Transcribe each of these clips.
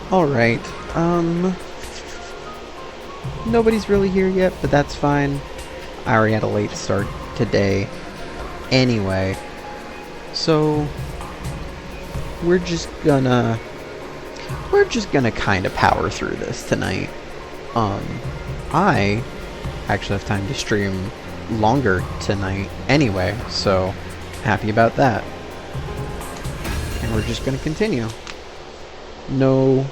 Alright, nobody's really here yet, but that's fine. I already had a late start today anyway. So, we're just gonna kind of power through this tonight. I actually have time to stream longer tonight anyway, so happy about that. And we're just gonna continue. No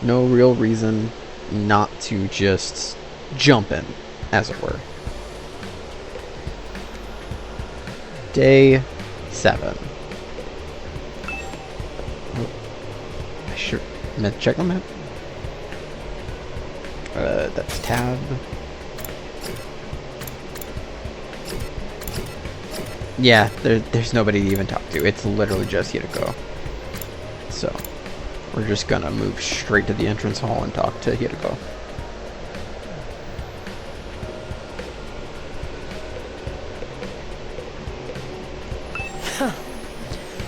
real reason not to just jump in, as it were. Day 7. Oh, I sure meant to check on that. That's tab. Yeah, there's nobody to even talk to. It's literally just Hideko. So, we're just gonna move straight to the entrance hall and talk to Hideko.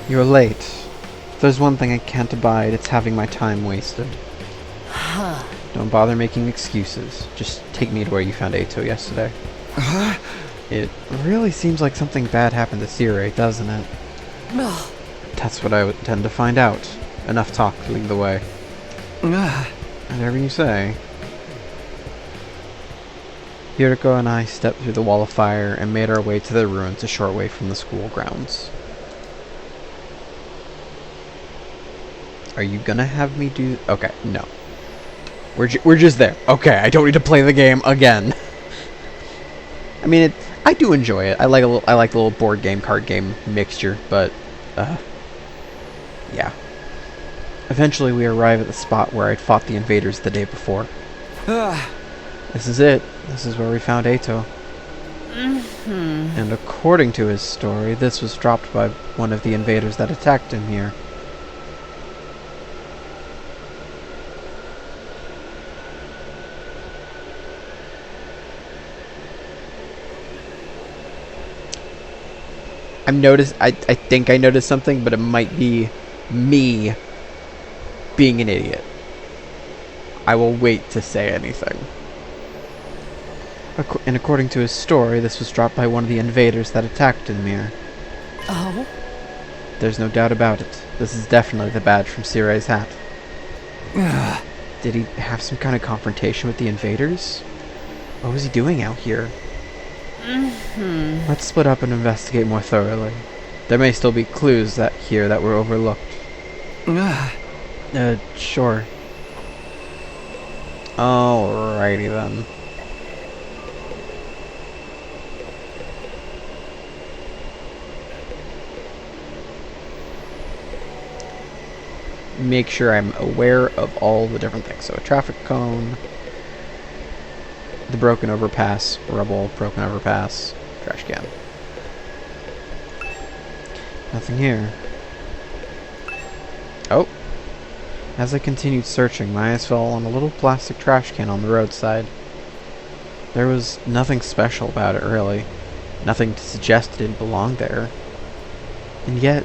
You're late. If there's one thing I can't abide, it's having my time wasted. Don't bother making excuses. Just take me to where you found Eito yesterday. It really seems like something bad happened to Sirei, doesn't it? That's what I would tend to find out. Enough talk, lead the way. Whatever you say. Hideko and I stepped through the wall of fire and made our way to the ruins a short way from the school grounds. Are you gonna have me do... Okay, no. We're just there. Okay, I don't need to play the game again. I mean, I do enjoy it. I like the little board game, card game mixture, but yeah. Eventually, we arrive at the spot where I'd fought the invaders the day before. This is it. This is where we found Eito. And according to his story, this was dropped by one of the invaders that attacked him here. I think I noticed something, but it might be me being an idiot. I will wait to say anything. And according to his story, this was dropped by one of the invaders that attacked Inmir. Oh? There's no doubt about it. This is definitely the badge from Sirei's hat. Did he have some kind of confrontation with the invaders? What was he doing out here? Let's split up and investigate more thoroughly. There may still be clues here that were overlooked. Sure. Alrighty then. Make sure I'm aware of all the different things. So a traffic cone, the broken overpass, rubble, broken overpass, trash can. Nothing here. Oh. As I continued searching, my eyes fell on a little plastic trash can on the roadside. There was nothing special about it, really. Nothing to suggest it didn't belong there. And yet,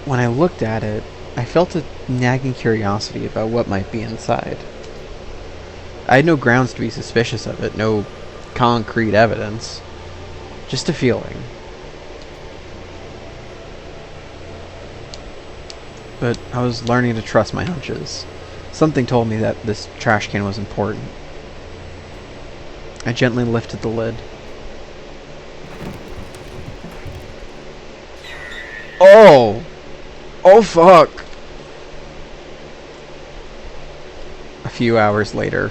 when I looked at it, I felt a nagging curiosity about what might be inside. I had no grounds to be suspicious of it, no concrete evidence. Just a feeling. But I was learning to trust my hunches. Something told me that this trash can was important. I gently lifted the lid. Oh! Oh fuck! A few hours later.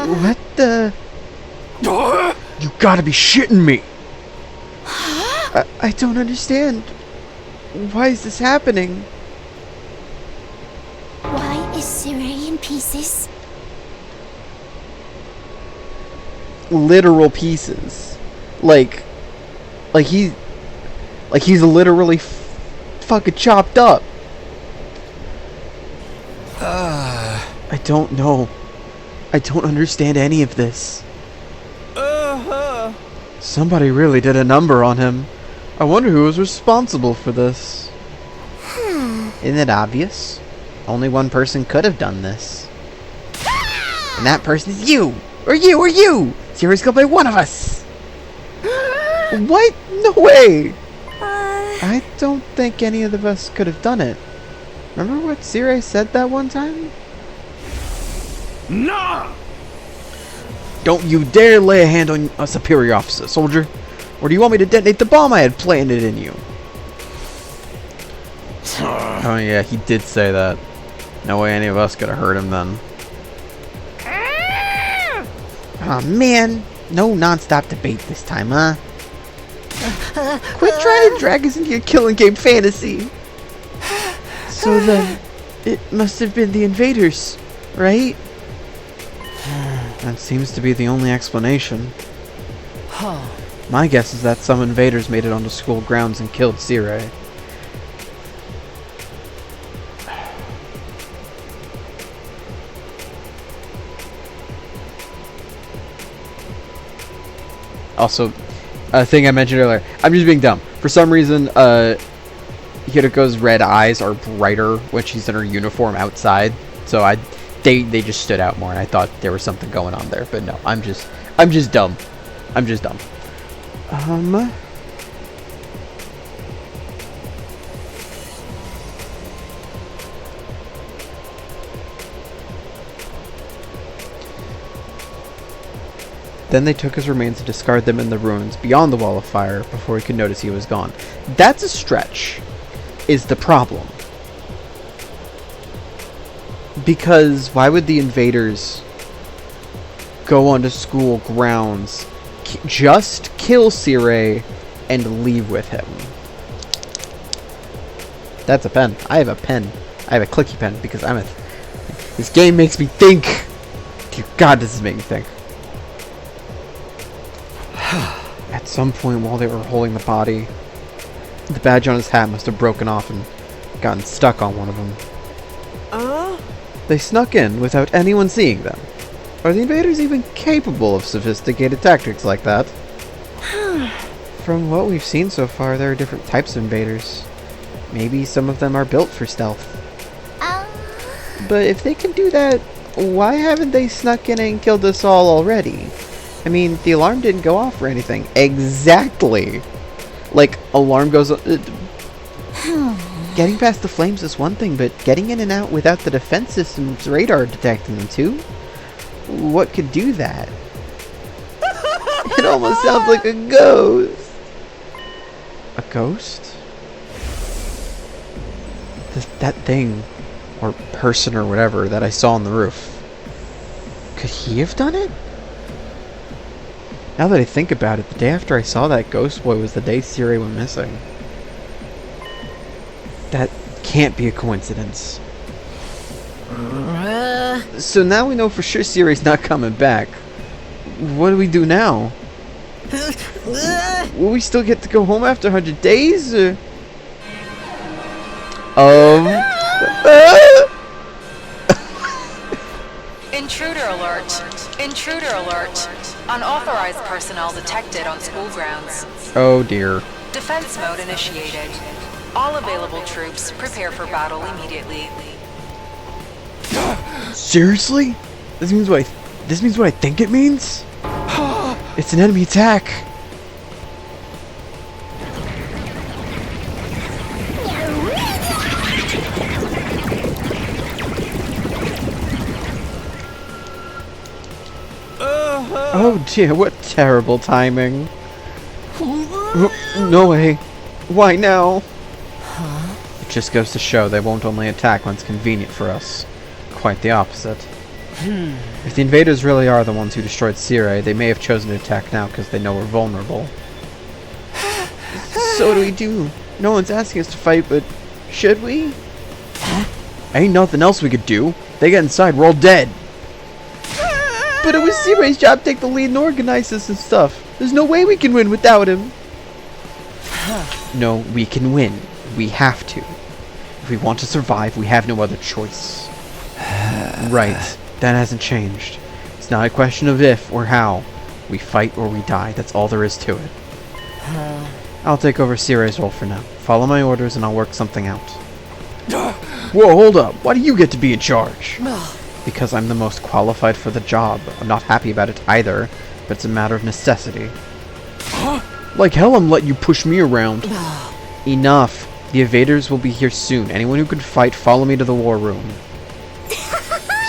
What the? You gotta be shitting me! I don't understand. Why is this happening? Why is Sirei in pieces? Literal pieces. Like he's literally fucking chopped up. I don't know. I don't understand any of this. Somebody really did a number on him. I wonder who was responsible for this. Isn't it obvious? Only one person could have done this. And that person is you! Or you! Or you! Siri's killed by one of us! What? No way! I don't think any of us could have done it. Remember what Siri said that one time? Nah! Don't you dare lay a hand on a superior officer, soldier! Or do you want me to detonate the bomb I had planted in you? Oh yeah, he did say that. No way any of us could have hurt him then. Aw man, no non-stop debate this time, huh? Quit trying to drag us into your killing game fantasy! So then, it must have been the invaders, right? That seems to be the only explanation. My guess is that some invaders made it onto school grounds and killed Siri. Also, a thing I mentioned earlier, I'm just being dumb. For some reason, Hiriko's red eyes are brighter when she's in her uniform outside. So they just stood out more, and I thought there was something going on there. But no, I'm just dumb. I'm just dumb. Then they took his remains and discarded them in the ruins beyond the wall of fire before he could notice he was gone. That's a stretch, is the problem. Because why would the invaders go onto school grounds, just kill Siri, and leave with him? That's a pen. I have a pen. I have a clicky pen because this game makes me think. Dear God, this is making me think. At some point while they were holding the body, the badge on his hat must have broken off and gotten stuck on one of them. They snuck in without anyone seeing them. Are the invaders even capable of sophisticated tactics like that? From what we've seen so far, there are different types of invaders. Maybe some of them are built for stealth. But if they can do that, why haven't they snuck in and killed us all already? I mean, the alarm didn't go off or anything. Exactly! Like, alarm goes... Getting past the flames is one thing, but getting in and out without the defense system's radar detecting them too? What could do that? It almost sounds like a ghost! A ghost? That thing, or person or whatever, that I saw on the roof. Could he have done it? Now that I think about it, the day after I saw that ghost boy was the day Siri went missing. That can't be a coincidence. So now we know for sure Siri's not coming back. What do we do now? Will we still get to go home after 100 days? Intruder alert! Intruder alert! Unauthorized personnel detected on school grounds. Oh dear. Defense mode initiated. All available troops prepare for battle immediately. Seriously? This means what I think it means? It's an enemy attack. Oh dear, what terrible timing. No way. Why now? It just goes to show they won't only attack when it's convenient for us. Quite the opposite. If the invaders really are the ones who destroyed Siri, they may have chosen to attack now because they know we're vulnerable. So what do we do? No one's asking us to fight, but should we? Ain't nothing else we could do. They get inside, we're all dead. But it was Siri's job to take the lead and organize this and stuff. There's no way we can win without him. No, we can win. We have to. If we want to survive, we have no other choice. Right. That hasn't changed. It's not a question of if or how. We fight or we die. That's all there is to it. I'll take over Siray's role for now. Follow my orders and I'll work something out. Whoa, hold up. Why do you get to be in charge? Because I'm the most qualified for the job. I'm not happy about it either, but it's a matter of necessity. Like hell I'm letting you push me around. Enough. The invaders will be here soon. Anyone who can fight, follow me to the war room.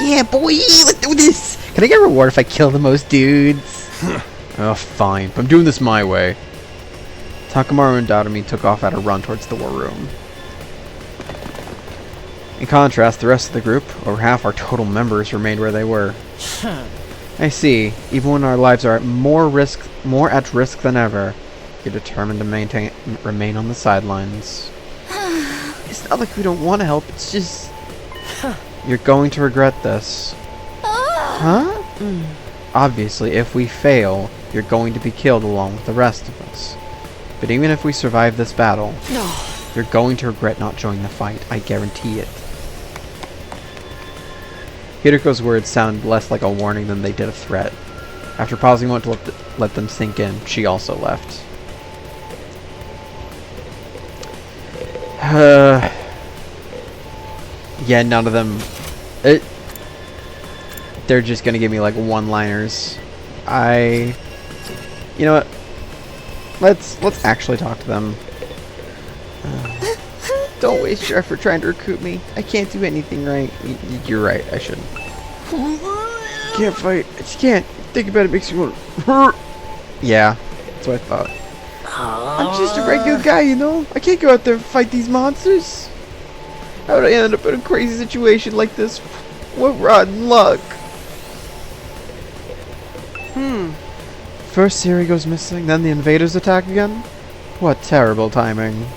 Yeah, boy, let's do this. Can I get a reward if I kill the most dudes? Oh, fine. But I'm doing this my way. Takamaru and Darumi took off at a run towards the war room. In contrast, the rest of the group, over half our total members, remained where they were. I see. Even when our lives are at more at risk than ever, you're determined to remain on the sidelines. It's not like we don't want to help. It's just you're going to regret this. Huh? Obviously, if we fail, you're going to be killed along with the rest of us. But even if we survive this battle, you're going to regret not joining the fight. I guarantee it. Hiruko's words sounded less like a warning than they did a threat. After pausing a moment to let them sink in, she also left. Yeah, none of them... They're just gonna give me, like, one-liners. You know what? Let's actually talk to them. Don't waste your effort trying to recruit me. I can't do anything right. You're right, I shouldn't. Can't fight. I just can't. Think about it makes me want to... Yeah, that's what I thought. I'm just a regular guy, you know? I can't go out there and fight these monsters. How would I end up in a crazy situation like this? What rotten luck. First Siri goes missing, then the invaders attack again? What terrible timing.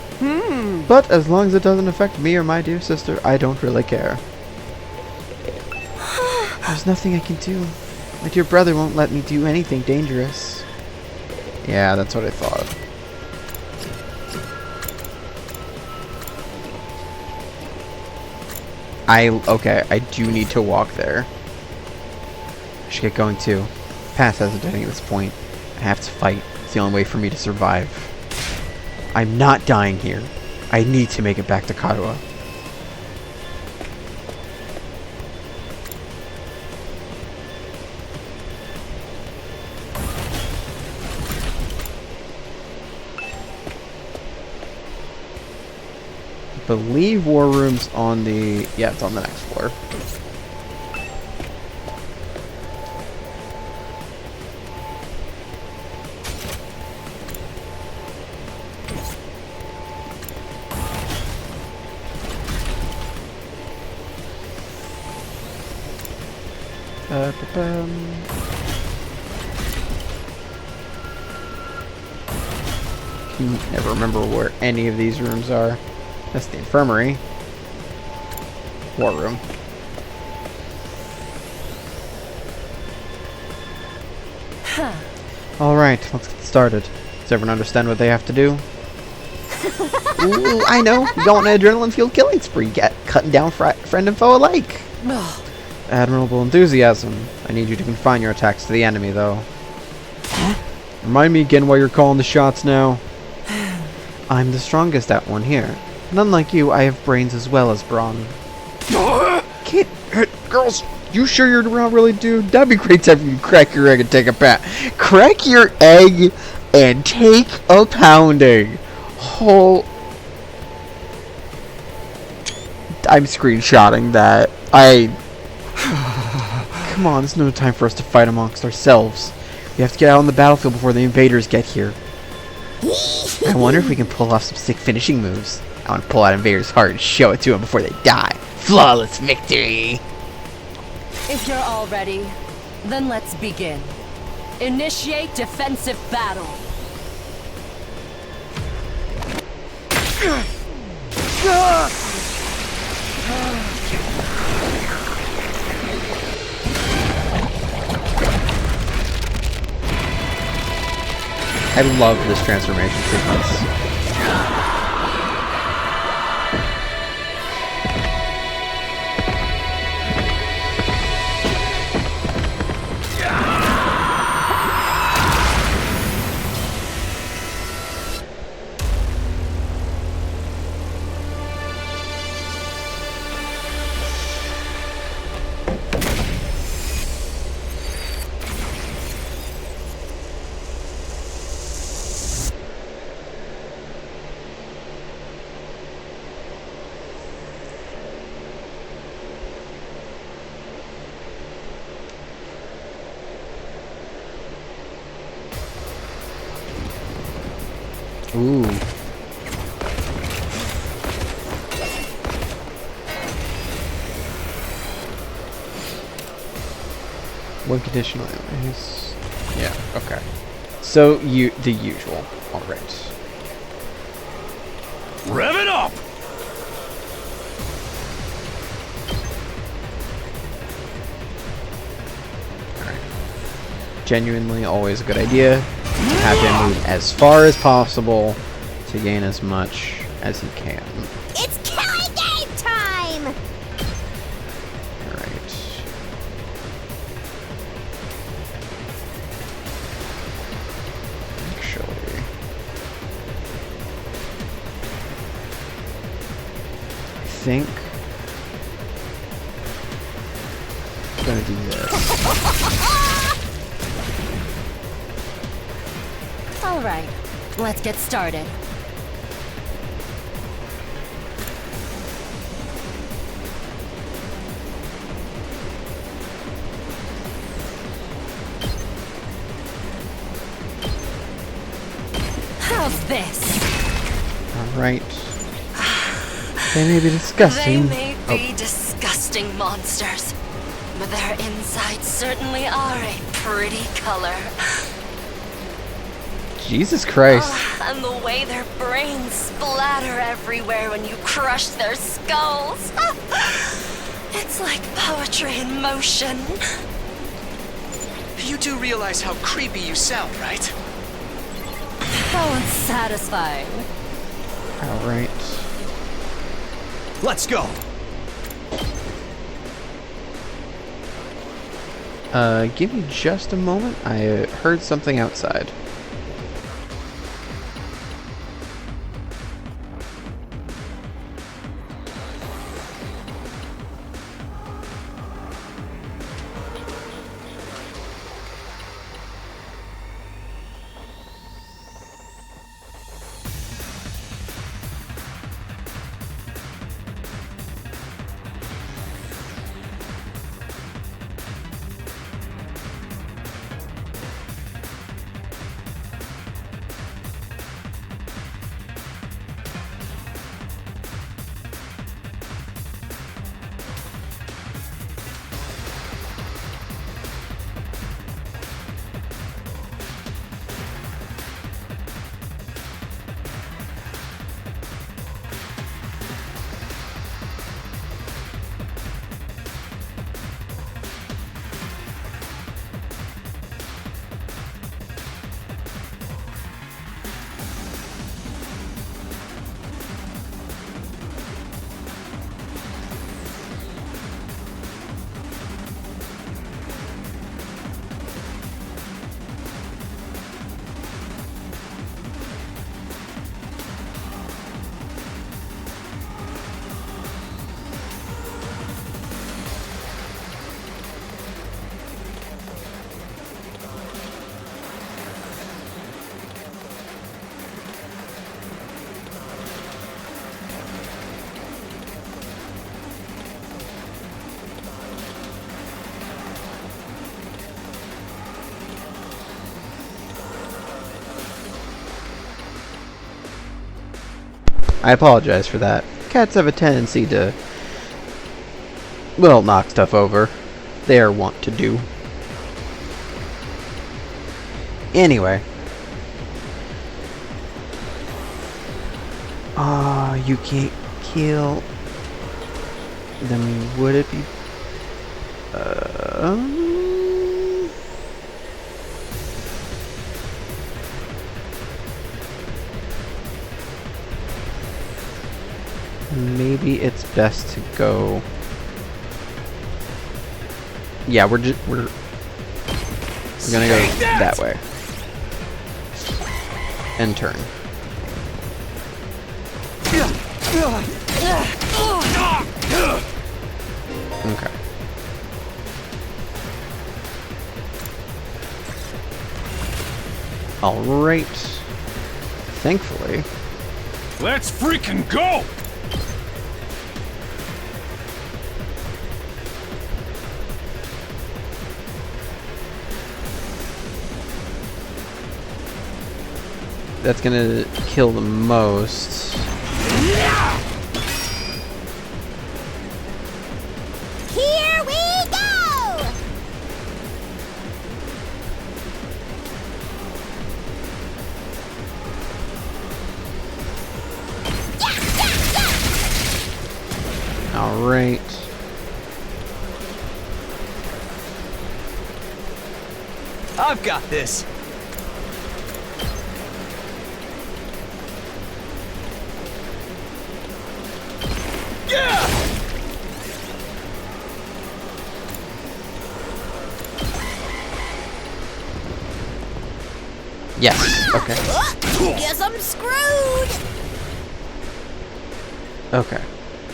But as long as it doesn't affect me or my dear sister, I don't really care. There's nothing I can do. My dear brother won't let me do anything dangerous. Yeah, that's what I thought. Okay, I do need to walk there. I should get going too. Past hesitating at this point. I have to fight. It's the only way for me to survive. I'm not dying here. I need to make it back to Karuha. I believe War Room's on the... Yeah, it's on the next floor. Can never remember where any of these rooms are. That's the infirmary. War room. Alright, let's get started. Does everyone understand what they have to do? Ooh, I know. You go on an adrenaline-fueled killing spree, cutting down friend and foe alike. Admirable enthusiasm. I need you to confine your attacks to the enemy, though. Remind me again why you're calling the shots now. I'm the strongest at one here. And unlike you, I have brains as well as brawn. Kid, girls, you sure you're not really dude? That'd be great time for you to crack your egg and take a pat. Crack your egg and take a pounding. I'm screenshotting that. Come on, there's no time for us to fight amongst ourselves. We have to get out on the battlefield before the invaders get here. I wonder if we can pull off some sick finishing moves. I want to pull out invaders' heart and show it to them before they die. Flawless victory! If you're all ready, then let's begin. Initiate defensive battle. I love this transformation sequence. Ooh. One conditional enemies. Yeah, okay. So, the usual. Alright. Rev it up! Genuinely always a good idea. Have him move as far as possible to gain as much as he can. It's killing game time! Alright. Actually. I think I'm gonna do this. All right, let's get started. How's this? Alright. They may be disgusting. They may be disgusting monsters, but their insides certainly are a pretty color. Jesus Christ. And the way their brains splatter everywhere when you crush their skulls. It's like poetry in motion. You do realize how creepy you sound, right? How unsatisfying. Alright. Let's go! Give me just a moment. I heard something outside. I apologize for that. Cats have a tendency to, well, knock stuff over. They are wont to do. Anyway. You can't kill them. Would it be... Maybe it's best to go... Yeah, we're gonna go that way. And turn. Okay. Alright. Thankfully. Let's freaking go! that's gonna kill the most. Here we go! Alright. I've got this. Yeah! Yes. Okay. Guess I'm screwed! Okay.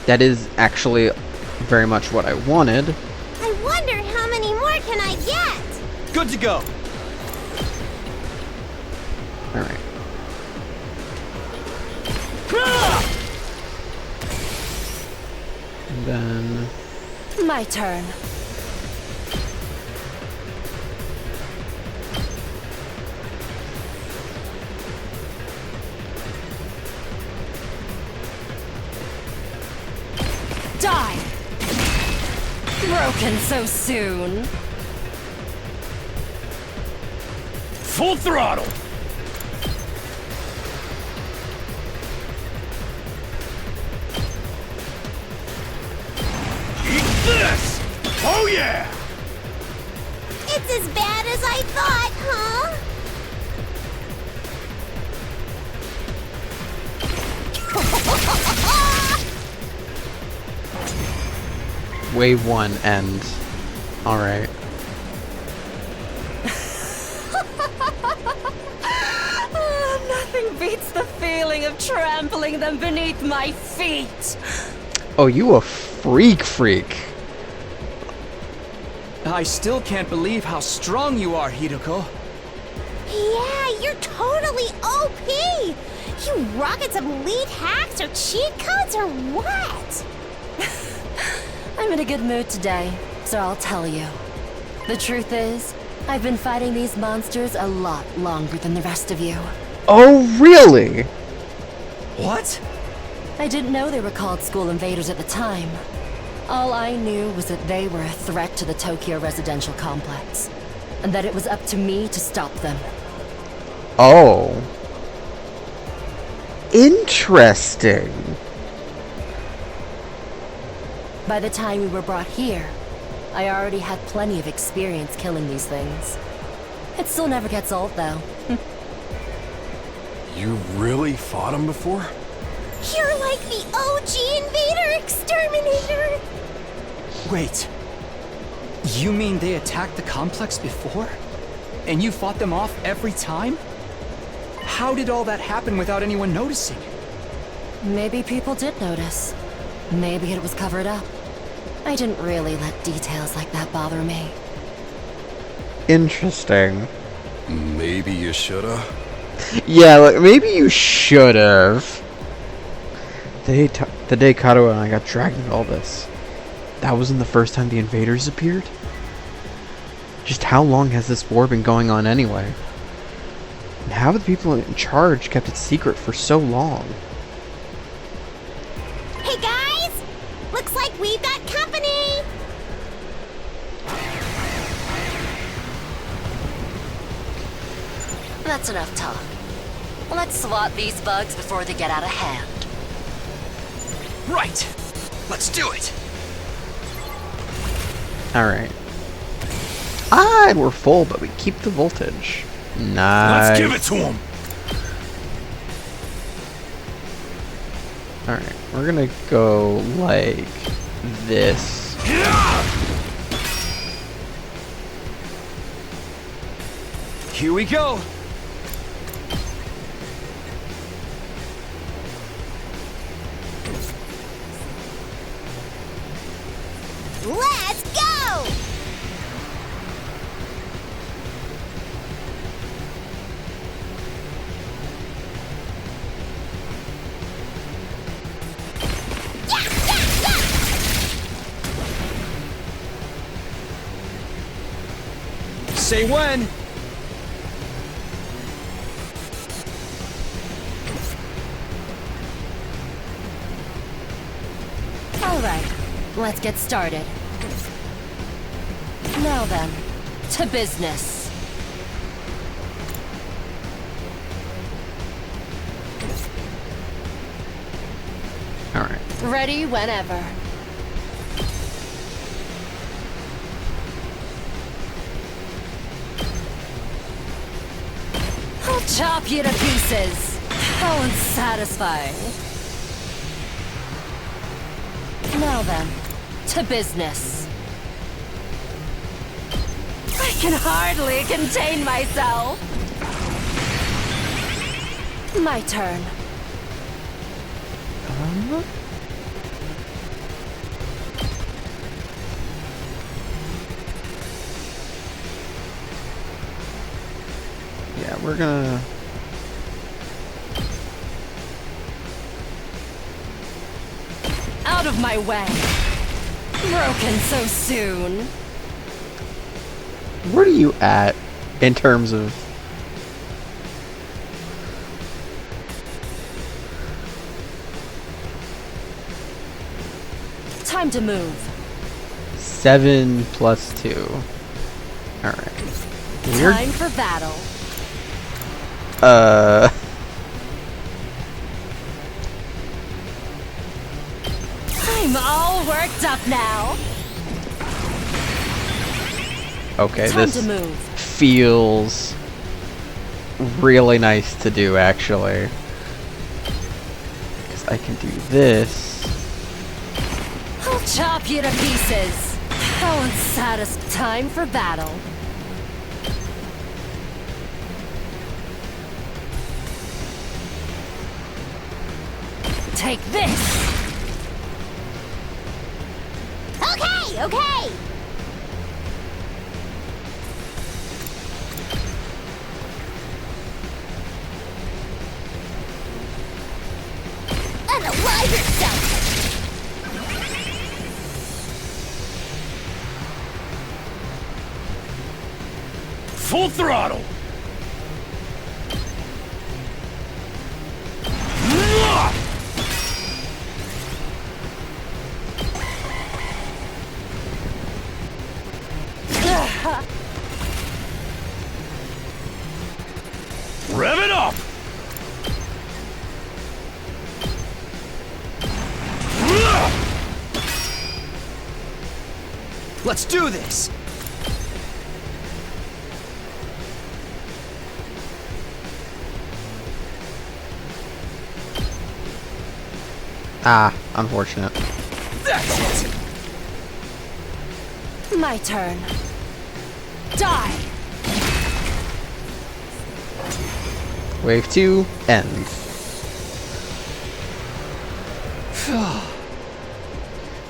That is actually very much what I wanted. I wonder how many more can I get? Good to go. Alright. And then... My turn. Die! Broken so soon. Full throttle! Eat this! Oh yeah! It's as bad as I thought, huh? Wave 1 end. Alright. Nothing beats the feeling of trampling them beneath my feet. Oh, you a freak. I still can't believe how strong you are, Hideko. Yeah, you're totally OP! You rocket some lead hacks or cheat codes or what? I'm in a good mood today, so I'll tell you. The truth is, I've been fighting these monsters a lot longer than the rest of you. Oh, really? What? I didn't know they were called School Invaders at the time. All I knew was that they were a threat to the Tokyo residential complex, and that it was up to me to stop them. Oh. Interesting. By the time we were brought here, I already had plenty of experience killing these things. It still never gets old, though. You really fought him before? You're like the OG Invader Exterminator! Wait. You mean they attacked the complex before? And you fought them off every time? How did all that happen without anyone noticing? Maybe people did notice. Maybe it was covered up. I didn't really let details like that bother me. Interesting. Maybe you shoulda. Yeah, like, maybe you should've. The day Kato and I got dragged into all this, that wasn't the first time the invaders appeared? Just how long has this war been going on anyway? And how have the people in charge kept it secret for so long? Hey guys! Looks like we've got company! That's enough talk. Let's swat these bugs before they get out of hand. Right! Let's do it! Alright. Ah, and we're full, but we keep the voltage. Nice. Let's give it to him! Alright, we're gonna go like this. Here we go! Let's go! Say when! let's get started. Now then, to business. Alright. Ready whenever. I'll chop you to pieces. How unsatisfying. Now then, to business. I can hardly contain myself. My turn. Yeah, we're gonna... Out of my way. Broken so soon. Where are you at in terms of... Time to move. 7 plus 2. Alright. Weird. Time for battle. I'm all worked up now. Okay, Time to this move. feels really nice to do, actually. Because I can do this. I'll chop you to pieces. How unsatisfying. Time for battle. Take this. Okay, okay. Unalive yourself. Full throttle! Rev it up! Let's do this! Ah, unfortunate. That's it! My turn. Die. Wave 2 ends.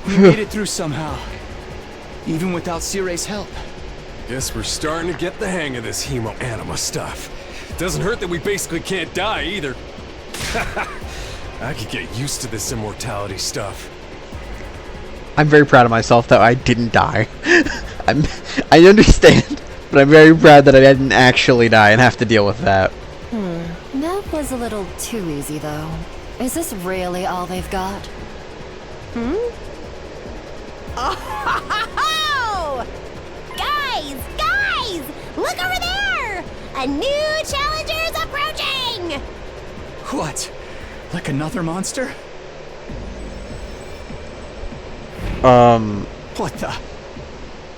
We made it through somehow. Even without Sire's help. Guess we're starting to get the hang of this hemo-anima stuff. Doesn't hurt that we basically can't die either. I could get used to this immortality stuff. I'm very proud of myself that I didn't die. I understand, but I'm very proud that I didn't actually die and have to deal with that. That was a little too easy, though. Is this really all they've got? Oh! Guys! Look over there! A new challenger's approaching! What? Like another monster? What the?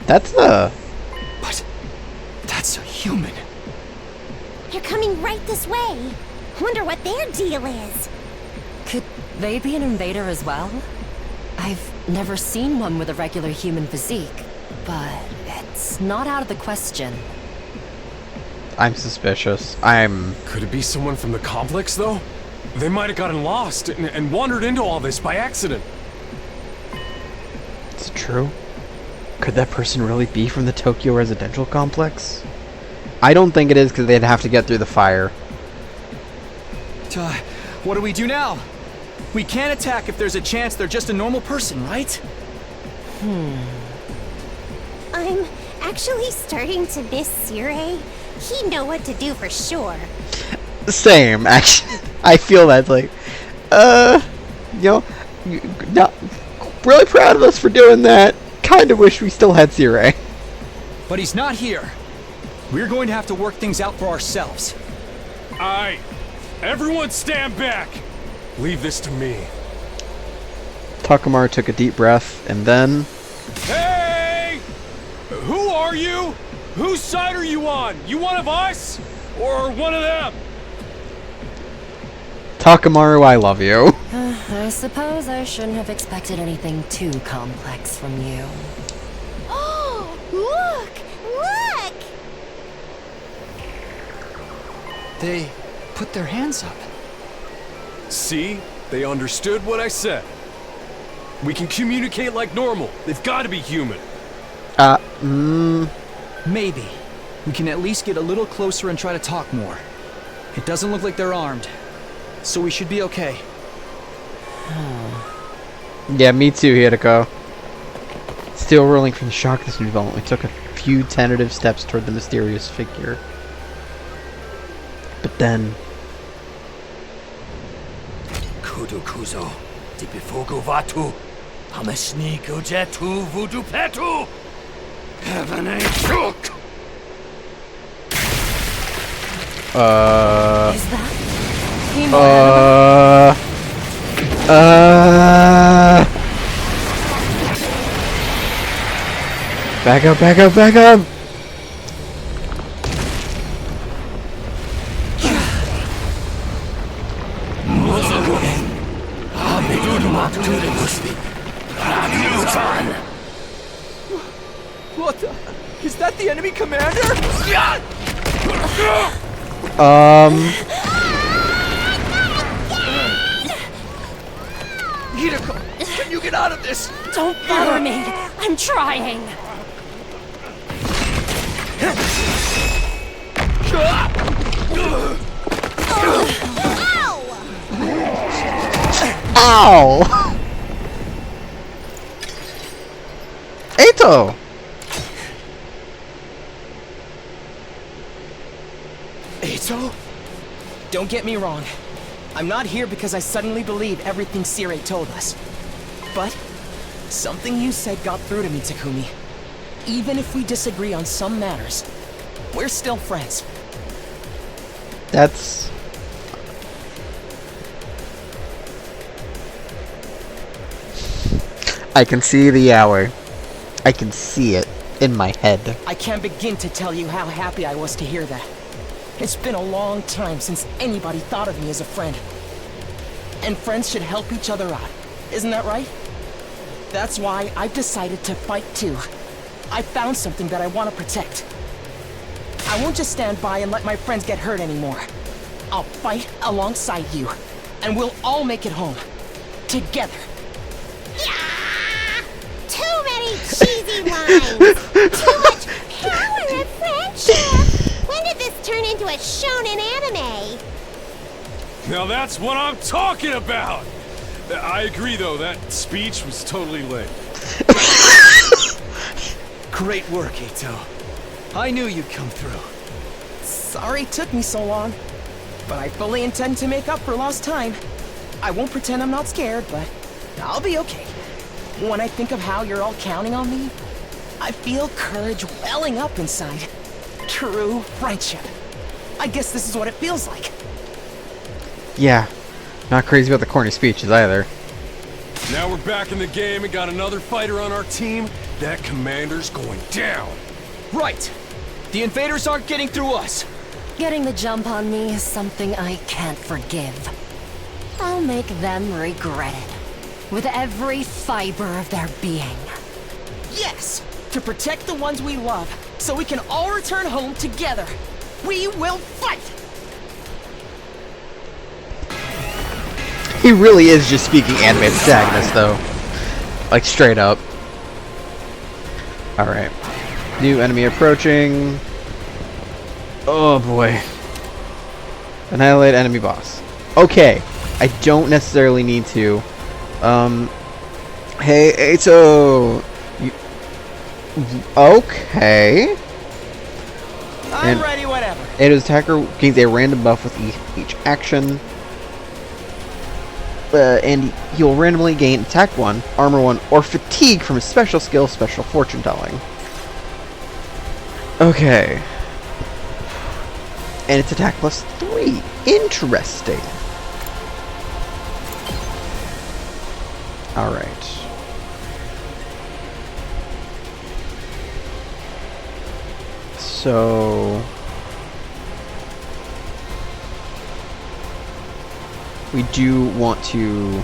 That's a... But that's a human. They're coming right this way. Wonder what their deal is. Could they be an invader as well? I've never seen one with a regular human physique, but it's not out of the question. I'm suspicious. Could it be someone from the complex, though? They might have gotten lost and wandered into all this by accident. It's true. Could that person really be from the Tokyo residential complex? I don't think it is because they'd have to get through the fire. What do we do now? We can't attack if there's a chance they're just a normal person, right? I'm actually starting to miss Sire. He'd know what to do for sure. Same, actually. I feel that's like, not really proud of us for doing that. Kinda wish we still had Ziray. But he's not here. We're going to have to work things out for ourselves. Alright, everyone stand back. Leave this to me. Takamaru took a deep breath, and then... Hey! Who are you? Whose side are you on? You one of us? Or one of them? Takamaru, I love you. I suppose I shouldn't have expected anything too complex from you. Oh, look! Look! They put their hands up. See? They understood what I said. We can communicate like normal. They've got to be human. Maybe. We can at least get a little closer and try to talk more. It doesn't look like they're armed, so we should be okay. Yeah, me too, Hideko. Still reeling from the shock of this new development, we took a few tentative steps toward the mysterious figure. But then... Kudukuzo, Dipifugu Vatu, Hamashni Gojetu Vudu Petu, Heaven Chuk. Is that Himo Anima? Back up, back up, back up! What the? Is that the enemy commander? Hideko, can you get out of this? Don't bother me. I'm trying. Ow! Eito! Eito? Don't get me wrong. I'm not here because I suddenly believe everything Sirei told us. But something you said got through to me, Takumi. Even if we disagree on some matters, we're still friends. That's... I can see the hour. I can see it in my head. I can't begin to tell you how happy I was to hear that. It's been a long time since anybody thought of me as a friend. And friends should help each other out. Isn't that right? That's why I've decided to fight too. I found something that I want to protect. I won't just stand by and let my friends get hurt anymore. I'll fight alongside you. And we'll all make it home. Together. Yeah! Too many cheesy lines! Too much power and friendship! When did this turn into a shonen anime? Now that's what I'm talking about! I agree though, that speech was totally lame. Great work, Eito. I knew you'd come through. Sorry it took me so long. But I fully intend to make up for lost time. I won't pretend I'm not scared, but I'll be okay. When I think of how you're all counting on me, I feel courage welling up inside. True friendship. I guess this is what it feels like. Yeah. Not crazy about the corny speeches either. Now we're back in the game and got another fighter on our team. That commander's going down. Right! The invaders aren't getting through us! Getting the jump on me is something I can't forgive. I'll make them regret it. With every fiber of their being. Yes! To protect the ones we love, so we can all return home together. We will fight! He really is just speaking anime protagonist, though. Like, straight up. Alright. New enemy approaching. Oh boy. Annihilate enemy boss. Okay. I don't necessarily need to. Hey, Eito! Okay. I'm ready, whatever. Eito's attacker gains a random buff with each action. and he'll randomly gain Attack 1, Armor 1, or Fatigue from his special skill, Special Fortune Telling. Okay. And it's Attack plus 3. Interesting. Alright. So... we do want to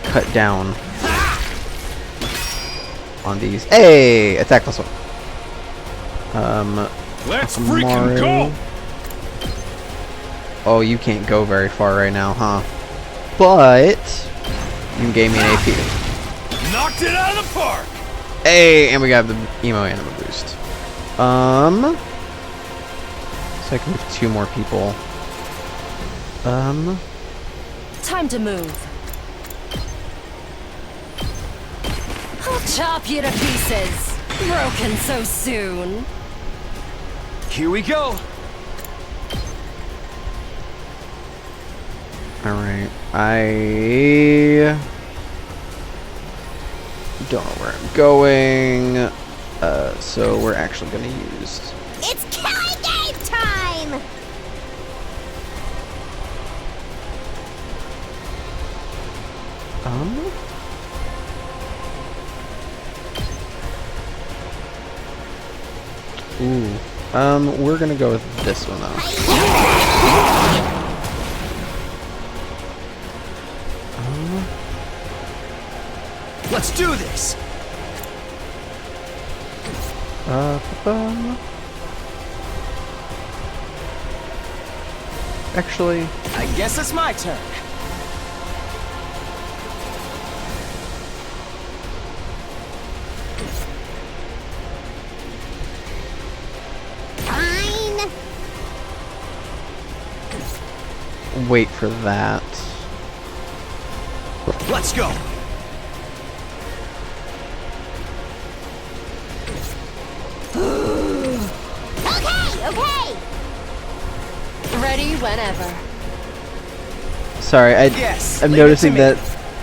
cut down on these. Hey! Attack plus 1. Let's Mario. freaking go! Oh, you can't go very far right now, huh? But you gave me an AP. Knocked it out of the park! Hey, and we got the Emo Anima boost. So I can move 2 more people. Time to move. I'll chop you to pieces. Broken so soon. Here we go. Alright, I don't know where I'm going. So we're actually gonna use... It's killing game time! We're gonna go with this one though. Let's do this. Actually, I guess it's my turn. Fine. wait for that. Let's go. Okay. Ready whenever. Sorry, Yes, I'm leave it noticing to me. that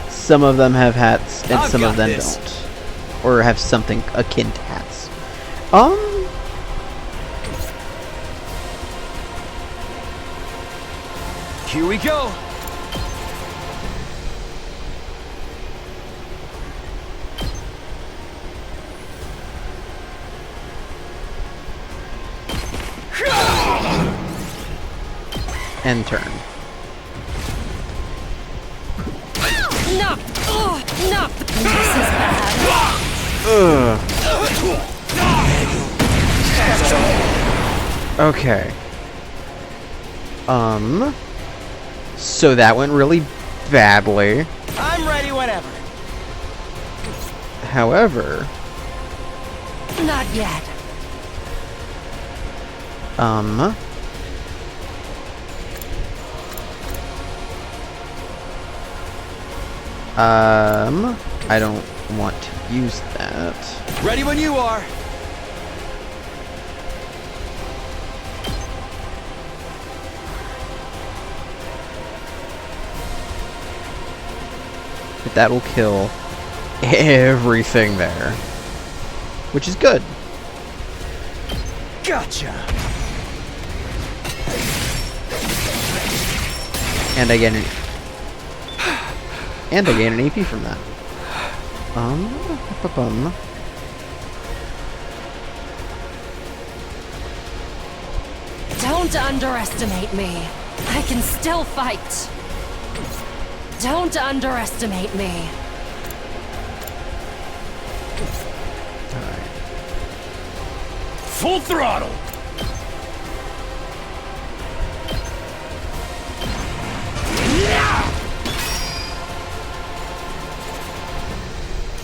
some of them have hats and I've some of got them this. don't. Or have something akin to hats. Here we go. End turn. No! No! This is bad. Okay. So that went really badly. I'm ready whenever. However, Not yet. I don't want to use that. Ready when you are. But that'll kill everything there. Which is good. Gotcha. And I get an AP from that. Don't underestimate me. I can still fight. Don't underestimate me. Full throttle!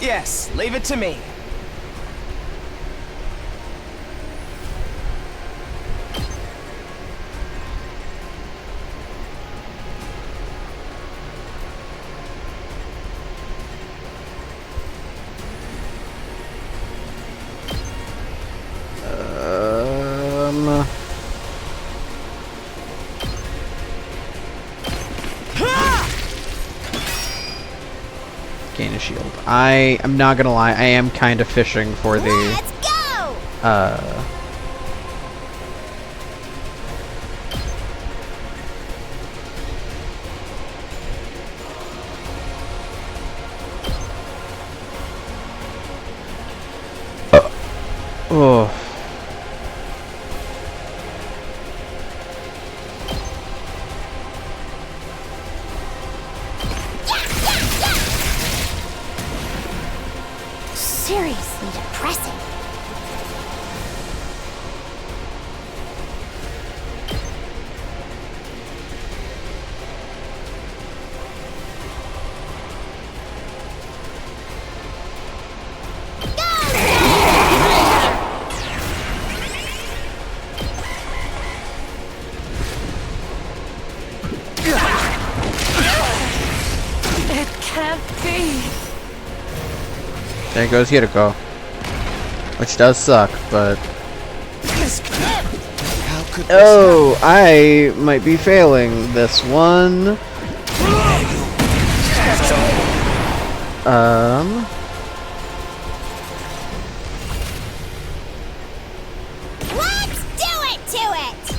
Yes, leave it to me. gain a shield. I am not gonna lie, I am kind of fishing for the Let's go! Oh. Seriously depressing. It can't be. There goes Hideko. Which does suck, but... How could Oh, I might be failing this one. Let's do it to it!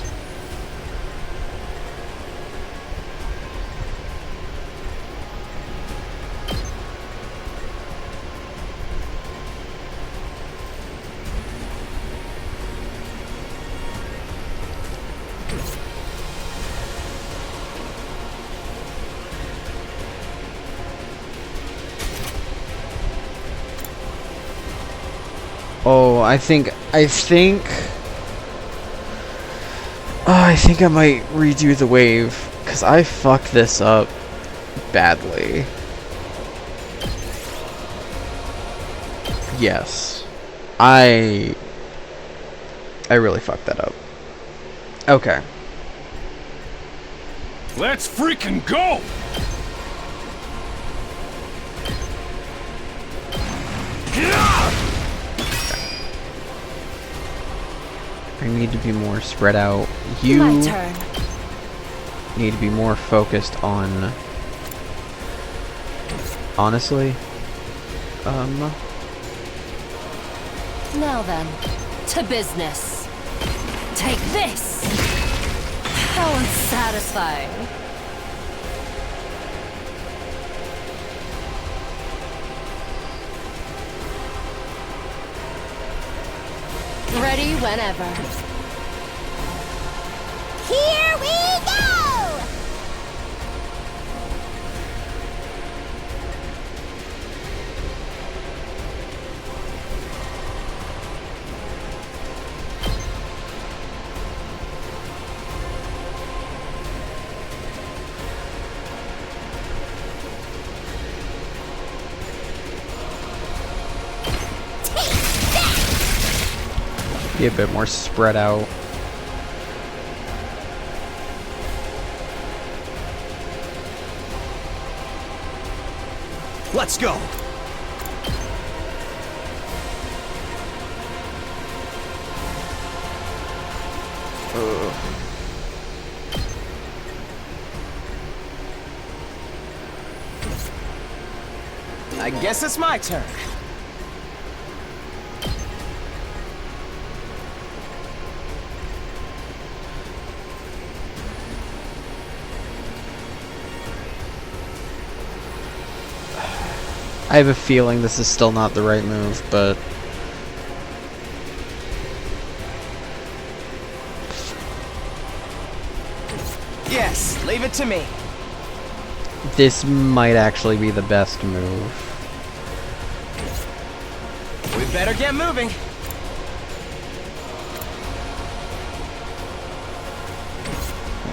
Oh, I think I might redo the wave, because I fucked this up badly. Yes. I really fucked that up. Okay. Let's freaking go! I need to be more spread out. My You turn. need to be more focused on... Honestly? Now then, to business. Take this! How unsatisfying. Ready whenever. Here we go! Be a bit more spread out. Let's go! I guess it's my turn. I have a feeling this is still not the right move, but... Yes, leave it to me. This might actually be the best move. We better get moving.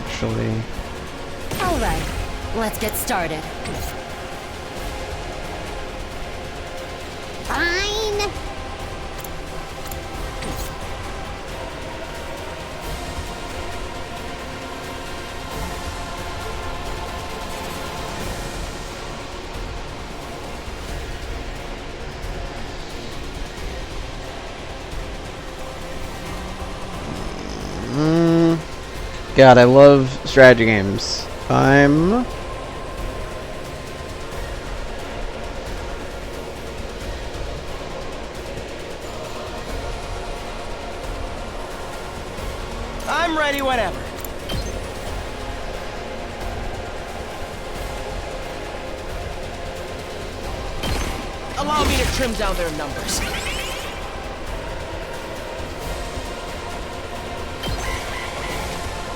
Actually... Alright, let's get started. Fine. God, I love strategy games. ready whenever. Allow me to trim down their numbers.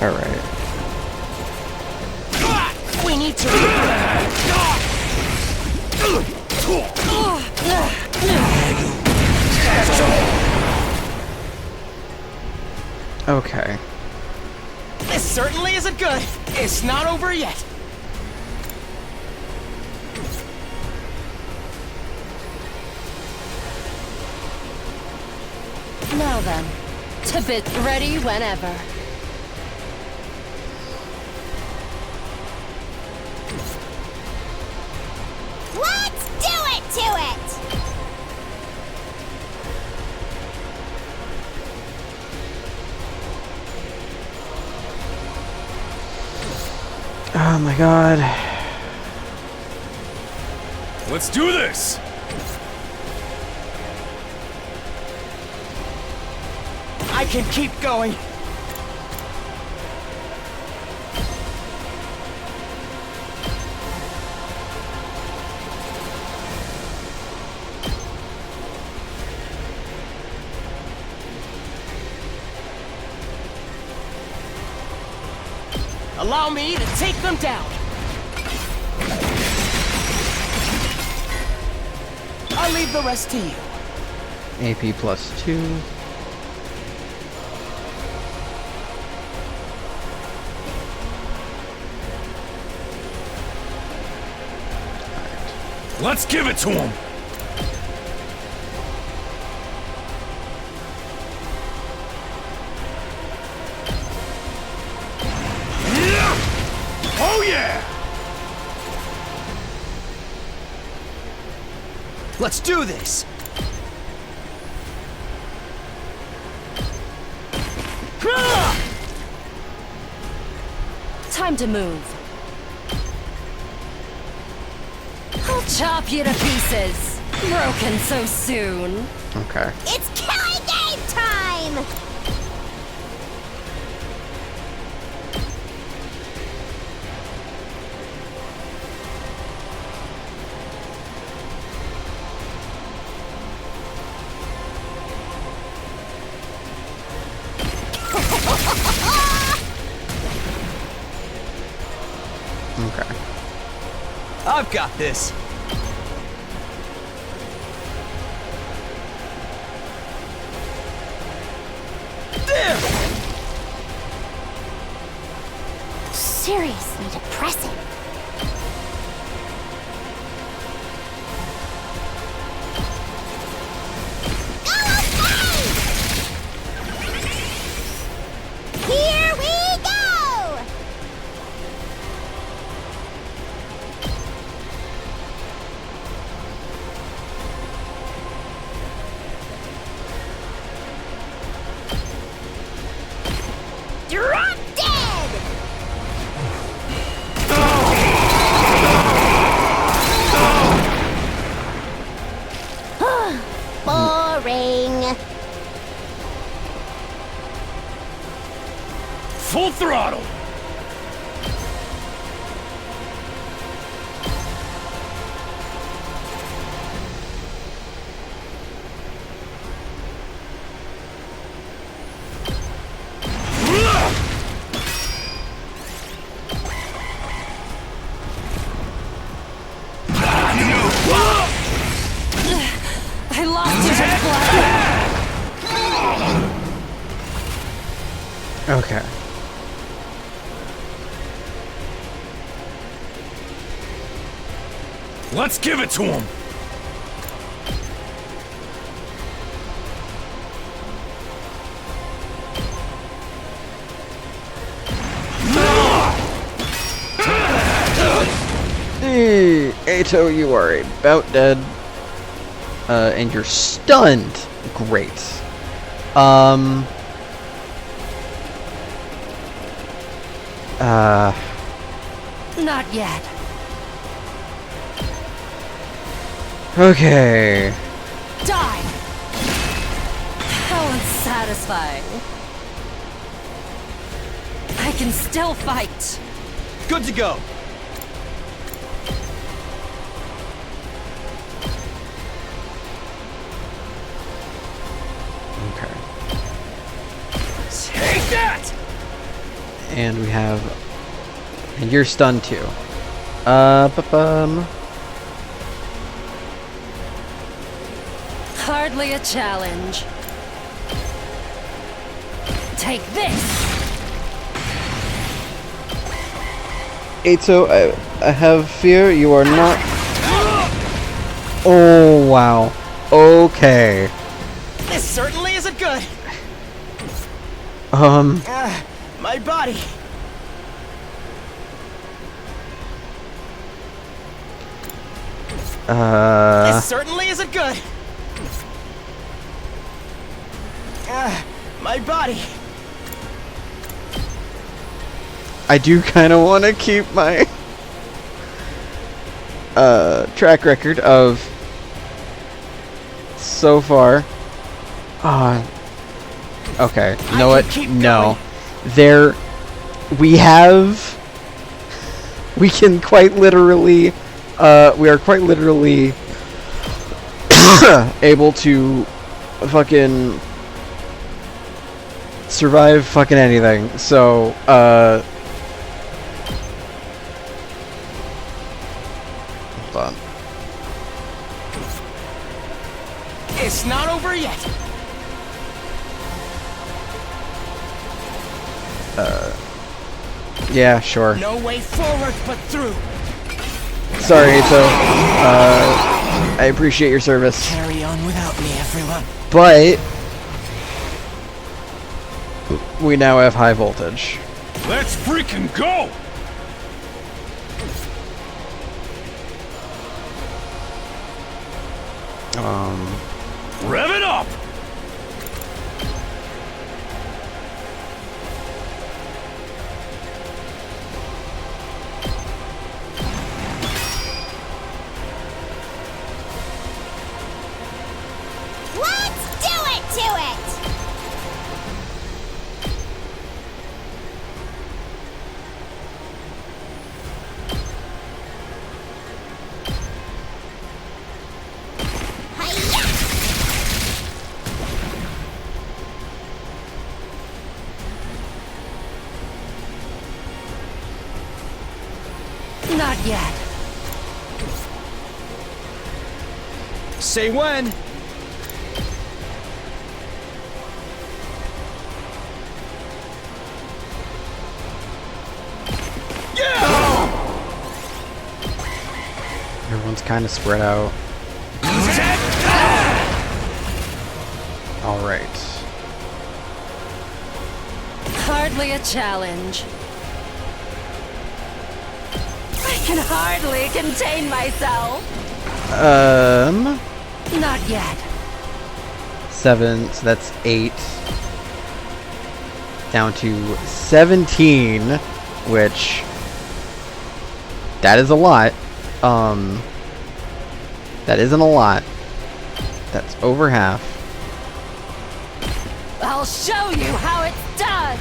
Alright. We need to Okay. This certainly isn't good. It's not over yet. Now then, to bit ready whenever. Let's do it to it! Oh my god. Let's do this! I can keep going. Allow me to take them down. I'll leave the rest to you. AP +2. Let's give it to him! Oh yeah! Let's do this! Time to move. I'll chop you to pieces. Broken so soon. Okay. It's killing game time! Okay. I've got this! Seriously depressing. Go away! Here we go! Drop dead! Boring. Full throttle! I lost you to blood. Okay. Let's give it to him! Hey, Ato, you are about dead. And you're stunned. Great. Not yet. Okay. Die! How unsatisfying. I can still fight. Good to go. Okay. Take that! And we have... And you're stunned too. Hardly a challenge. Take this! Eito, I have fear you are not... Oh, wow. Okay. This certainly isn't good. My body. This certainly isn't good. My body. I do kind of want to keep my track record of so far. Okay. You know what? No. There we have we can quite literally we are quite literally able to fucking survive fucking anything. So, hold on. It's not over yet. Yeah, sure. No way forward but through. Sorry, Eito. I appreciate your service. Carry on without me, everyone. But we now have high voltage. Let's freaking go! Rev it up! Let's do it to it! Hi-ya! Not yet. Say when. Everyone's kind of spread out. All right. Hardly a challenge. I can hardly contain myself. Not yet. 7, so that's 8. Down to 17, which that is a lot. That isn't a lot. That's over half. I'll show you how it's done.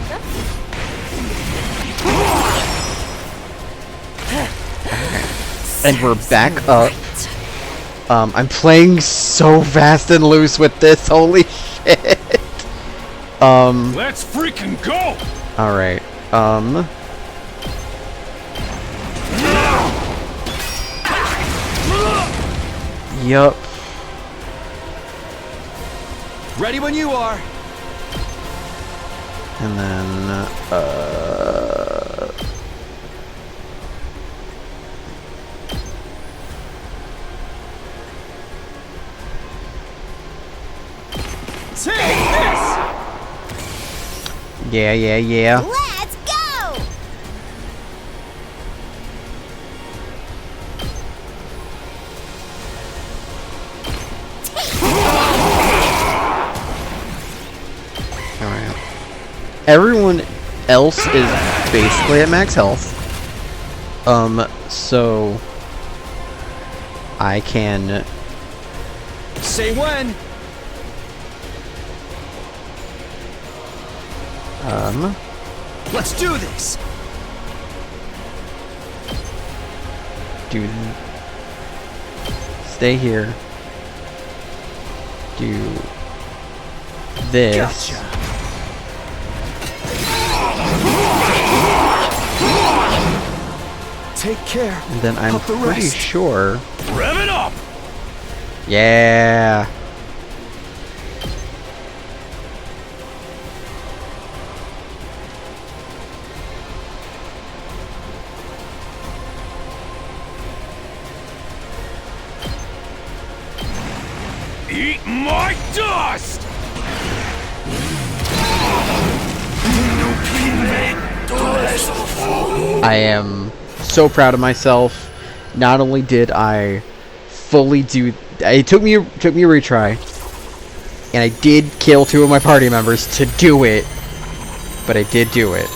And we're back up. I'm playing so fast and loose with this. Holy shit. Let's freaking go! All right. Yup. Ready when you are. And then, Take this! yeah. Let's go! Alright. Everyone else is basically at max health. So I can Say when. Let's do this! Do stay here. Do this. Gotcha! Take care. And then I'm of the pretty rest. sure. Rev it up! Yeah. Eat my dust! I am so proud of myself. Not only did I fully do, it took me a retry, and I did kill 2 of my party members to do it, but I did do it.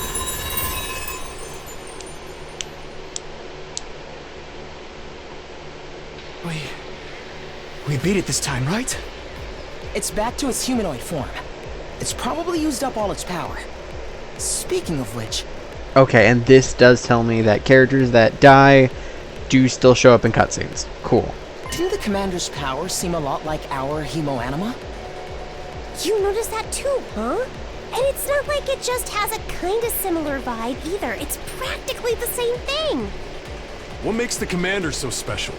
We beat it this time, right? It's back to its humanoid form. It's probably used up all its power. Speaking of which, Okay, and this does tell me that characters that die do still show up in cutscenes. Cool. didn't the commander's power seem a lot like our hemoanima? You noticed that too, huh? And it's not like it just has a kinda similar vibe either. It's practically the same thing. What makes the commander so special?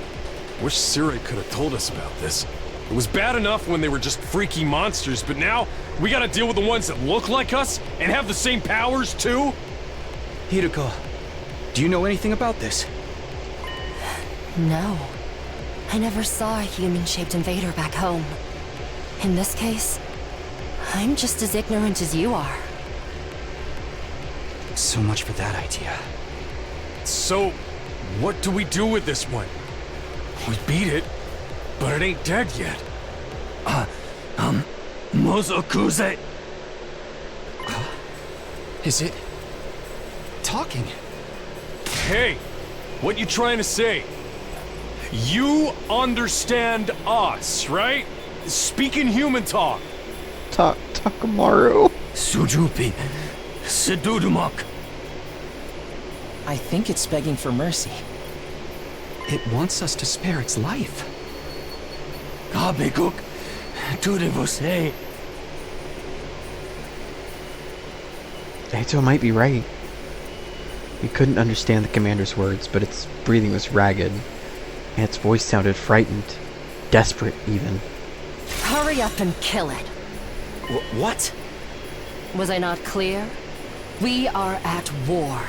Wish Sirait could have told us about this. It was bad enough when they were just freaky monsters, but now we gotta deal with the ones that look like us and have the same powers too? Hiroko, do you know anything about this? No. I never saw a human-shaped invader back home. In this case, I'm just as ignorant as you are. So much for that idea. So, what do we do with this one? We beat it, but it ain't dead yet. Mozokuze. Is it talking? Hey, what you trying to say? You understand us, right? Speaking human talk. Takamaru. Sujupi. Sidudumak. I think it's begging for mercy. It wants us to spare its life. Kabekuk. Tude você. Eito might be right. We couldn't understand the commander's words, but its breathing was ragged, and its voice sounded frightened, desperate even. Hurry up and kill it. What? Was I not clear? We are at war.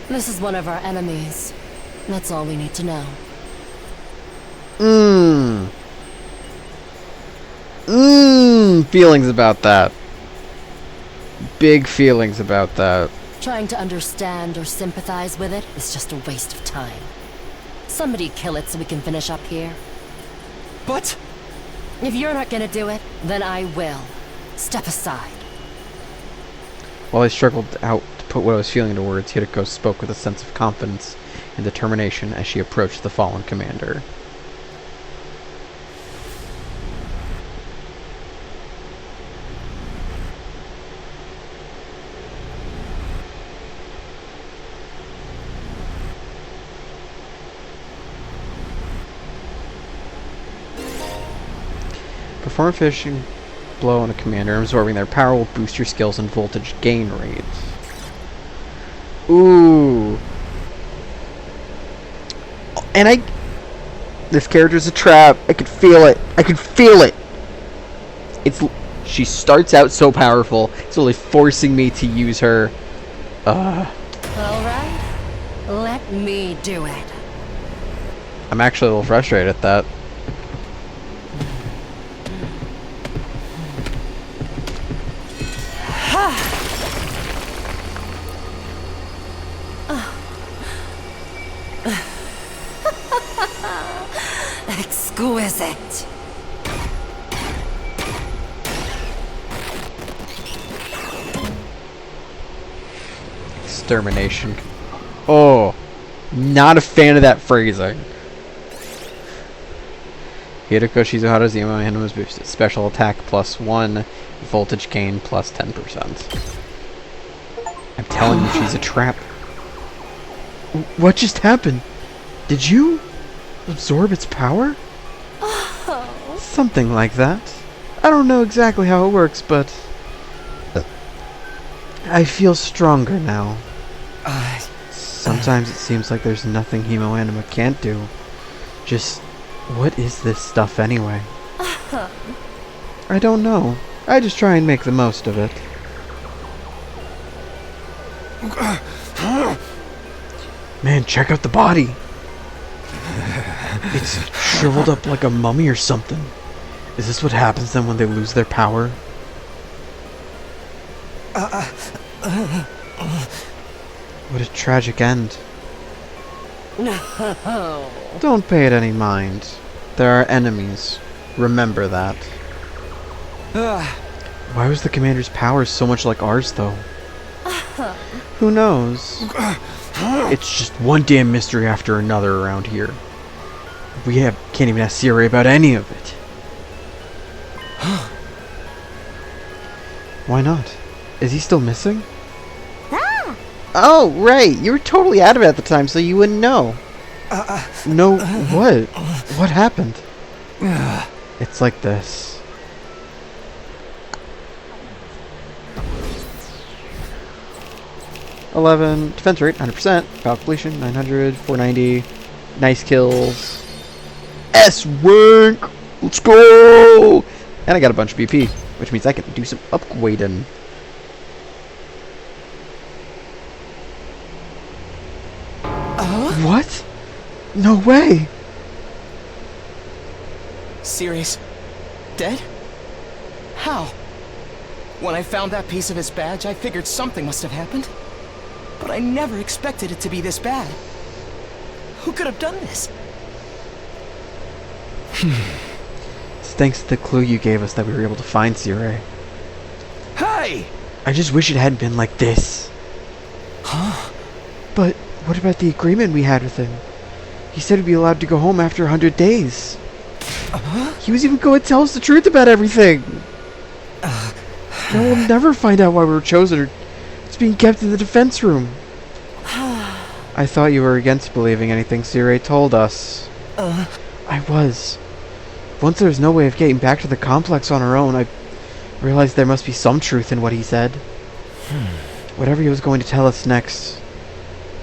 This is one of our enemies. That's all we need to know. Feelings about that. Big feelings about that. Trying to understand or sympathize with it is just a waste of time. Somebody kill it so we can finish up here. But... If you're not gonna do it, then I will. Step aside. While I struggled out to put what I was feeling into words, Hiroko spoke with a sense of confidence and determination as she approached the fallen commander. Perform a finishing blow on a commander, and absorbing their power will boost your skills and voltage gain rates. Ooh. And this character's a trap. I could feel it. I could feel it. She starts out so powerful. It's only forcing me to use her. Alright. Let me do it. I'm actually a little frustrated at that. Exquisite. Extermination. Oh, not a fan of that phrasing. Hiroko Shizuhara's Hemoanima was boosted. Special attack +1, voltage gain +10%. I'm telling you, she's a trap. What just happened? Did you absorb its power? Something like that. I don't know exactly how it works, but I feel stronger now. Sometimes it seems like there's nothing Hemoanima can't do. Just, what is this stuff anyway? I don't know. I just try and make the most of it. Man, check out the body. It's shriveled up like a mummy or something. Is this what happens then when they lose their power? What a tragic end. No. Don't pay it any mind. There are enemies. Remember that. Why was the commander's power so much like ours, though? Who knows? It's just one damn mystery after another around here. Can't even ask Siri about any of it. Why not? Is he still missing? Ah! Oh, right. You were totally out of it at the time, so you wouldn't know. No, what? What happened? It's like this. $11 defense rate, 100%. Battle completion, 900, 490. Nice kills. S-rank! Let's go! And I got a bunch of BP, which means I can do some upgrading. What? No way! Serious? Dead? How? When I found that piece of his badge, I figured something must have happened. But I never expected it to be this bad. Who could have done this? It's thanks to the clue you gave us that we were able to find Sirei. Hey! I just wish it hadn't been like this. Huh? But what about the agreement we had with him? He said we'd be allowed to go home after 100 days. He was even going to tell us the truth about everything. Now we'll never find out why we were chosen, or it's being kept in the defense room. I thought you were against believing anything Sirei told us. I was. Once there was no way of getting back to the complex on our own, I realized there must be some truth in what he said. Whatever he was going to tell us next,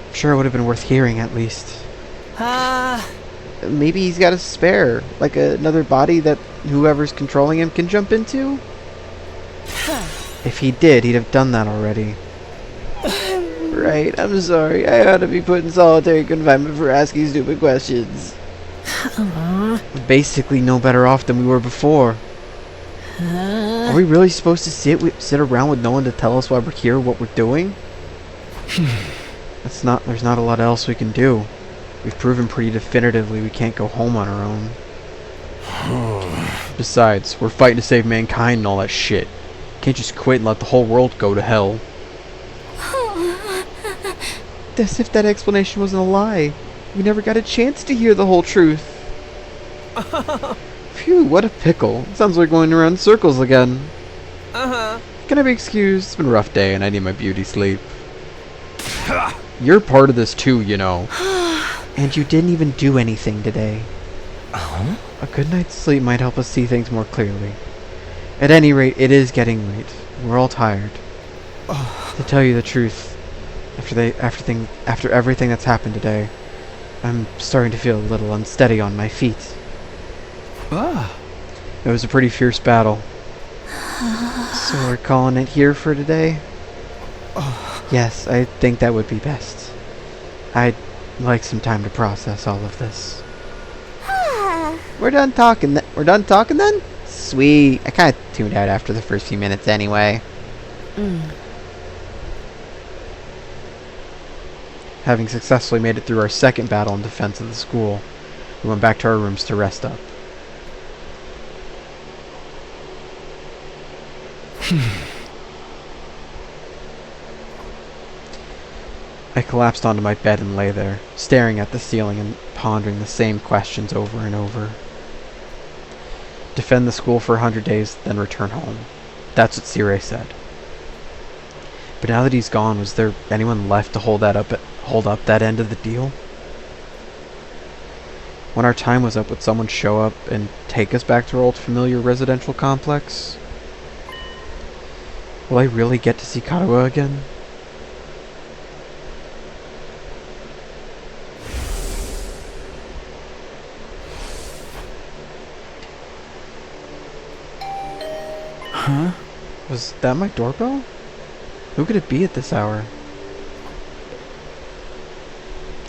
I'm sure it would have been worth hearing at least. Maybe he's got a spare, like another body that whoever's controlling him can jump into? If he did, he'd have done that already. Right, I'm sorry. I ought to be put in solitary confinement for asking stupid questions. Basically no better off than we were before. Are we really supposed to sit around with no one to tell us why we're here, what we're doing? There's not a lot else we can do. We've proven pretty definitively we can't go home on our own. Besides, we're fighting to save mankind and all that shit. Can't just quit and let the whole world go to hell. As if that explanation wasn't a lie. We never got a chance to hear the whole truth. Phew, what a pickle. Sounds like going around in circles again. Can I be excused? It's been a rough day and I need my beauty sleep. You're part of this too, you know. And you didn't even do anything today. A good night's sleep might help us see things more clearly. At any rate, it is getting late. We're all tired. To tell you the truth, after everything that's happened today, I'm starting to feel a little unsteady on my feet. It was a pretty fierce battle. So we're calling it here for today? Yes, I think that would be best. I'd like some time to process all of this. We're done talking. We're done talking then? Sweet. I kind of tuned out after the first few minutes anyway. Having successfully made it through our second battle in defense of the school, we went back to our rooms to rest up. I collapsed onto my bed and lay there, staring at the ceiling and pondering the same questions over and over. Defend the school for 100 days, then return home. That's what Sirei said. But now that he's gone, was there anyone left to hold up that end of the deal? When our time was up, would someone show up and take us back to our old familiar residential complex? Will I really get to see Karawa again? Huh? Was that my doorbell? Who could it be at this hour?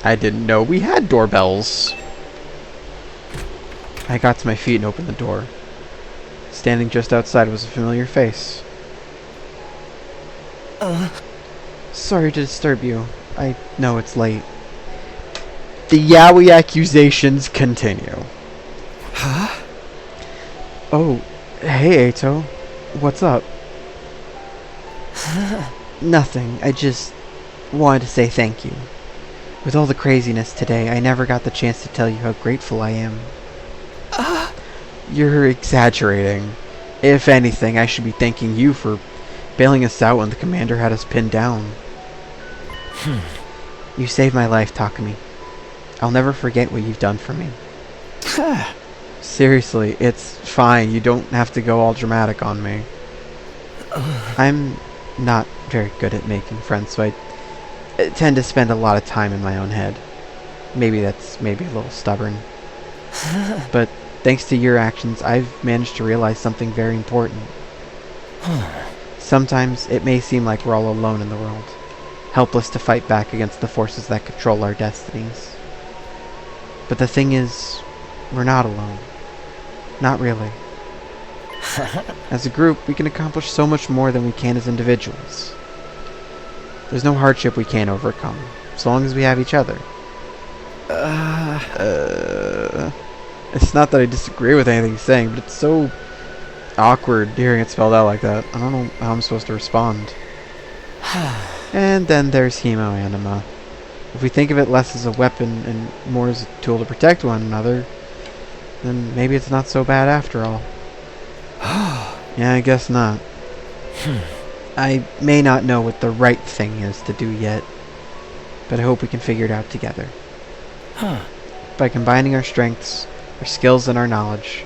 I didn't know we had doorbells. I got to my feet and opened the door. Standing just outside was a familiar face. Sorry to disturb you. I know it's late. The yaoi accusations continue. Huh? Oh, hey Eito. What's up? Nothing. I just wanted to say thank you. With all the craziness today, I never got the chance to tell you how grateful I am. You're exaggerating. If anything, I should be thanking you for bailing us out when the commander had us pinned down. You saved my life, Takumi. I'll never forget what you've done for me. Seriously, it's fine. You don't have to go all dramatic on me. I'm not very good at making friends, so I tend to spend a lot of time in my own head. Maybe that's a little stubborn. But thanks to your actions, I've managed to realize something very important. Sometimes it may seem like we're all alone in the world, helpless to fight back against the forces that control our destinies. But the thing is, we're not alone. Not really. As a group, we can accomplish so much more than we can as individuals. There's no hardship we can't overcome, as long as we have each other. It's not that I disagree with anything he's saying, but it's so awkward hearing it spelled out like that. I don't know how I'm supposed to respond. And then there's Himo Anima. If we think of it less as a weapon and more as a tool to protect one another, then maybe it's not so bad after all. Yeah, I guess not. I may not know what the right thing is to do yet, but I hope we can figure it out together. By combining our strengths, our skills, and our knowledge,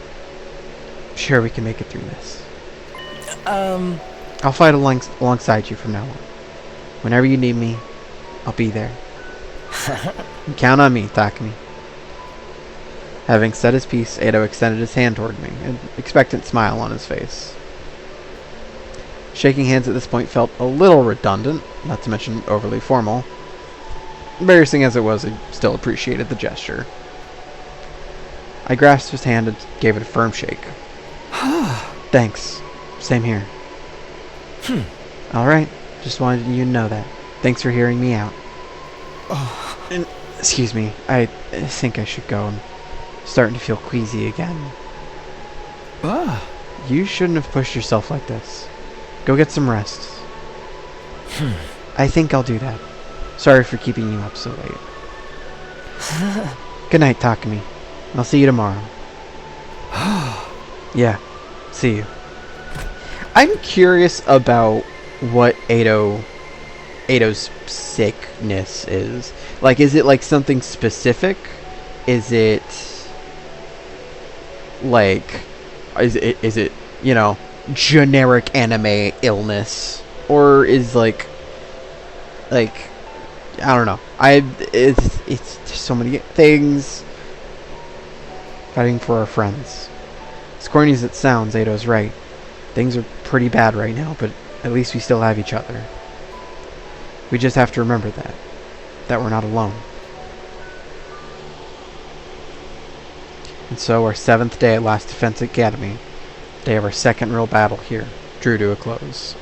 I'm sure we can make it through this. I'll fight alongside you from now on. Whenever you need me, I'll be there. Count on me, Takumi. Having said his piece, Eito extended his hand toward me, an expectant smile on his face. Shaking hands at this point felt a little redundant, not to mention overly formal. Embarrassing as it was, I still appreciated the gesture. I grasped his hand and gave it a firm shake. Thanks. Same here. Alright, just wanted you to know that. Thanks for hearing me out. And, excuse me, I think I should go. I'm starting to feel queasy again. You shouldn't have pushed yourself like this. Go get some rest. I think I'll do that. Sorry for keeping you up so late. Good night, Takumi. I'll see you tomorrow. Yeah, see you. I'm curious about what Eito's sickness is. Like, is it like something specific? Is it like, is it, you know, generic anime illness? Or is like, I don't know. It's there's so many things. Fighting for our friends. As corny as it sounds, Eito's right. Things are pretty bad right now, but at least we still have each other. We just have to remember that we're not alone. And so our 7th day at Last Defense Academy, day of our second real battle here, drew to a close.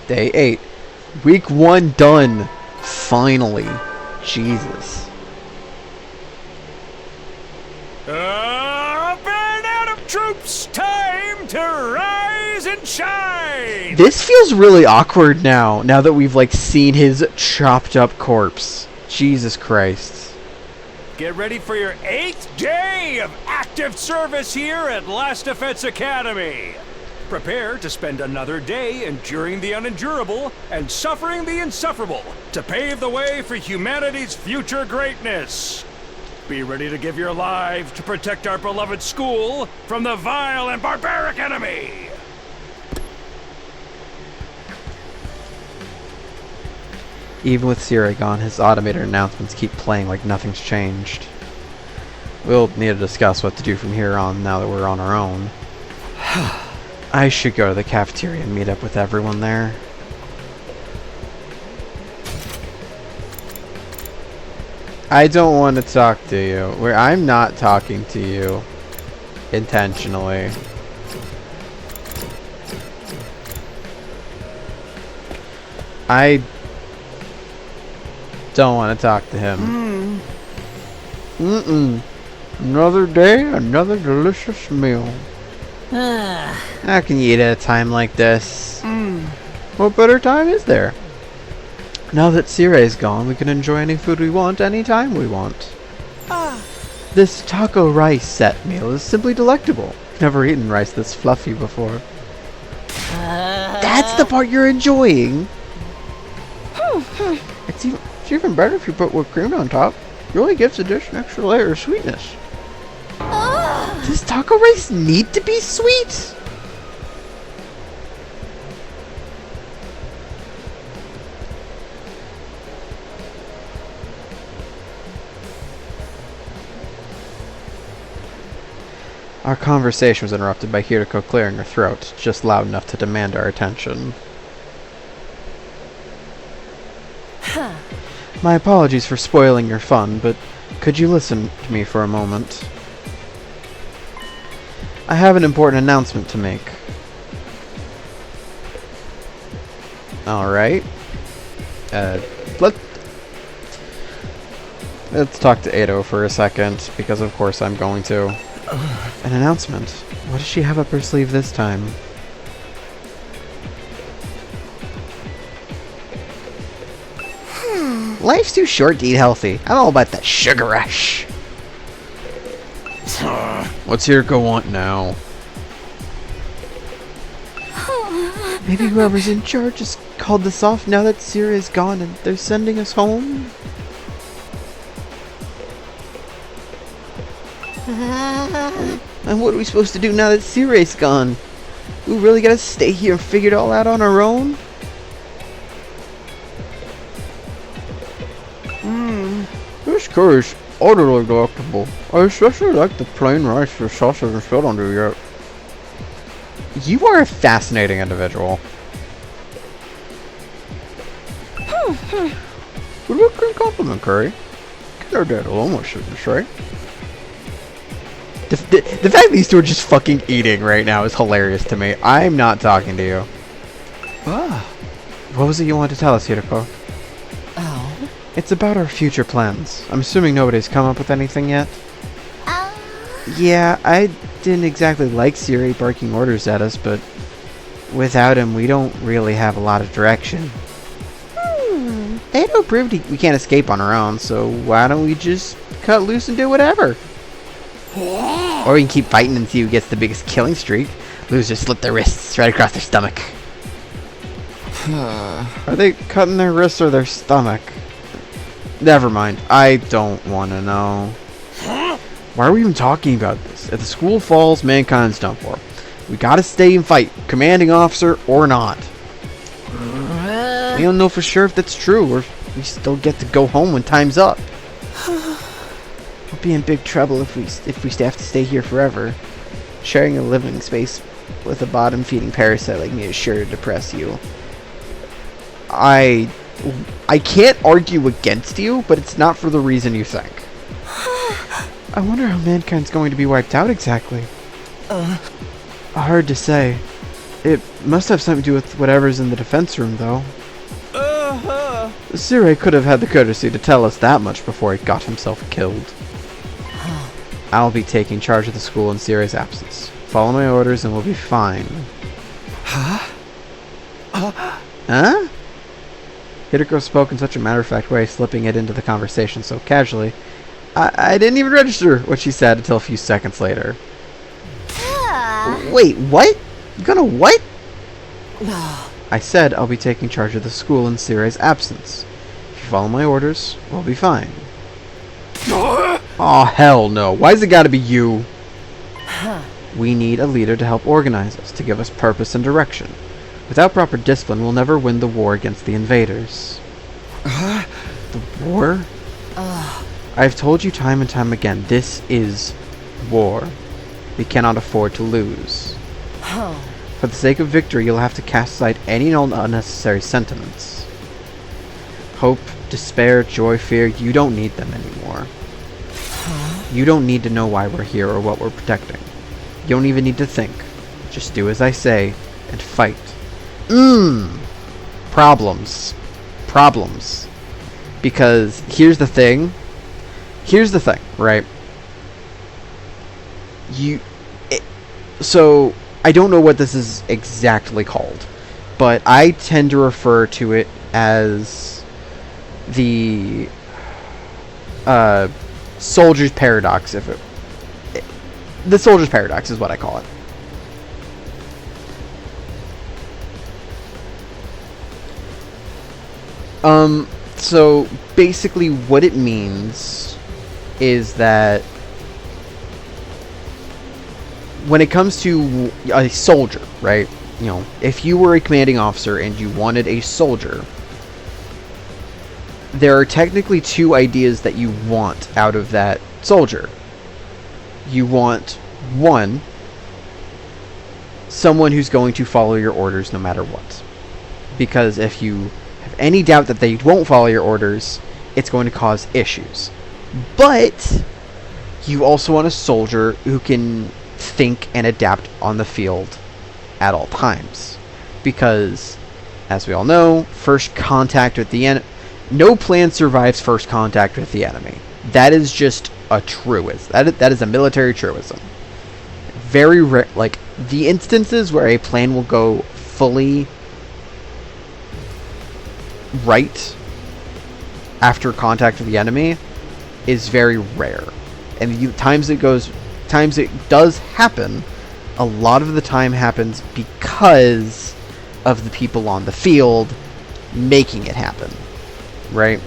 Day 8. Week 1 done. Finally. Jesus. Up and out of troops, time to rise and shine! This feels really awkward now that we've like seen his chopped up corpse. Jesus Christ. Get ready for your 8th day of active service here at Last Defense Academy. prepare to spend another day enduring the unendurable and suffering the insufferable to pave the way for humanity's future greatness. Be ready to give your life to protect our beloved school from the vile and barbaric enemy. Even with Siri gone, his automated announcements keep playing like nothing's changed. We'll need to discuss what to do from here on now that we're on our own. I should go to the cafeteria and meet up with everyone there. I don't want to talk to you. I'm not talking to you intentionally. I don't want to talk to him. Another day, another delicious meal. How can you eat at a time like this? What better time is there? Now that Sire's gone, we can enjoy any food we want, anytime we want. This taco rice set meal is simply delectable. Never eaten rice this fluffy before. That's the part you're enjoying. It's even better if you put whipped cream on top. Really gives the dish an extra layer of sweetness. Does taco rice need to be sweet? Our conversation was interrupted by Hiriko clearing her throat, just loud enough to demand our attention. My apologies for spoiling your fun, but could you listen to me for a moment? I have an important announcement to make. Alright. Let's talk to Ado for a second, because of course I'm going to. An announcement. What does she have up her sleeve this time? Life's too short to eat healthy. I'm all about that sugar rush. What's Hiriko want now? Maybe whoever's in charge just called this off now that Siri is gone and they're sending us home? And what are we supposed to do now that Siri's gone? We really gotta stay here and figure it all out on our own? This curry is utterly delectable. I especially like the plain rice with sausage and filled under it. You are a fascinating individual. Good looking compliment, Curry. They're dead almost, shouldn't say. The fact these two are just fucking eating right now is hilarious to me. I'm not talking to you. What was it you wanted to tell us, Hiriko? Oh? It's about our future plans. I'm assuming nobody's come up with anything yet? Yeah, I didn't exactly like Siri barking orders at us, but without him, we don't really have a lot of direction. Ado proved we can't escape on our own, so why don't we just cut loose and do whatever? Or we can keep fighting and see who gets the biggest killing streak. Losers slit their wrists right across their stomach. Are they cutting their wrists or their stomach? Never mind. I don't want to know. Why are we even talking about this? If the school falls, mankind's done for. We gotta stay and fight, commanding officer or not. We don't know for sure if that's true, or if we still get to go home when time's up. We'll be in big trouble if we have to stay here forever. Sharing a living space with a bottom-feeding parasite like me is sure to depress you. I can't argue against you, but it's not for the reason you think. I wonder how mankind's going to be wiped out exactly. Hard to say. It must have something to do with whatever's in the defense room, though. Siri could have had the courtesy to tell us that much before he got himself killed. I'll be taking charge of the school in Siri's absence. Follow my orders and we'll be fine. Huh? Hiriko spoke in such a matter-of-fact way, slipping it into the conversation so casually. I didn't even register what she said until a few seconds later. Wait, what? You gonna what? I said I'll be taking charge of the school in Sire's absence. If you follow my orders, we'll be fine. Aw, hell no. Why's it gotta be you? We need a leader to help organize us, to give us purpose and direction. Without proper discipline, we'll never win the war against the invaders. The war? I've told you time and time again, this is war. We cannot afford to lose. For the sake of victory, you'll have to cast aside any and all unnecessary sentiments. Hope, despair, joy, fear, you don't need them anymore. You don't need to know why we're here or what we're protecting. You don't even need to think. Just do as I say and fight. Problems. Problems. Because here's the thing, right? So I don't know what this is exactly called, but I tend to refer to it as the soldier's paradox. The soldier's paradox is what I call it. So basically what it means is that when it comes to a soldier, right? You know, if you were a commanding officer and you wanted a soldier, there are technically two ideas that you want out of that soldier. You want, one, someone who's going to follow your orders no matter what. Because if you have any doubt that they won't follow your orders, it's going to cause issues. But you also want a soldier who can think and adapt on the field at all times. Because, as we all know, first contact with the enemy... No plan survives first contact with the enemy. That is just a truism. That is a military truism. Very rare... Like, the instances where a plan will go fully right after contact with the enemy is very rare. And times it does happen, a lot of the time happens because of the people on the field making it happen, right?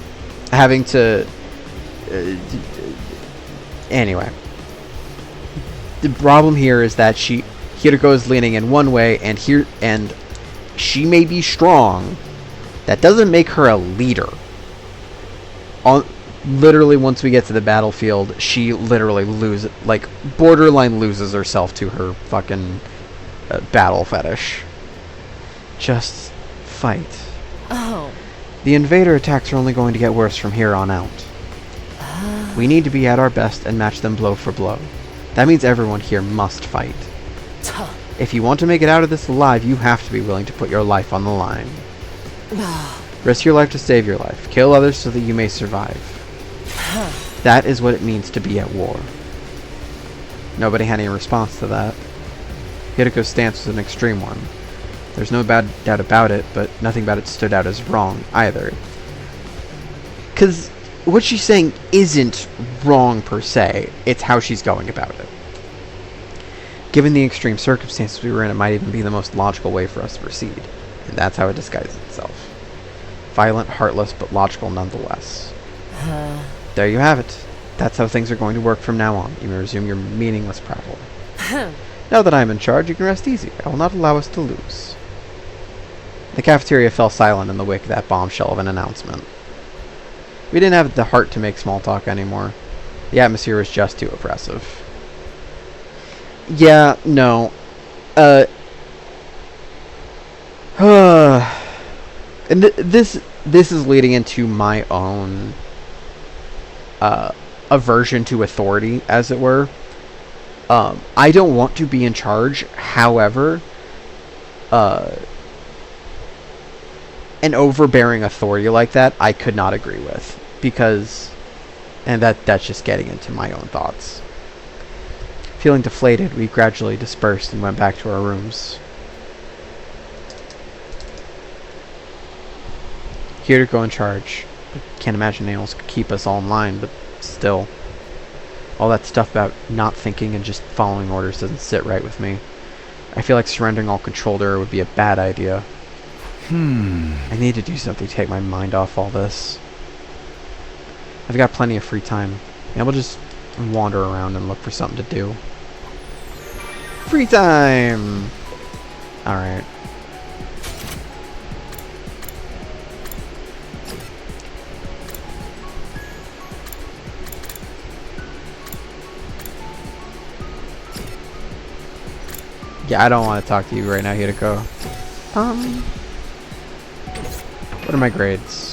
Having to anyway, the problem here is that Hiriko is leaning in one way, and she may be strong. That doesn't make her a leader. Literally, once we get to the battlefield, she literally borderline loses herself to her fucking battle fetish. Just fight. Oh. The invader attacks are only going to get worse from here on out. We need to be at our best and match them blow for blow. That means everyone here must fight. If you want to make it out of this alive, you have to be willing to put your life on the line. Risk your life to save your life. Kill others so that you may survive. That is what it means to be at war. Nobody had any response to that. Hiriko's stance was an extreme one. There's no doubt about it, but nothing about it stood out as wrong either. Because what she's saying isn't wrong per se, it's how she's going about it. Given the extreme circumstances we were in, it might even be the most logical way for us to proceed. And that's how it disguises itself. Violent, heartless, but logical nonetheless. There you have it. That's how things are going to work from now on. You may resume your meaningless prattle. Now that I am in charge, you can rest easy. I will not allow us to lose. The cafeteria fell silent in the wake of that bombshell of an announcement. We didn't have the heart to make small talk anymore. The atmosphere was just too oppressive. Yeah, no. And this is leading into my own aversion to authority, as it were. I don't want to be in charge. However, an overbearing authority like that, I could not agree with, because, and that's just getting into my own thoughts. Feeling deflated, we gradually dispersed and went back to our rooms. Here to go in charge. I can't imagine anyone else could keep us all in line, but still. All that stuff about not thinking and just following orders doesn't sit right with me. I feel like surrendering all control to her would be a bad idea. I need to do something to take my mind off all this. I've got plenty of free time. Maybe I'll just wander around and look for something to do. Free time! Alright. Yeah, I don't want to talk to you right now, Hideko. What are my grades?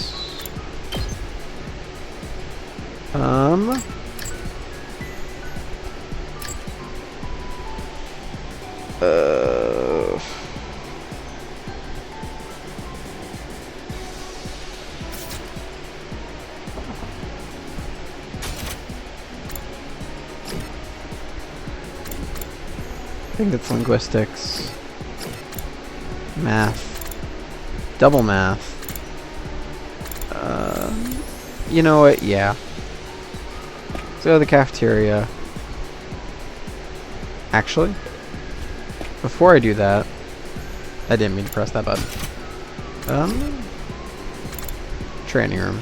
I think it's linguistics. Math. Double math. You know what? Yeah. Let's go to the cafeteria. Actually, before I do that, I didn't mean to press that button. Training room.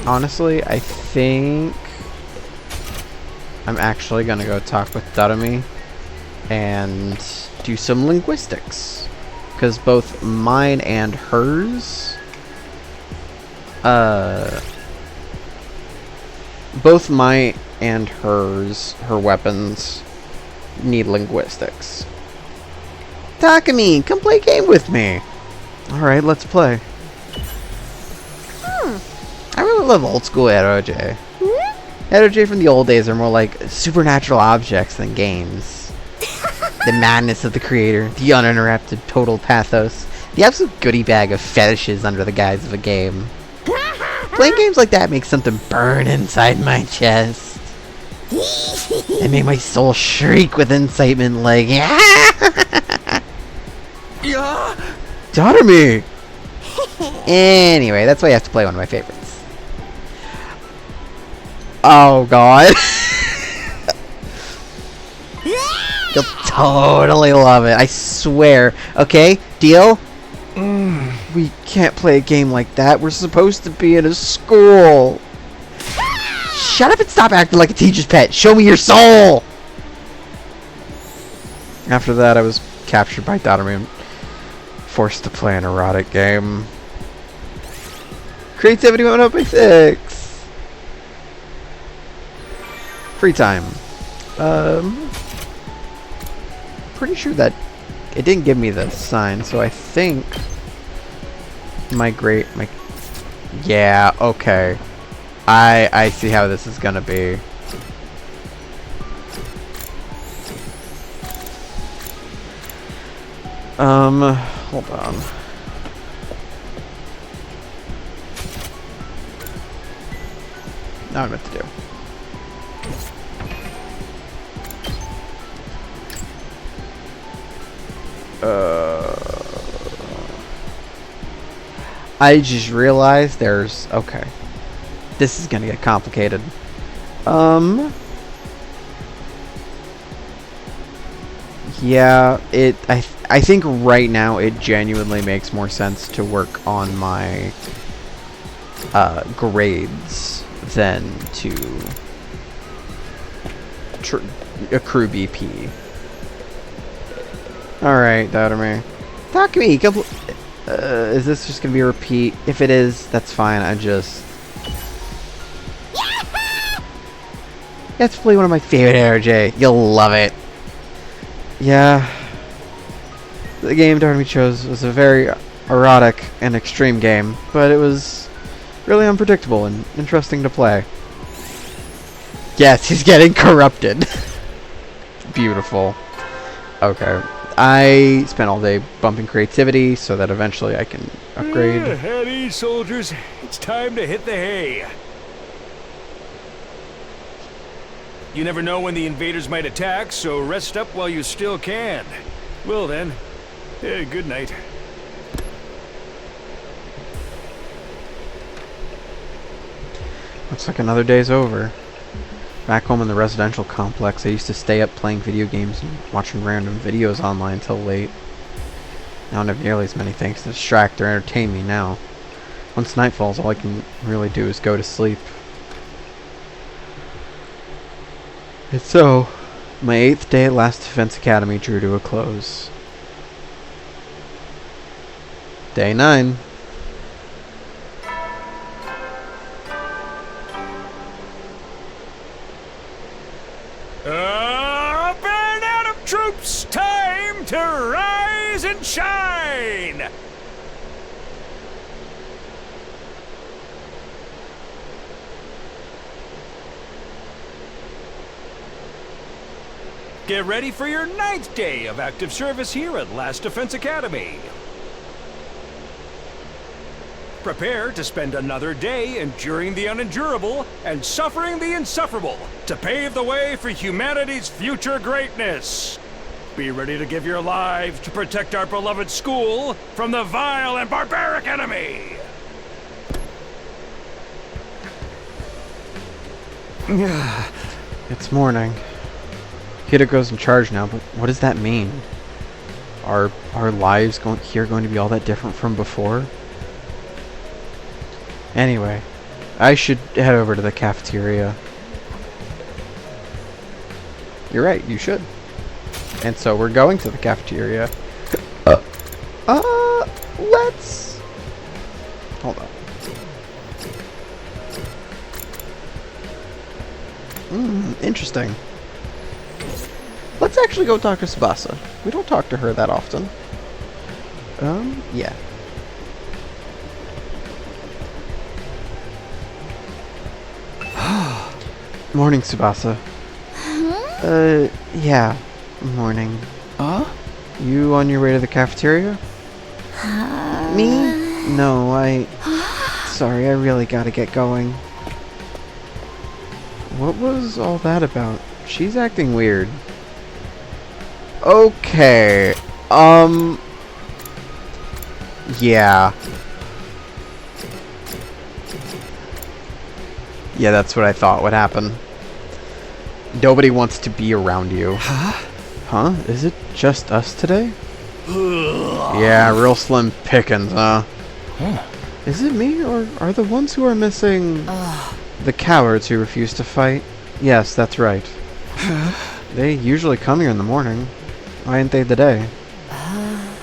Honestly, I think I'm actually gonna go talk with Darumi and do some linguistics, because both mine and hers, both my and hers, her weapons need linguistics. Takumi, come play a game with me. All right, let's play. I really love old school ROJ. ROJ from the old days are more like supernatural objects than games. The madness of the creator, the uninterrupted total pathos, the absolute goodie bag of fetishes under the guise of a game. Playing games like that makes something burn inside my chest. It made my soul shriek with incitement like, Darumi! Anyway, that's why you have to play one of my favorites. Oh god. You'll totally love it, I swear. Okay, deal? We can't play a game like that. We're supposed to be in a school. Shut up and stop acting like a teacher's pet. Show me your soul! After that, I was captured by Darumi and forced to play an erotic game. Creativity went up by 6. Free time. Pretty sure that it didn't give me the sign, so I think yeah, okay. I see how this is gonna be. Hold on. Now I know what to do. I just realized there's... okay. This is gonna get complicated. Yeah, I think right now it genuinely makes more sense to work on my grades than to accrue BP. Alright, Darumi. Takumi, come... is this just gonna be a repeat? If it is, that's fine. I just... you have to play one of my favorite RJ. You'll love it. Yeah, The game Darby chose was a very erotic and extreme game, but it was really unpredictable and interesting to play. Yes, he's getting corrupted. Beautiful. Okay. I spent all day bumping creativity so that eventually I can upgrade. At ease, soldiers. It's time to hit the hay. You never know when the invaders might attack, so rest up while you still can. Well then, good night. Looks like another day's over. Back home in the residential complex, I used to stay up playing video games and watching random videos online till late. I don't have nearly as many things to distract or entertain me now. Once night falls, all I can really do is go to sleep. And so, my 8th day at Last Defense Academy drew to a close. Day 9. Band out of troops! Time to rise and shine! Get ready for your 9th day of active service here at Last Defense Academy. Prepare to spend another day enduring the unendurable and suffering the insufferable to pave the way for humanity's future greatness. Be ready to give your lives to protect our beloved school from the vile and barbaric enemy. It's morning. Hideko's in charge now, but what does that mean? Are our lives going to be all that different from before? Anyway, I should head over to the cafeteria. You're right, you should. And so we're going to the cafeteria. Let's... Hold on. Interesting. Let's actually go talk to Tsubasa. We don't talk to her that often. Yeah. Morning, Tsubasa. Yeah. Morning. You on your way to the cafeteria? Me? No, Sorry, I really gotta get going. What was all that about? She's acting weird. Okay. Yeah. Yeah, that's what I thought would happen. Nobody wants to be around you. Huh? Is it just us today? Yeah, real slim pickings, huh? Is it me, or are the ones who are missing the cowards who refuse to fight? Yes, that's right. They usually come here in the morning. Why aren't they today?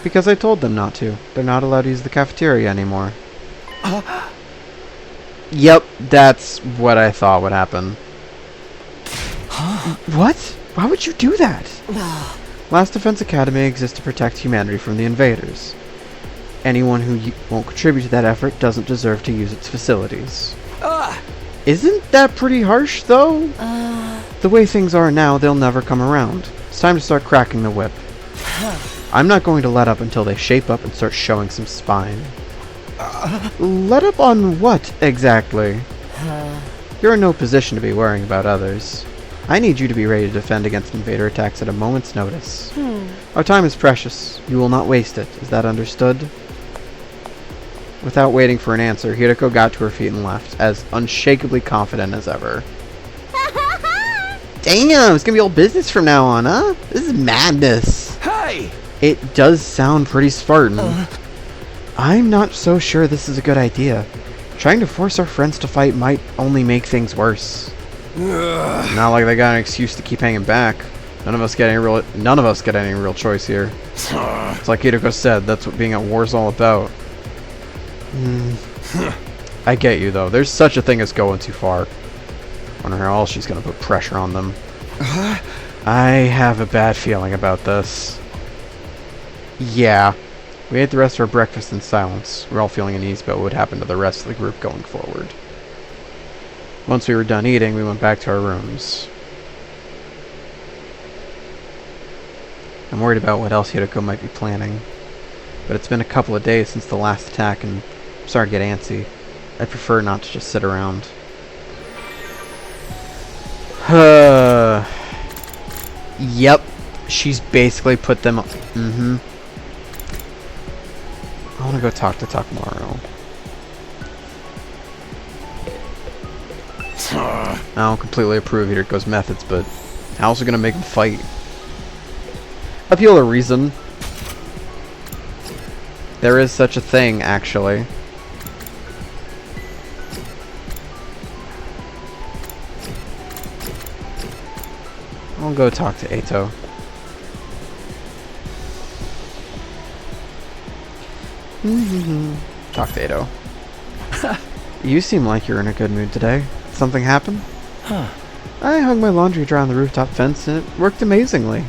Because I told them not to. They're not allowed to use the cafeteria anymore. Yep, that's what I thought would happen. What? Why would you do that? Last Defense Academy exists to protect humanity from the invaders. Anyone who won't contribute to that effort doesn't deserve to use its facilities. Isn't that pretty harsh, though? The way things are now, they'll never come around. It's time to start cracking the whip. I'm not going to let up until they shape up and start showing some spine. Let up on what, exactly? You're in no position to be worrying about others. I need you to be ready to defend against invader attacks at a moment's notice. Our time is precious. You will not waste it. Is that understood? Without waiting for an answer, Hideko got to her feet and left, as unshakably confident as ever. Damn, it's gonna be all business from now on, huh? This is madness. Hey! It does sound pretty Spartan. I'm not so sure this is a good idea. Trying to force our friends to fight might only make things worse. Not like they got an excuse to keep hanging back. None of us get any real choice here. It's like Hideko said, that's what being at war is all about. I get you, though. There's such a thing as going too far. Wonder how else she's gonna put pressure on them. I have a bad feeling about this. Yeah. We ate the rest of our breakfast in silence. We were all feeling uneasy about what would happen to the rest of the group going forward. Once we were done eating, we went back to our rooms. I'm worried about what else Hideko might be planning. But it's been a couple of days since the last attack, and I'm starting to get antsy. I'd prefer not to just sit around. Yep. She's basically put them... I want to go talk to Takamaru. I don't completely approve Hideko's methods, but how else are we going to make him fight? Appeal to reason. There is such a thing, actually. I'll go talk to Eito. Talk to Eito. You seem like you're in a good mood today. Something happened? I hung my laundry dry on the rooftop fence and it worked amazingly.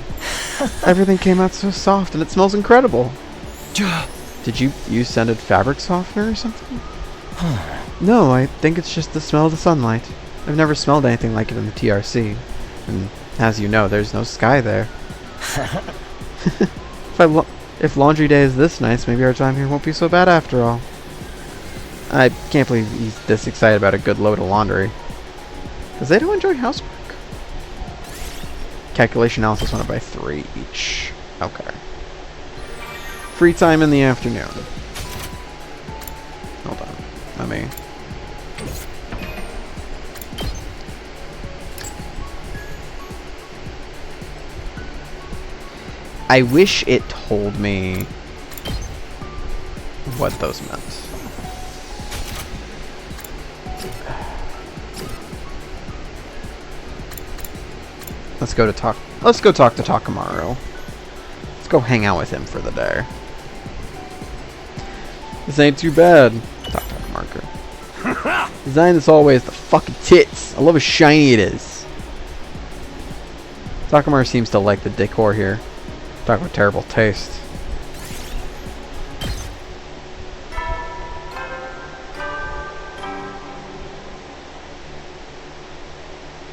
Everything came out so soft and it smells incredible. Did you use scented fabric softener or something? No, I think it's just the smell of the sunlight. I've never smelled anything like it in the TRC. And as you know, there's no sky there. If laundry day is this nice, maybe our time here won't be so bad after all. I can't believe he's this excited about a good load of laundry. Does Eito enjoy housework? Calculation analysis went up by 3 each. Okay. Free time in the afternoon. Hold on. Let me... I wish it told me what those meant. Let's go talk to Takamaru. Let's go hang out with him for the day. This ain't too bad. Takamaru. Design this always the fucking tits. I love how shiny it is. Takamaru seems to like the decor here. Talk about terrible taste.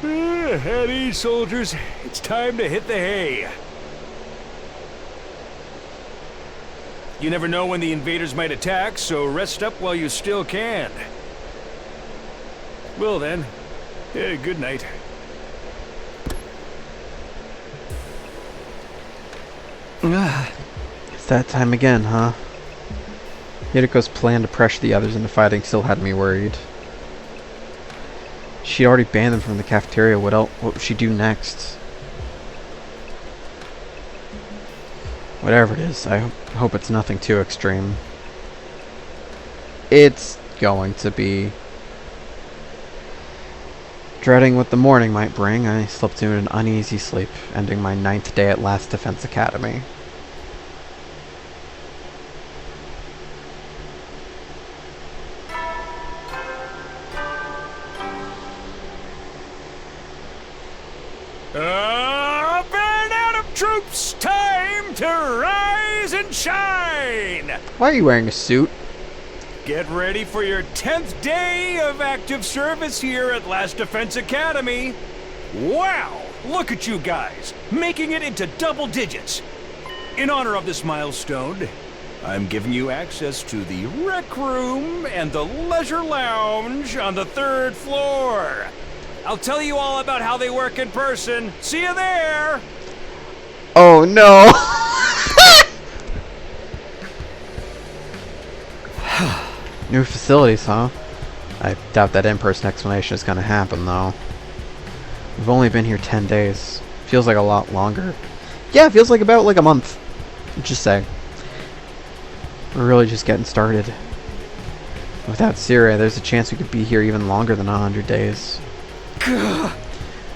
At ease, soldiers. It's time to hit the hay. You never know when the invaders might attack, so rest up while you still can. Well then, good night. It's that time again, huh? Hideko's plan to pressure the others into fighting still had me worried. She'd already banned them from the cafeteria. What would she do next? Whatever it is, I hope it's nothing too extreme. It's going to be. Dreading what the morning might bring, I slipped into an uneasy sleep, ending my 9th day at Last Defense Academy. Band out of troops! Time to rise and shine! Why are you wearing a suit? Get ready for your 10th day of active service here at Last Defense Academy. Wow! Look at you guys, making it into double digits. In honor of this milestone, I'm giving you access to the rec room and the leisure lounge on the 3rd floor. I'll tell you all about how they work in person. See you there! Oh no! New facilities, huh? I doubt that in-person explanation is gonna happen, though. We've only been here 10 days. Feels like a lot longer. Yeah, it feels like about like a month. Just say. We're really just getting started. Without Syria, there's a chance we could be here even longer than 100 days.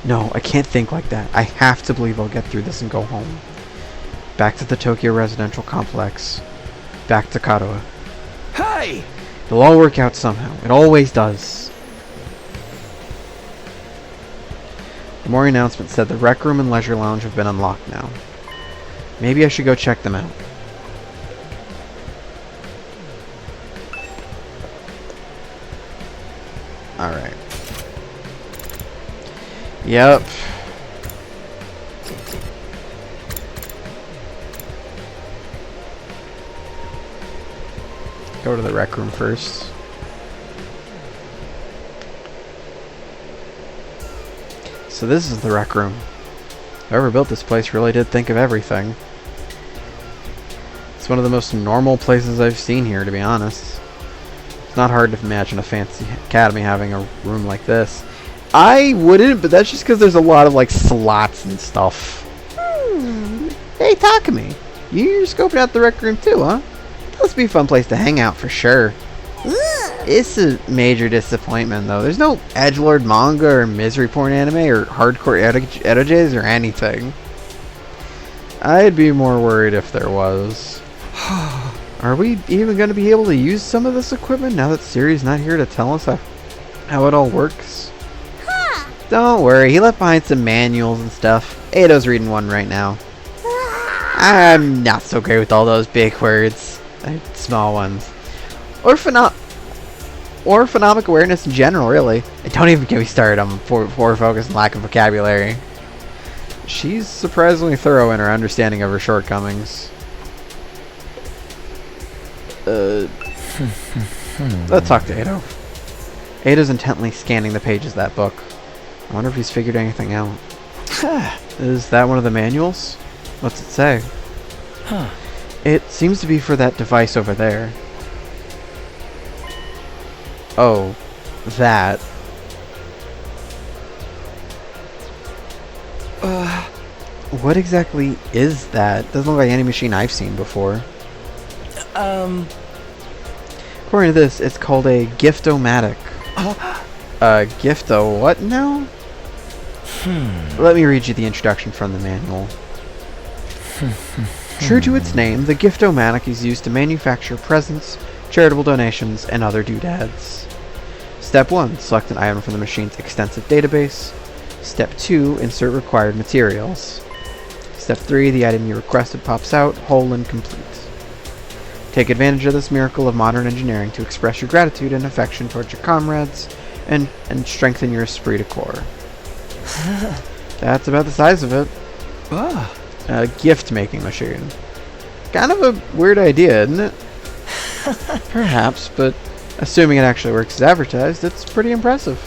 No, I can't think like that. I have to believe I'll get through this and go home. Back to the Tokyo residential complex. Back to Kadoa. Hey! It'll all work out somehow. It always does. The morning announcement said the rec room and leisure lounge have been unlocked now. Maybe I should go check them out. Alright. Yep. Go to the rec room first. So this is the rec room. Whoever built this place really did think of everything. It's one of the most normal places I've seen here, to be honest. It's not hard to imagine a fancy academy having a room like this. I wouldn't, but that's just because there's a lot of, like, slots and stuff. Hey, Takumi. You're scoping out the rec room too, huh? Must be a fun place to hang out for sure. It's a major disappointment, though. There's no edgelord manga or misery porn anime or hardcore edojays or anything. I'd be more worried if there was. Are we even going to be able to use some of this equipment now that Siri's not here to tell us how it all works? Don't worry, he left behind some manuals and stuff. Eido's reading one right now. I'm not so great with all those big words. Small ones. Or phonemic awareness in general, really. And don't even get me started on forward focus and lack of vocabulary. She's surprisingly thorough in her understanding of her shortcomings. Let's talk to Eido. Eido's intently scanning the pages of that book. I wonder if he's figured anything out. Is that one of the manuals? What's it say? It seems to be for that device over there. Oh, that. What exactly is that? Doesn't look like any machine I've seen before. According to this, it's called a Giftomatic. Gifto what now? Let me read you the introduction from the manual. True to its name, the Giftomatic is used to manufacture presents, charitable donations, and other doodads. Step 1. Select an item from the machine's extensive database. Step 2. Insert required materials. Step 3. The item you requested pops out, whole and complete. Take advantage of this miracle of modern engineering to express your gratitude and affection towards your comrades and strengthen your esprit de corps. That's about the size of it. A gift-making machine. Kind of a weird idea, isn't it? Perhaps, but assuming it actually works as advertised, it's pretty impressive.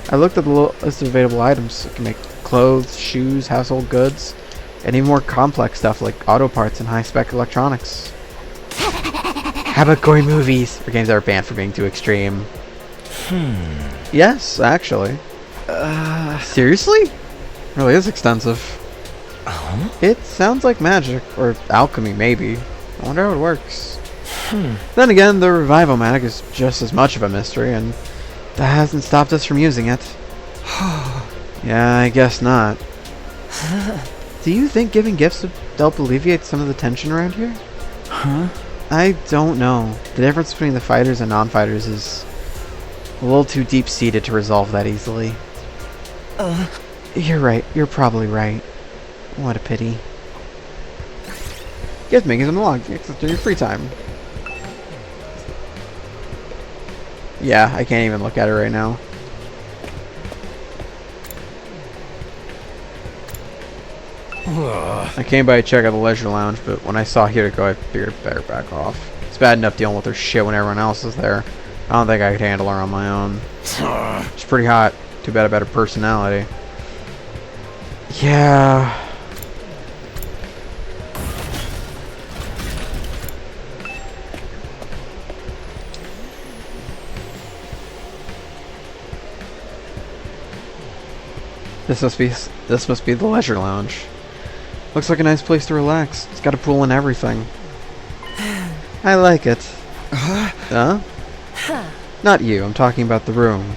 I looked at the list of available items. It can make clothes, shoes, household goods, and even more complex stuff like auto parts and high-spec electronics. How about going movies? Or games that are banned for being too extreme? Yes, actually. Seriously? Really is extensive. It sounds like magic, or alchemy maybe. I wonder how it works. Then again, the Revivomatic is just as much of a mystery, and that hasn't stopped us from using it. Yeah, I guess not. Do you think giving gifts would help alleviate some of the tension around here? I don't know. The difference between the fighters and non-fighters is a little too deep-seated to resolve that easily. You're right. You're probably right. What a pity. Gift making unlocked during your free time. Yeah, I can't even look at it right now. I came by to check out the leisure lounge, but when I saw Hiriko, I figured I'd better back off. It's bad enough dealing with her shit when everyone else is there. I don't think I could handle her on my own. She's pretty hot. Too bad about her personality. Yeah. This must be the leisure lounge. Looks like a nice place to relax. It's got a pool and everything. I like it. Huh? Not you, I'm talking about the room.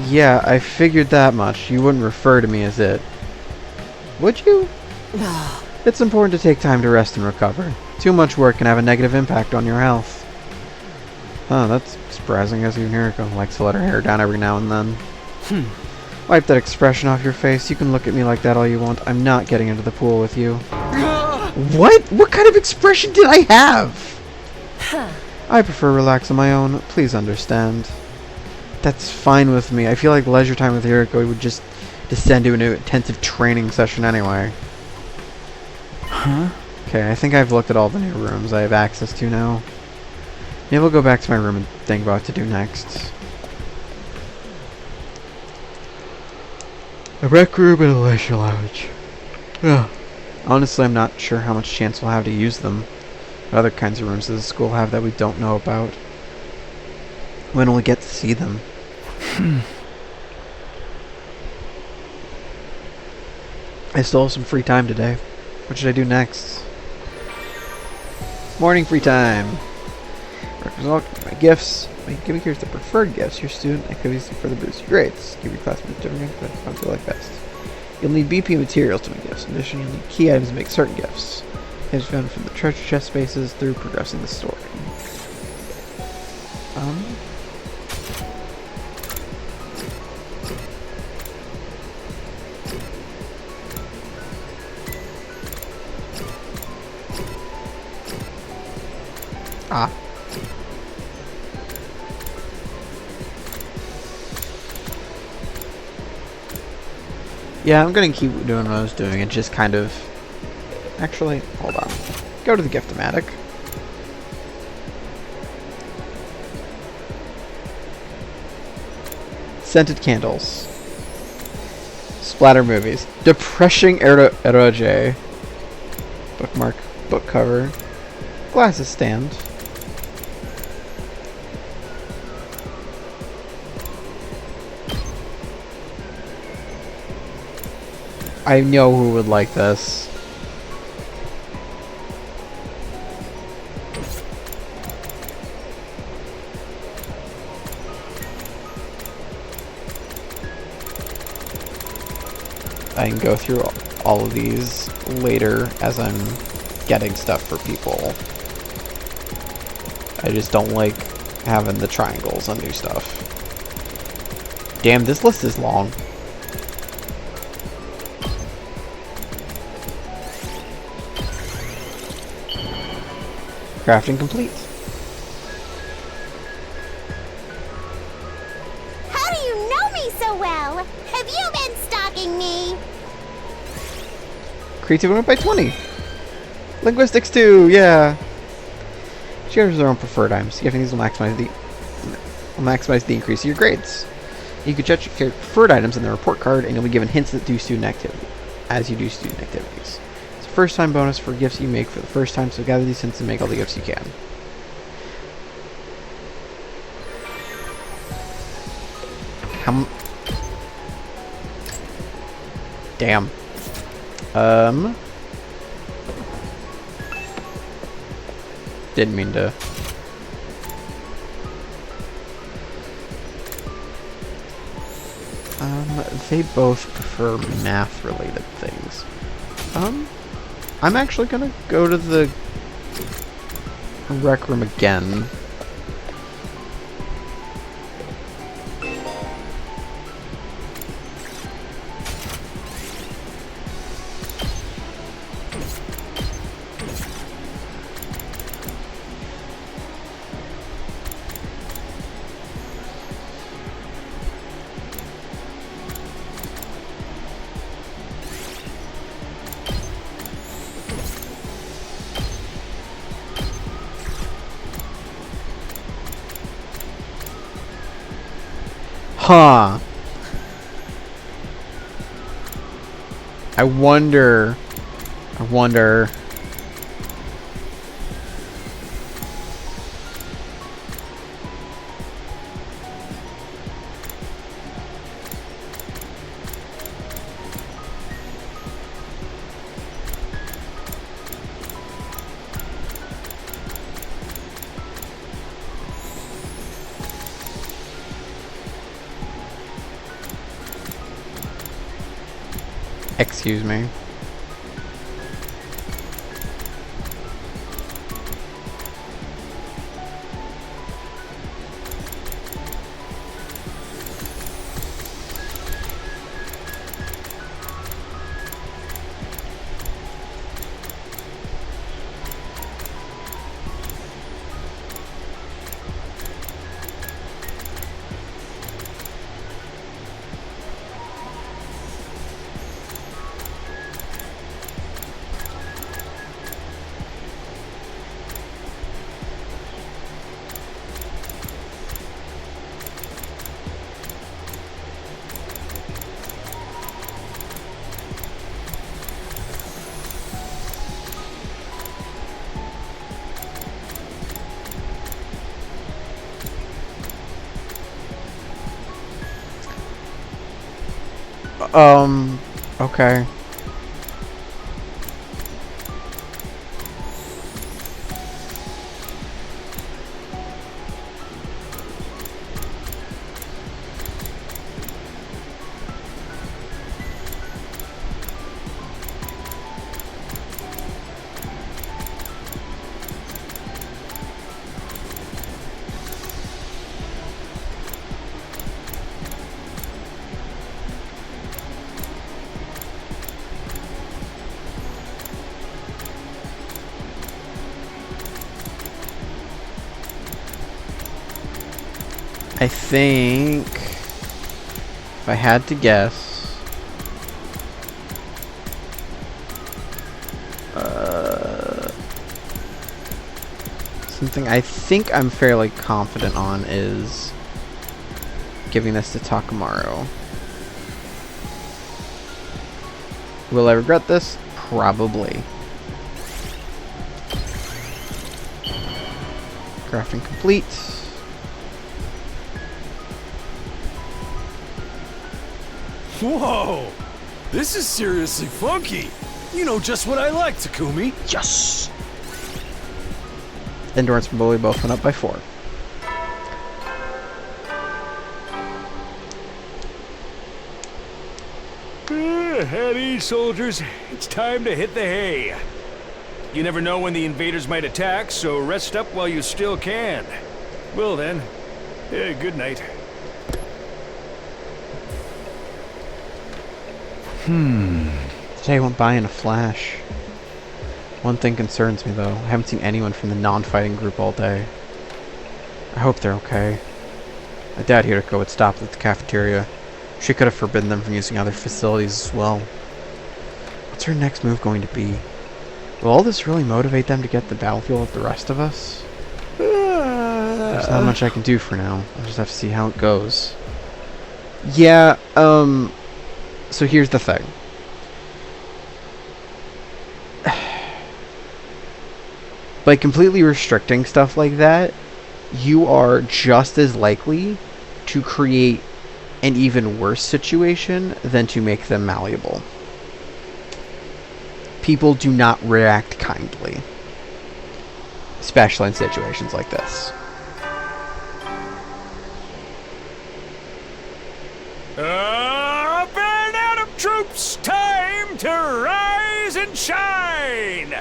Yeah, I figured that much. You wouldn't refer to me as it. Would you? It's important to take time to rest and recover. Too much work can have a negative impact on your health. Huh, that's surprising, as even Hiriko likes to let her hair down every now and then. Wipe that expression off your face. You can look at me like that all you want. I'm not getting into the pool with you. What? What kind of expression did I have? I prefer relax on my own. Please understand. That's fine with me. I feel like leisure time with Yuriko would just descend to an intensive training session anyway. Huh? Okay, I think I've looked at all the new rooms I have access to now. Maybe I'll go back to my room and think about what to do next. A rec room and a leisure lounge. Ugh. Honestly, I'm not sure how much chance we'll have to use them. What other kinds of rooms does the school have that we don't know about? When will we get to see them? I still have some free time today. What should I do next? Morning free time. Result my gifts. Give me here's the preferred gifts. Your student activities for the boost your grades. Give your classmates different gifts that you like best. You'll need BP materials to make gifts. In addition, you'll need key items to make certain gifts. Gifts found from the treasure chest spaces through progressing the story. Yeah, I'm gonna keep doing what I was doing and just kind of... Actually, hold on. Go to the Gift-O-Matic. Scented candles. Splatter movies. Depressing eroge. Bookmark. Book cover. Glasses stand. I know who would like this. I can go through all of these later as I'm getting stuff for people. I just don't like having the triangles undo stuff. Damn, this list is long. Crafting complete. How do you know me so well? Have you been stalking me? Creativity went up by 20. Linguistics too, yeah. She has her own preferred items. Gifting these will maximize the increase of your grades. You can check your preferred items in the report card, and you'll be given hints that do student activity as you do student activities. It's a first-time bonus for gifts you make for the first time, so gather these hints and make all the gifts you can. Damn. Didn't mean to. They both prefer math-related things. I'm actually gonna go to the rec room again. Huh. I wonder. Excuse me. Okay. I think, if I had to guess, something I think I'm fairly confident on is giving this to Takamaru. Will I regret this? Probably. Crafting complete. Whoa! This is seriously funky! You know just what I like, Takumi. Yes! Endurance and Bully both went up by 4. At ease, soldiers. It's time to hit the hay. You never know when the invaders might attack, so rest up while you still can. Well then, good night. Today went by in a flash. One thing concerns me though. I haven't seen anyone from the non-fighting group all day. I hope they're okay. I doubt Hiriko would stop at the cafeteria. She could have forbidden them from using other facilities as well. What's her next move going to be? Will all this really motivate them to get the battlefield with the rest of us? There's not much I can do for now. I'll just have to see how it goes. Yeah, so here's the thing. By completely restricting stuff like that, you are just as likely to create an even worse situation than to make them malleable. People do not react kindly, especially in situations like this. Band out of troops! Time to rise and shine!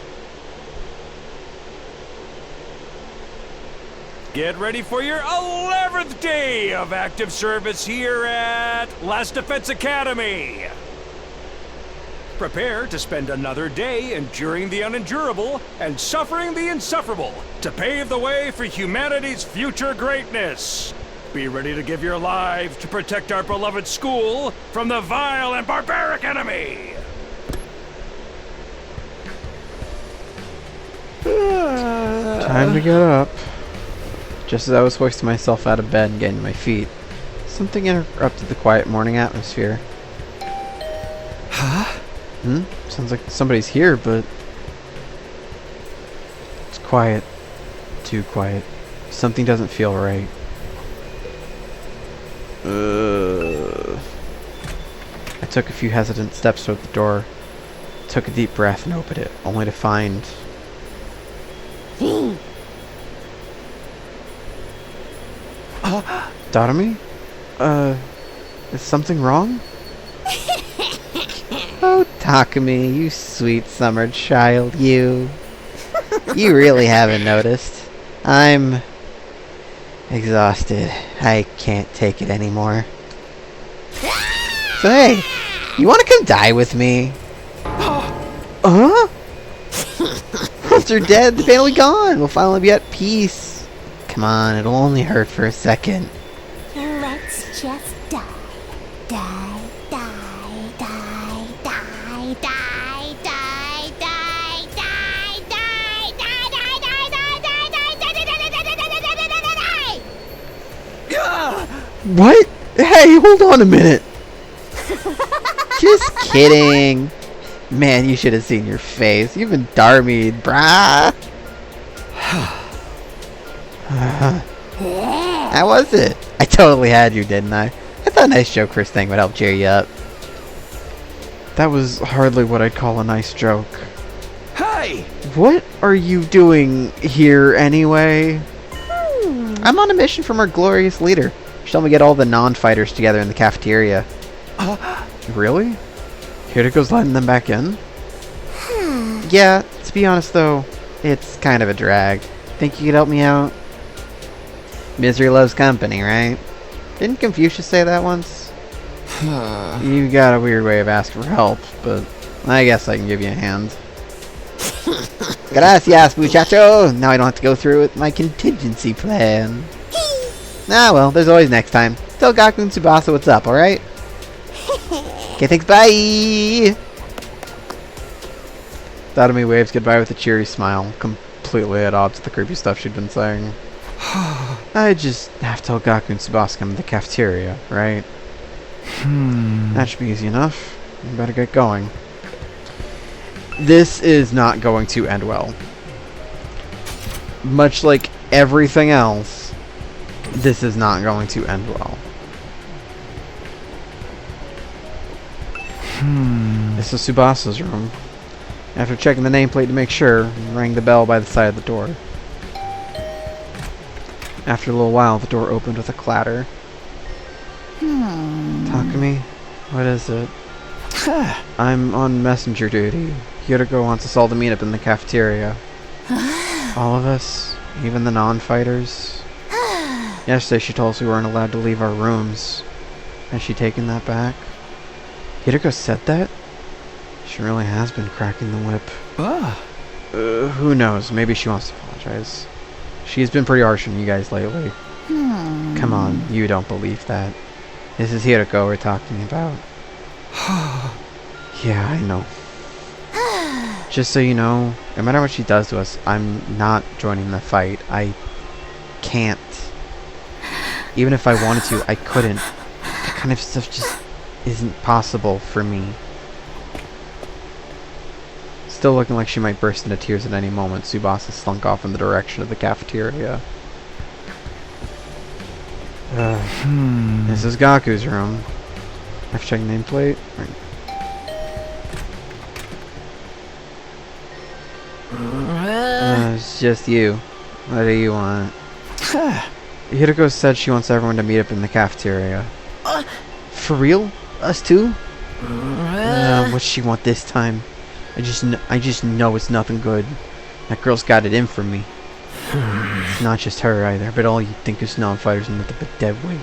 Get ready for your 11th day of active service here at Last Defense Academy. Prepare to spend another day enduring the unendurable and suffering the insufferable to pave the way for humanity's future greatness. Be ready to give your lives to protect our beloved school from the vile and barbaric enemy. Time to get up. Just as I was hoisting myself out of bed and getting to my feet, something interrupted the quiet morning atmosphere. Huh? Sounds like somebody's here, but it's quiet. Too quiet. Something doesn't feel right. I took a few hesitant steps toward the door, took a deep breath and opened it, only to find... Darumi? Is something wrong? Oh, Takumi, you sweet summer child, you. You really haven't noticed. I'm exhausted. I can't take it anymore. So hey, you want to come die with me? Huh? Once they're dead, the pain will be gone. We'll finally be at peace. Come on, it'll only hurt for a second. Let's just die. Die, die, die, die, die, die, die, die, die, die, die, die, die. What? Hey, hold on a minute. Just kidding. Man, you should have seen your face. You've been darmied, brah. How was it? I totally had you, didn't I? I thought a nice joke first thing would help cheer you up. That was hardly what I'd call a nice joke. Hey! What are you doing here anyway? I'm on a mission from our glorious leader. She told me to get all the non-fighters together in the cafeteria. Really? Hiriko's letting them back in? Yeah, to be honest though, it's kind of a drag. Think you could help me out? Misery loves company, right? Didn't Confucius say that once? You got a weird way of asking for help, but I guess I can give you a hand. Gracias, muchacho! Now I don't have to go through with my contingency plan. Ah well, there's always next time. Tell Gaku and Tsubasa what's up, alright? Okay, thanks, bye! Tatami waves goodbye with a cheery smile, completely at odds with the creepy stuff she'd been saying. I just have to tell Gaku and Tsubasa come to the cafeteria, right? That should be easy enough. We better get going. This is not going to end well. Much like everything else, this is not going to end well. This is Tsubasa's room. After checking the nameplate to make sure, rang the bell by the side of the door. After a little while, the door opened with a clatter. Takumi, what is it? I'm on messenger duty. Hiriko wants us all to meet up in the cafeteria. All of us? Even the non-fighters? Yesterday she told us we weren't allowed to leave our rooms. Has she taken that back? Hiriko said that? She really has been cracking the whip. Who knows? Maybe she wants to apologize. She's been pretty harsh on you guys lately. Come on, you don't believe that. This is Hiriko we're talking about. Yeah, I know. Just so you know, no matter what she does to us, I'm not joining the fight. I can't. Even if I wanted to, I couldn't. That kind of stuff just isn't possible for me. Still looking like she might burst into tears at any moment, Tsubasa slunk off in the direction of the cafeteria. This is Gaku's room. Have to check nameplate. Right. It's just you. What do you want? Hiriko said she wants everyone to meet up in the cafeteria. For real? Us too? What's she want this time? I just know it's nothing good. That girl's got it in for me. It's not just her either, but all you think is non-fighters and nothing but dead weight.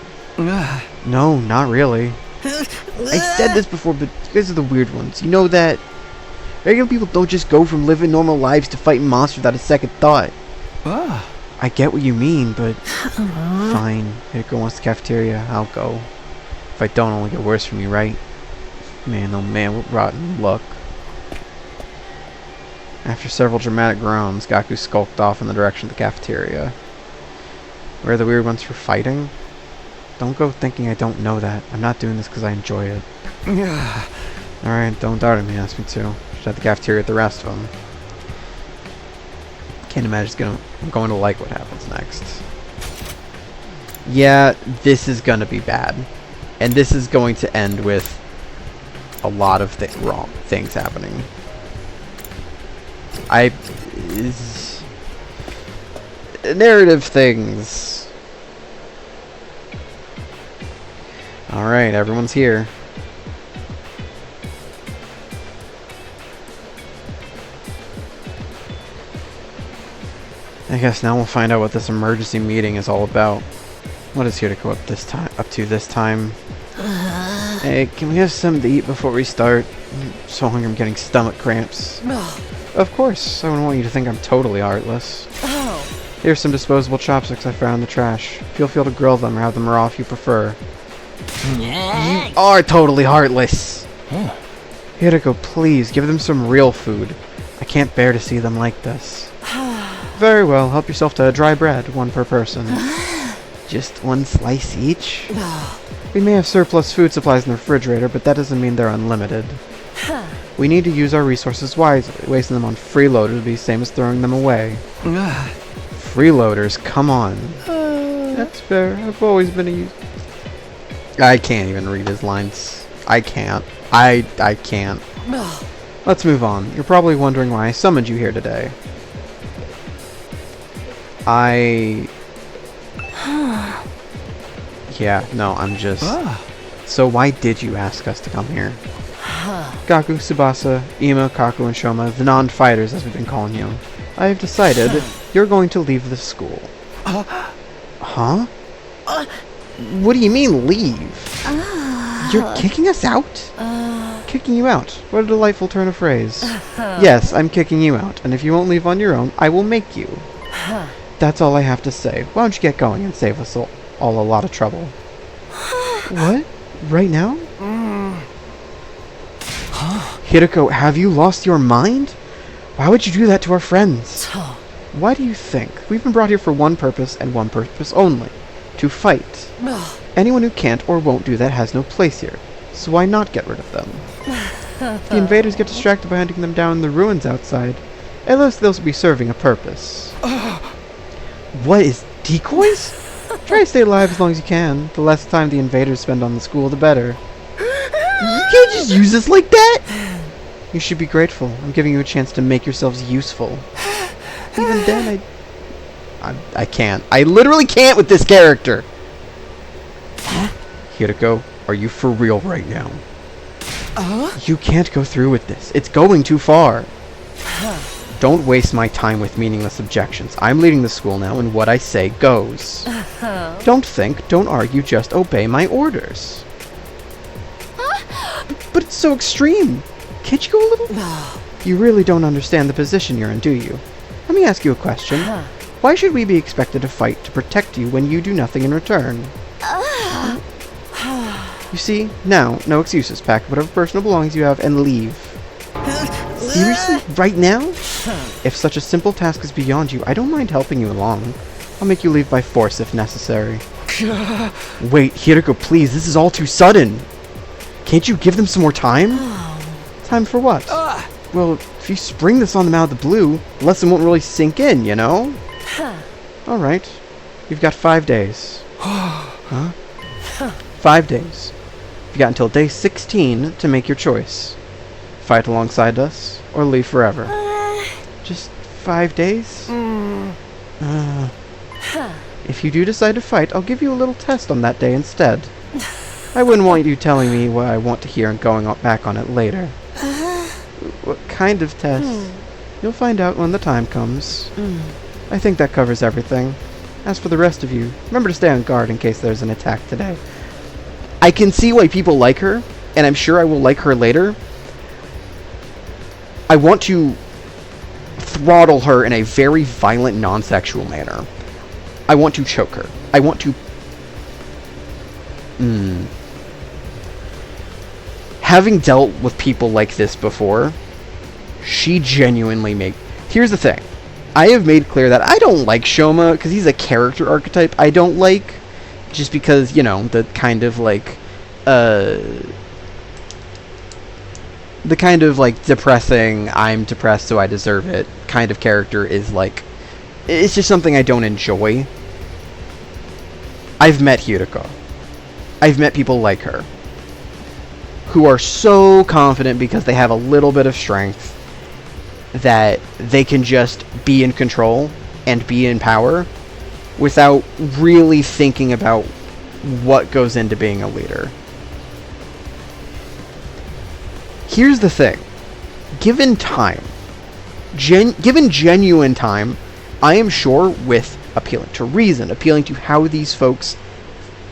No, not really. I said this before, but you guys are the weird ones. You know that regular people don't just go from living normal lives to fighting monsters without a second thought. I get what you mean, but fine. Hiriko wants the cafeteria, I'll go. If I don't, it'll only get worse for me, right? Man, oh man, what rotten luck. After several dramatic groans, Gaku skulked off in the direction of the cafeteria. Where the weird ones were fighting? Don't go thinking I don't know that. I'm not doing this because I enjoy it. Alright, don't doubt me, ask me to. Should have the cafeteria with the rest of them. Can't imagine I'm going to like what happens next. Yeah, this is gonna be bad. And this is going to end with a lot of wrong things happening. Narrative things. Alright, everyone's here. I guess now we'll find out what this emergency meeting is all about. What is Hiriko up to this time? Hey, can we have something to eat before we start? I'm so hungry I'm getting stomach cramps. Of course, I wouldn't want you to think I'm totally heartless. Here's some disposable chopsticks I found in the trash. Feel free to grill them or have them raw if you prefer. You are totally heartless! Hiriko, please, give them some real food. I can't bear to see them like this. Very well, help yourself to dry bread, one per person. Just one slice each? We may have surplus food supplies in the refrigerator, but that doesn't mean they're unlimited. We need to use our resources wisely. Wasting them on freeloaders would be the same as throwing them away. Freeloaders, come on. That's fair. I've always been I can't even read his lines. I can't. I can't. Let's move on. You're probably wondering why I summoned you here today. Yeah, no, I'm just... So why did you ask us to come here? Gaku, Tsubasa, Ima, Kaku, and Shoma, the non-fighters as we've been calling you. I have decided you're going to leave the school. Huh? What do you mean, leave? You're kicking us out? Kicking you out. What a delightful turn of phrase. Yes, I'm kicking you out, and if you won't leave on your own, I will make you. That's all I have to say. Why don't you get going and save us all a lot of trouble? What? Right now? Hirako, have you lost your mind? Why would you do that to our friends? Why do you think? We've been brought here for one purpose and one purpose only. To fight. Anyone who can't or won't do that has no place here. So why not get rid of them? If the invaders get distracted by hunting them down in the ruins outside, at least they'll be serving a purpose. What is decoys? Try to stay alive as long as you can. The less time the invaders spend on the school, the better. You can't just use this like that! You should be grateful. I'm giving you a chance to make yourselves useful. Even then, I can't. I literally can't with this character! Hirako, are you for real right now? You can't go through with this. It's going too far. Don't waste my time with meaningless objections. I'm leading the school now, and what I say goes. Don't think, don't argue, just obey my orders. But it's so extreme. Can't you go a little... You really don't understand the position you're in, do you? Let me ask you a question. Why should we be expected to fight to protect you when you do nothing in return? You see, now, no excuses. Pack up whatever personal belongings you have and leave. Seriously? Right now? If such a simple task is beyond you, I don't mind helping you along. I'll make you leave by force if necessary. Wait, Hirako, please, this is all too sudden. Can't you give them some more time? Time for what? Well, if you spring this on them out of the blue, the lesson won't really sink in, you know? Alright. You've got 5 days. Huh? 5 days. You've got until day 16 to make your choice. Fight alongside us, or leave forever. Just 5 days? If you do decide to fight, I'll give you a little test on that day instead. I wouldn't want you telling me what I want to hear and going back on it later. What kind of test? You'll find out when the time comes. I think that covers everything. As for the rest of you, remember to stay on guard in case there's an attack today. I can see why people like her, and I'm sure I will like her later. I want to throttle her in a very violent, non-sexual manner. I want to choke her. I want to... Having dealt with people like this before, she genuinely made... Here's the thing. I have made clear that I don't like Shoma, because he's a character archetype I don't like. Just because, you know, the kind of, like... the kind of, like, depressing, I'm depressed so I deserve it kind of character is, like... It's just something I don't enjoy. I've met Hirako. I've met people like her. Who are so confident because they have a little bit of strength that they can just be in control and be in power without really thinking about what goes into being a leader. Here's the thing. Given time, given genuine time, I am sure with appealing to reason, appealing to how these folks,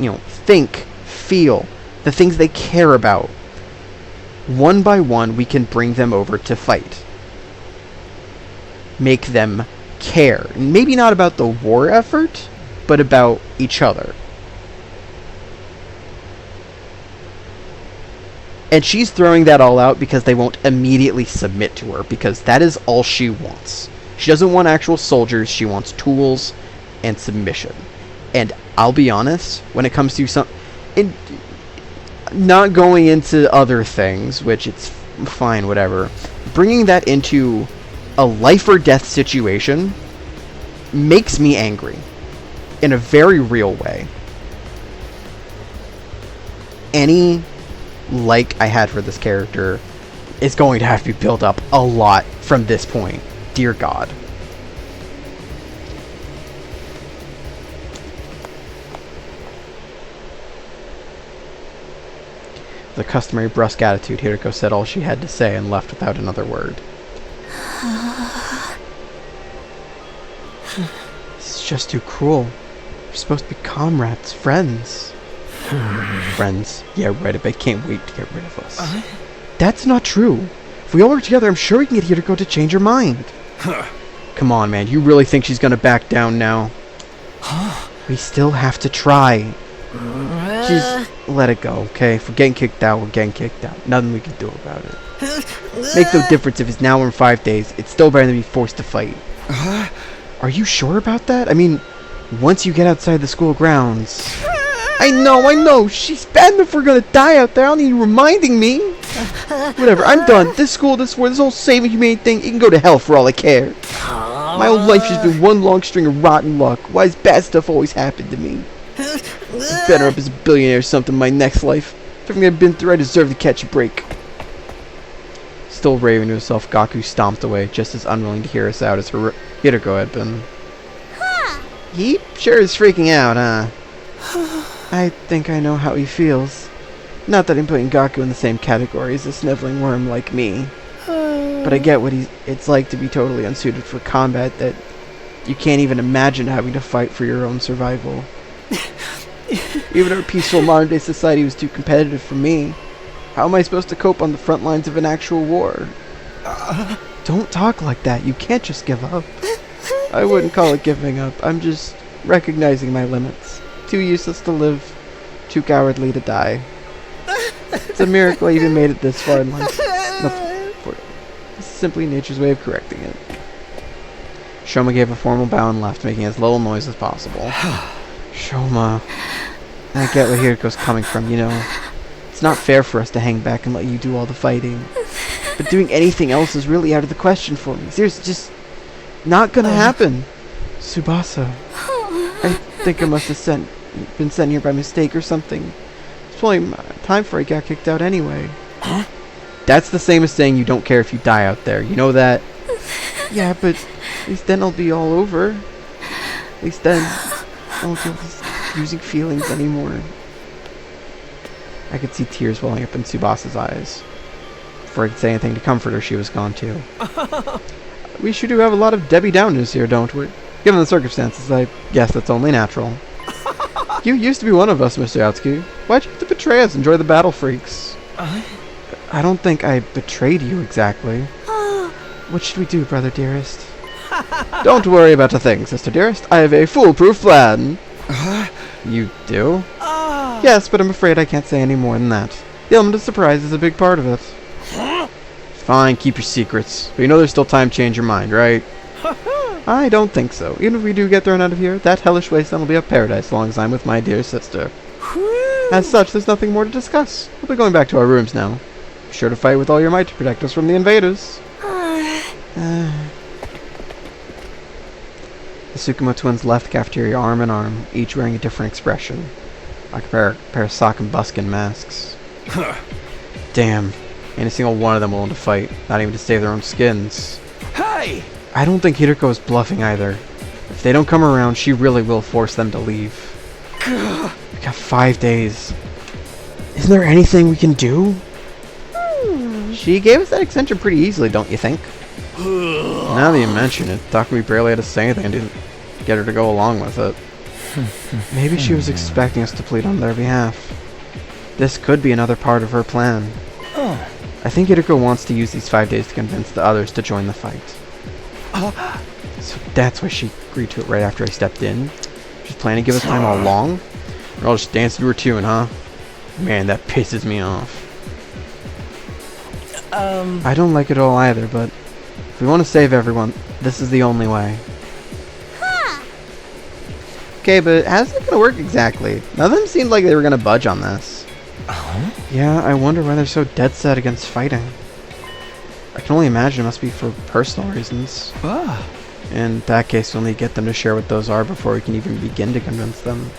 you know, think, feel, the things they care about, one by one we can bring them over to fight. Make them care. Maybe not about the war effort, but about each other. And she's throwing that all out because they won't immediately submit to her, because that is all she wants. She doesn't want actual soldiers, she wants tools and submission. And I'll be honest, when it comes to not going into other things, which it's fine, whatever, bringing that into a life or death situation makes me angry in a very real way. Any like I had for this character is going to have to be built up a lot from this point. Dear God. With a customary brusque attitude, Hiriko said all she had to say and left without another word. This is just too cruel. We're supposed to be comrades, friends. Friends? Yeah, right, I can't wait to get rid of us. That's not true. If we all work together, I'm sure we can get Hiriko to change her mind. Come on, man, you really think she's gonna back down now? We still have to try. Just let it go, okay? If we're getting kicked out, we're getting kicked out. Nothing we can do about it. Makes no difference if it's now or in 5 days. It's still better than be forced to fight. Are you sure about that? I mean, once you get outside the school grounds... I know! She's bad enough we're gonna die out there. I don't need you reminding me. Whatever, I'm done. This school, this war, this whole saving humane thing, it can go to hell for all I care. My whole life has been one long string of rotten luck. Why does bad stuff always happen to me? I'm better up as a billionaire or something in my next life. If everything I've been through, I deserve to catch a break. Still raving to himself, Gaku stomped away, just as unwilling to hear us out as Hiriko had been. He sure is freaking out, huh? I think I know how he feels. Not that I'm putting Gaku in the same category as a sniveling worm like me. But I get what it's like to be totally unsuited for combat, that you can't even imagine having to fight for your own survival. Even our peaceful modern-day society was too competitive for me. How am I supposed to cope on the front lines of an actual war? Don't talk like that. You can't just give up. I wouldn't call it giving up. I'm just recognizing my limits. Too useless to live, too cowardly to die. It's a miracle I even made it this far in life. This is simply nature's way of correcting it. Shoma gave a formal bow and left, making as little noise as possible. Shoma, I get where Hiriko's coming from, you know. It's not fair for us to hang back and let you do all the fighting. But doing anything else is really out of the question for me. Seriously, just not gonna happen. Tsubasa, I think I must have been sent here by mistake or something. It's only time before I got kicked out anyway. Huh? That's the same as saying you don't care if you die out there. You know that? Yeah, but at least then it'll be all over. At least then I won't feel these confusing feelings anymore. I could see tears welling up in Tsubasa's eyes. Before I could say anything to comfort her, she was gone too. We sure do have a lot of Debbie Downers here, don't we? Given the circumstances, I guess that's only natural. You used to be one of us, Mr. Yatsuki. Why'd you have to betray us and join the Battle Freaks? I don't think I betrayed you exactly. What should we do, brother dearest? Don't worry about a thing, sister dearest. I have a foolproof plan. You do? Yes, but I'm afraid I can't say any more than that. The element of surprise is a big part of it. Fine, keep your secrets. But you know there's still time to change your mind, right? I don't think so. Even if we do get thrown out of here, that hellish wasteland will be a paradise as long as I'm with my dear sister. As such, there's nothing more to discuss. We'll be going back to our rooms now. Be sure to fight with all your might to protect us from the invaders. The Tsukumo twins left the cafeteria arm in arm, each wearing a different expression. Like a pair of sock and buskin masks. Damn. Ain't a single one of them willing to fight, not even to save their own skins. Hey! I don't think Hiriko is bluffing either. If they don't come around, she really will force them to leave. We got 5 days. Isn't there anything we can do? She gave us that extension pretty easily, don't you think? Now that you mention it, Takumi barely had to say anything to get her to go along with it. Maybe she was expecting us to plead on their behalf. This could be another part of her plan. I think Hiriko wants to use these 5 days to convince the others to join the fight. So that's why she agreed to it right after I stepped in. She's planning to give us time all along? Or I'll just dance to her tune, huh? Man, that pisses me off. I don't like it all either, but if we want to save everyone, this is the only way. Okay, but how's it gonna work exactly? None of them seemed like they were gonna budge on this. Yeah, I wonder why they're so dead set against fighting. I can only imagine it must be for personal reasons. In that case, we'll need to get them to share what those are before we can even begin to convince them.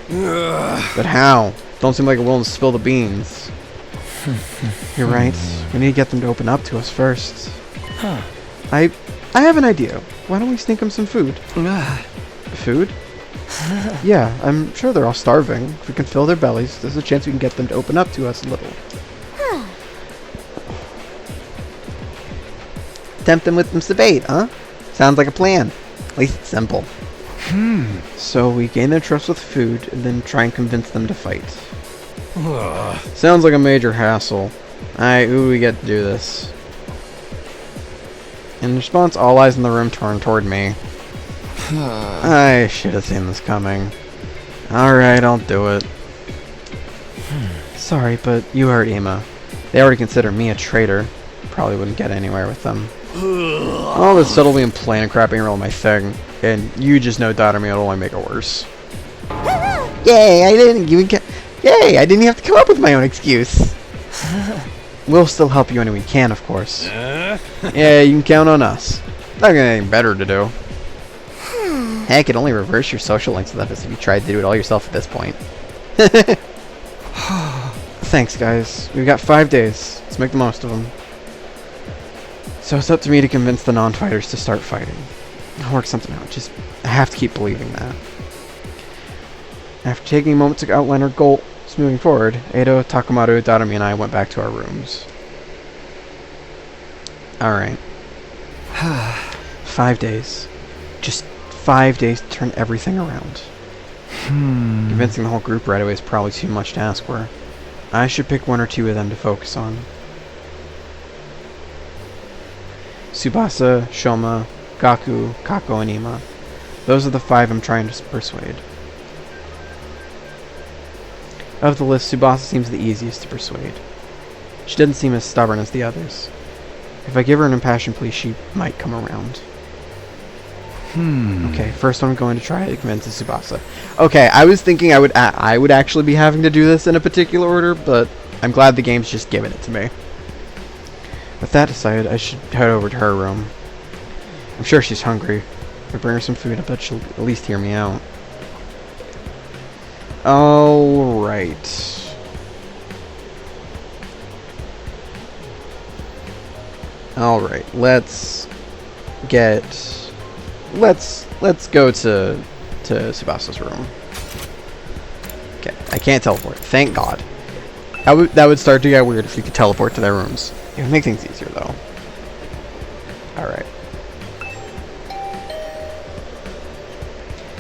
But how? Don't seem like we're willing to spill the beans. You're right. We need to get them to open up to us first. I have an idea. Why don't we sneak them some food? Food? Yeah, I'm sure they're all starving. If we can fill their bellies, there's a chance we can get them to open up to us a little. Tempt them with some bait, huh? Sounds like a plan. At least it's simple. So we gain their trust with food, and then try and convince them to fight. Sounds like a major hassle. Alright, who do we get to do this? In response, all eyes in the room turn toward me. I should have seen this coming. Alright, I'll do it. Sorry, but you heard Ima. They already consider me a traitor. Probably wouldn't get anywhere with them. All this subtlety and playing and crapping really my thing. And you just know doubting me will only make it worse. Yay, I didn't even have to come up with my own excuse. We'll still help you any way we can, of course. Yeah, you can count on us. Not gonna anything better to do. Heck, it'd only reverse your social links with us if you tried to do it all yourself at this point. Thanks, guys. We've got 5 days. Let's make the most of them. So it's up to me to convince the non-fighters to start fighting. I'll work something out. Just, I have to keep believing that. After taking a moment to outline our goals moving forward, Edo, Takamaru, Darumi, and I went back to our rooms. Alright. 5 days. Just 5 days to turn everything around. Convincing the whole group right away is probably too much to ask for. I should pick 1 or 2 of them to focus on. Tsubasa, Shoma, Gaku, Kako, and Ima. Those are the 5 I'm trying to persuade. Of the list, Tsubasa seems the easiest to persuade. She doesn't seem as stubborn as the others. If I give her an impassioned plea, she might come around. Okay, first I'm going to try to convince Tsubasa. Okay, I was thinking I would actually be having to do this in a particular order, but I'm glad the game's just given it to me. With that decided, I should head over to her room. I'm sure she's hungry. If I bring her some food, I bet she'll at least hear me out. Alright. Alright, let's go to Tsubasa's room. Okay, I can't teleport. Thank God. That would start to get weird if you could teleport to their rooms. It would make things easier though. Alright.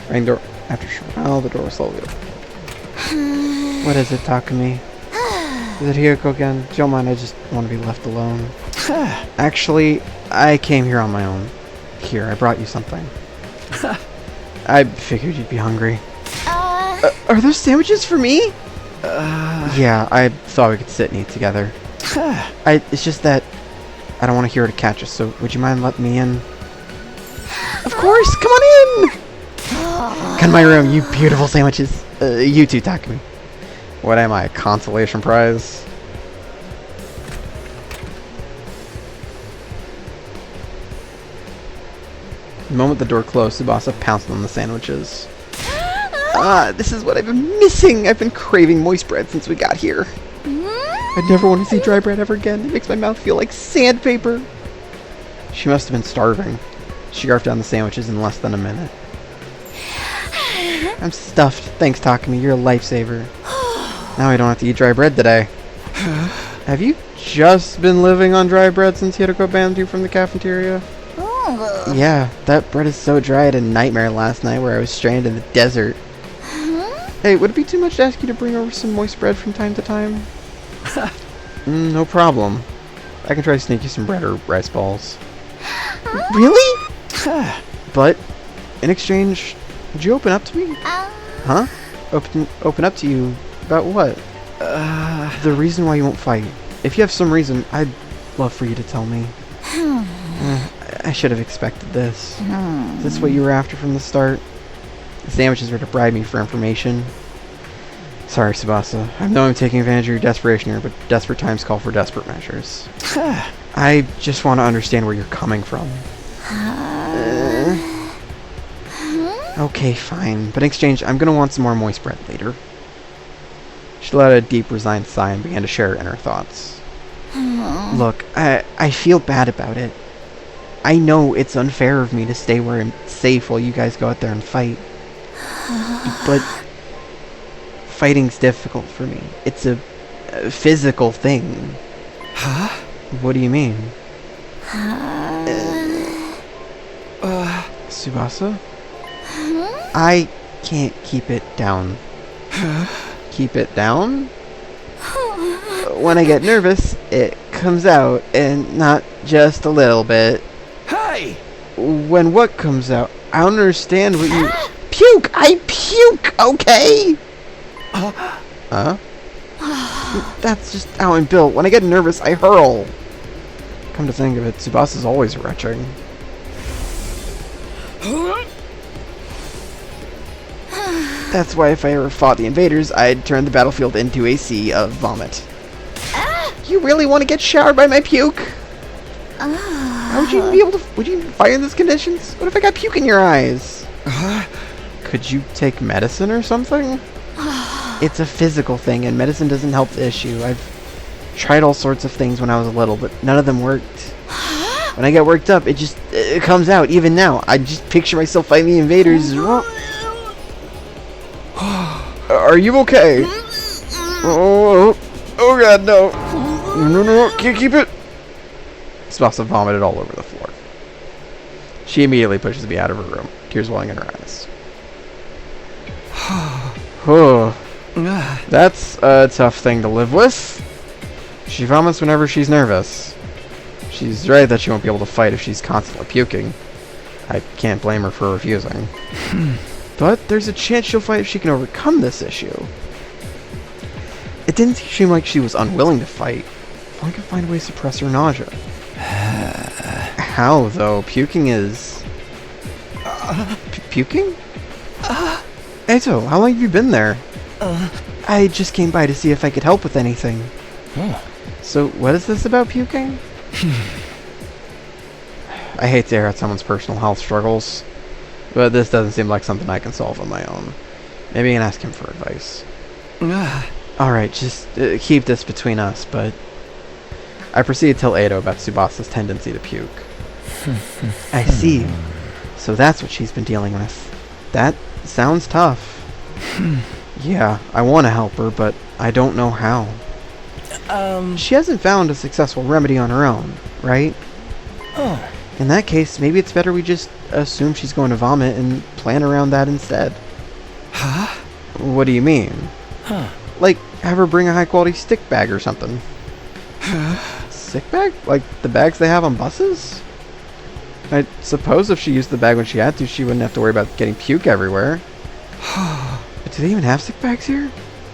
Ring door. After the door was slowly open. What is it, Takumi? Is it Hiyoko again? Don't mind, I just want to be left alone. Actually, I came here on my own. Here, I brought you something. I figured you'd be hungry. Are those sandwiches for me? Yeah, I thought we could sit and eat together. It's just that I don't want to hear her to catch us, so would you mind letting me in? Of course, come on in! Come to my room, you beautiful sandwiches. You too, Takumi. What am I, a consolation prize? The moment the door closed, Tsubasa pounced on the sandwiches. This is what I've been missing. I've been craving moist bread since we got here. I never want to see dry bread ever again. It makes my mouth feel like sandpaper. She must have been starving. She scarfed down the sandwiches in less than a minute. I'm stuffed. Thanks, Takumi. You're a lifesaver. Now I don't have to eat dry bread today. Have you just been living on dry bread since Hiyoko banned you from the cafeteria? Yeah, that bread is so dry I had a nightmare last night where I was stranded in the desert. Hey, would it be too much to ask you to bring over some moist bread from time to time? No problem. I can try to sneak you some bread or rice balls. Really? But, in exchange, would you open up to me? Huh? Open up to you about what? The reason why you won't fight. If you have some reason, I'd love for you to tell me. I should have expected this. Is this what you were after from the start? The sandwiches were to bribe me for information. Sorry, Tsubasa. I know I'm taking advantage of your desperation here, but desperate times call for desperate measures. I just want to understand where you're coming from. Okay, fine. But in exchange, I'm going to want some more moist bread later. She let out a deep, resigned sigh and began to share her inner thoughts. Look, I feel bad about it. I know it's unfair of me to stay where I'm safe while you guys go out there and fight. But fighting's difficult for me. It's a physical thing. Huh? What do you mean? Tsubasa? I can't keep it down. Keep it down? When I get nervous, it comes out, and not just a little bit. Hey! When what comes out? I don't understand what you... Puke! I puke, okay? Huh? That's just how I'm built. When I get nervous, I hurl. Come to think of it, Tsubasa's always retching. That's why if I ever fought the invaders, I'd turn the battlefield into a sea of vomit. You really want to get showered by my puke? How would you even be able to... Would you even fight in these conditions? What if I got puke in your eyes? Could you take medicine or something? It's a physical thing, and medicine doesn't help the issue. I've tried all sorts of things when I was little, but none of them worked. When I get worked up, it comes out. Even now, I just picture myself fighting the invaders. Are you okay? Oh god, no. No, can't keep it. Tsubasa vomited all over the floor. She immediately pushes me out of her room, tears welling in her eyes. That's a tough thing to live with. She vomits whenever she's nervous. She's right that she won't be able to fight if she's constantly puking. I can't blame her for refusing. But there's a chance she'll fight if she can overcome this issue. It didn't seem like she was unwilling to fight. If I could find a way to suppress her nausea. How, though? Puking is... puking? Eito, how long have you been there? I just came by to see if I could help with anything. So, what is this about puking? I hate to hear about someone's personal health struggles, but this doesn't seem like something I can solve on my own. Maybe I can ask him for advice. Alright, just keep this between us, but... I proceeded to tell Eito about Tsubasa's tendency to puke. I see. So that's what she's been dealing with. That sounds tough. Yeah, I want to help her, but I don't know how. She hasn't found a successful remedy on her own, right? In that case, maybe it's better we just assume she's going to vomit and plan around that instead. Huh? What do you mean? Like, have her bring a high-quality stick bag or something. Stick bag? Like the bags they have on buses? I suppose if she used the bag when she had to, she wouldn't have to worry about getting puke everywhere. But do they even have stick bags here?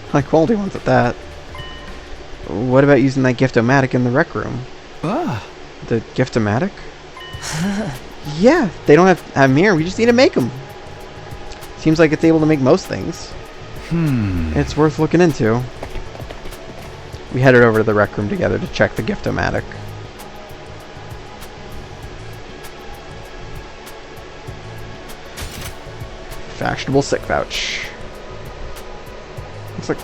High-quality ones at that. What about using that Gift-O-Matic in the rec room? The Gift-O-Matic? Yeah, they don't have them here. We just need to make them. Seems like it's able to make most things. It's worth looking into. We headed over to the rec room together to check the Gift-O-Matic. Fashionable sick pouch. Looks like...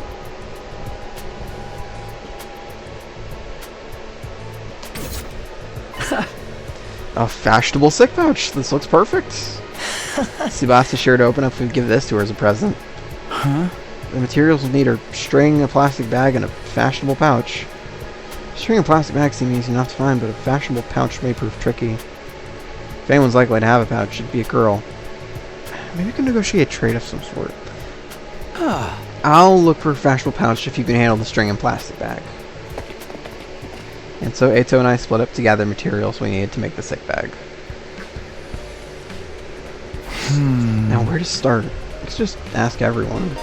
a fashionable sick pouch. This looks perfect. Tsubasa sure to open up if we give this to her as a present. The materials we'll need are string, a plastic bag, and a fashionable pouch. String and plastic bag seem easy enough to find, but a fashionable pouch may prove tricky. If anyone's likely to have a pouch, it'd be a girl. Maybe we can negotiate a trade of some sort. I'll look for a fashionable pouch if you can handle the string and plastic bag. And so Eito and I split up to gather materials we needed to make the sick bag. Now where to start? Let's just ask everyone.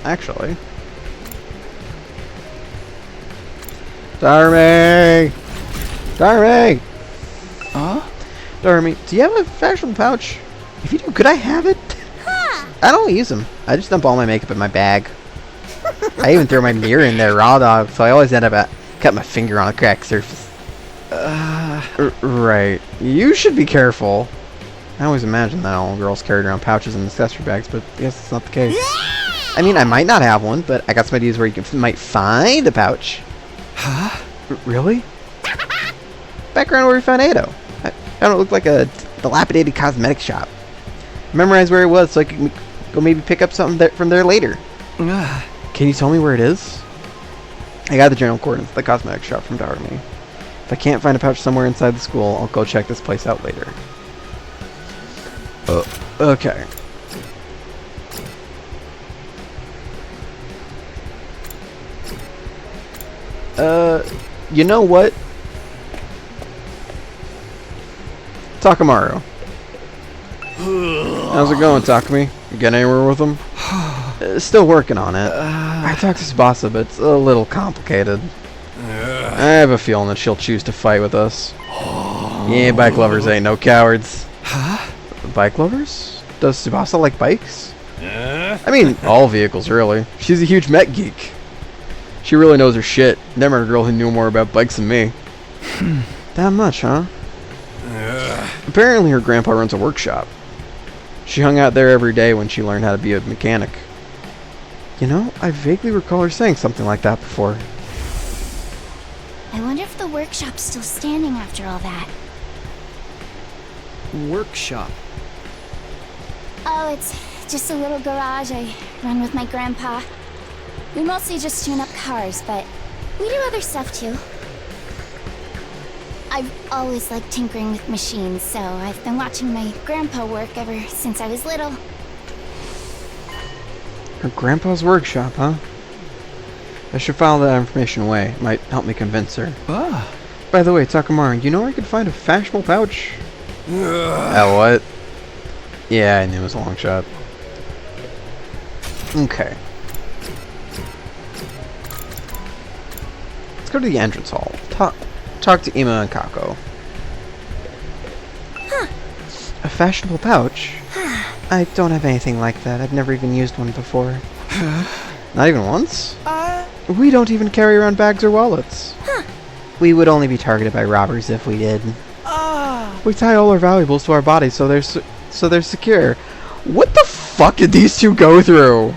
Actually. Darmy! Darmy! Darmy, do you have a fashionable pouch? If you do, could I have it? I don't use them. I just dump all my makeup in my bag. I even throw my mirror in there raw dog, so I always end up cutting my finger on a cracked surface. Right. You should be careful. I always imagined that all girls carried around pouches and accessory bags, but I guess it's not the case. I mean, I might not have one, but I got some ideas where you might find a pouch. Huh? Really? Background where we found Ado. I don't look like a dilapidated cosmetic shop. Memorize where it was so I can go maybe pick up something from there later. Can you tell me where it is? I got the general coordinates of the cosmetic shop from Darmy. If I can't find a pouch somewhere inside the school, I'll go check this place out later. Okay. You know what? Takamaru. How's it going, Takumi? You getting anywhere with him? Still working on it. I talked to Tsubasa, but it's a little complicated. I have a feeling that she'll choose to fight with us. Yeah, bike lovers ain't no cowards. Huh? Bike lovers? Does Tsubasa like bikes? I mean, all vehicles, really. She's a huge mech geek. She really knows her shit. Never met a girl who knew more about bikes than me. That much, huh? Apparently her grandpa runs a workshop. She hung out there every day when she learned how to be a mechanic. You know, I vaguely recall her saying something like that before. I wonder if the workshop's still standing after all that. Workshop. Oh, it's just a little garage I run with my grandpa. We mostly just tune up cars, but we do other stuff too. I've always liked tinkering with machines, so I've been watching my grandpa work ever since I was little. Her grandpa's workshop, huh? I should file that information away. It might help me convince her. Ah. By the way, Takamaru, you know where I could find a fashionable pouch? What? Yeah, I knew it was a long shot. Okay. Let's go to the entrance hall. Talk to Ima and Kako. Huh. A fashionable pouch? I don't have anything like that. I've never even used one before. Not even once? We don't even carry around bags or wallets. Huh. We would only be targeted by robbers if we did. We tie all our valuables to our bodies so they're secure. What the fuck did these two go through?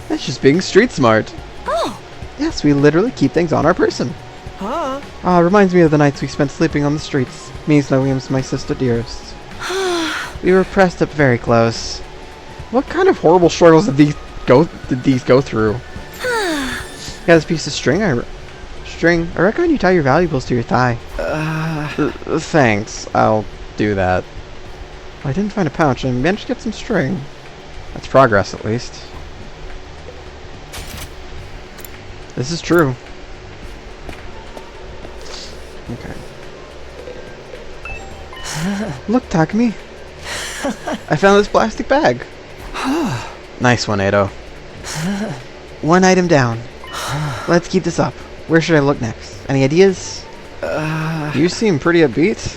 That's just being street smart. Oh. Yes, we literally keep things on our person. Huh? Reminds me of the nights we spent sleeping on the streets. Me, Snowy, and my sister dearest. We were pressed up very close. What kind of horrible struggles did these go through? Got this piece of string. I recommend you tie your valuables to your thigh. Thanks. I'll do that. Well, I didn't find a pouch and managed to get some string. That's progress, at least. This is true. Okay. Look, Takumi. I found this plastic bag. Nice one, Ado. One item down. Let's keep this up. Where should I look next? Any ideas? You seem pretty upbeat.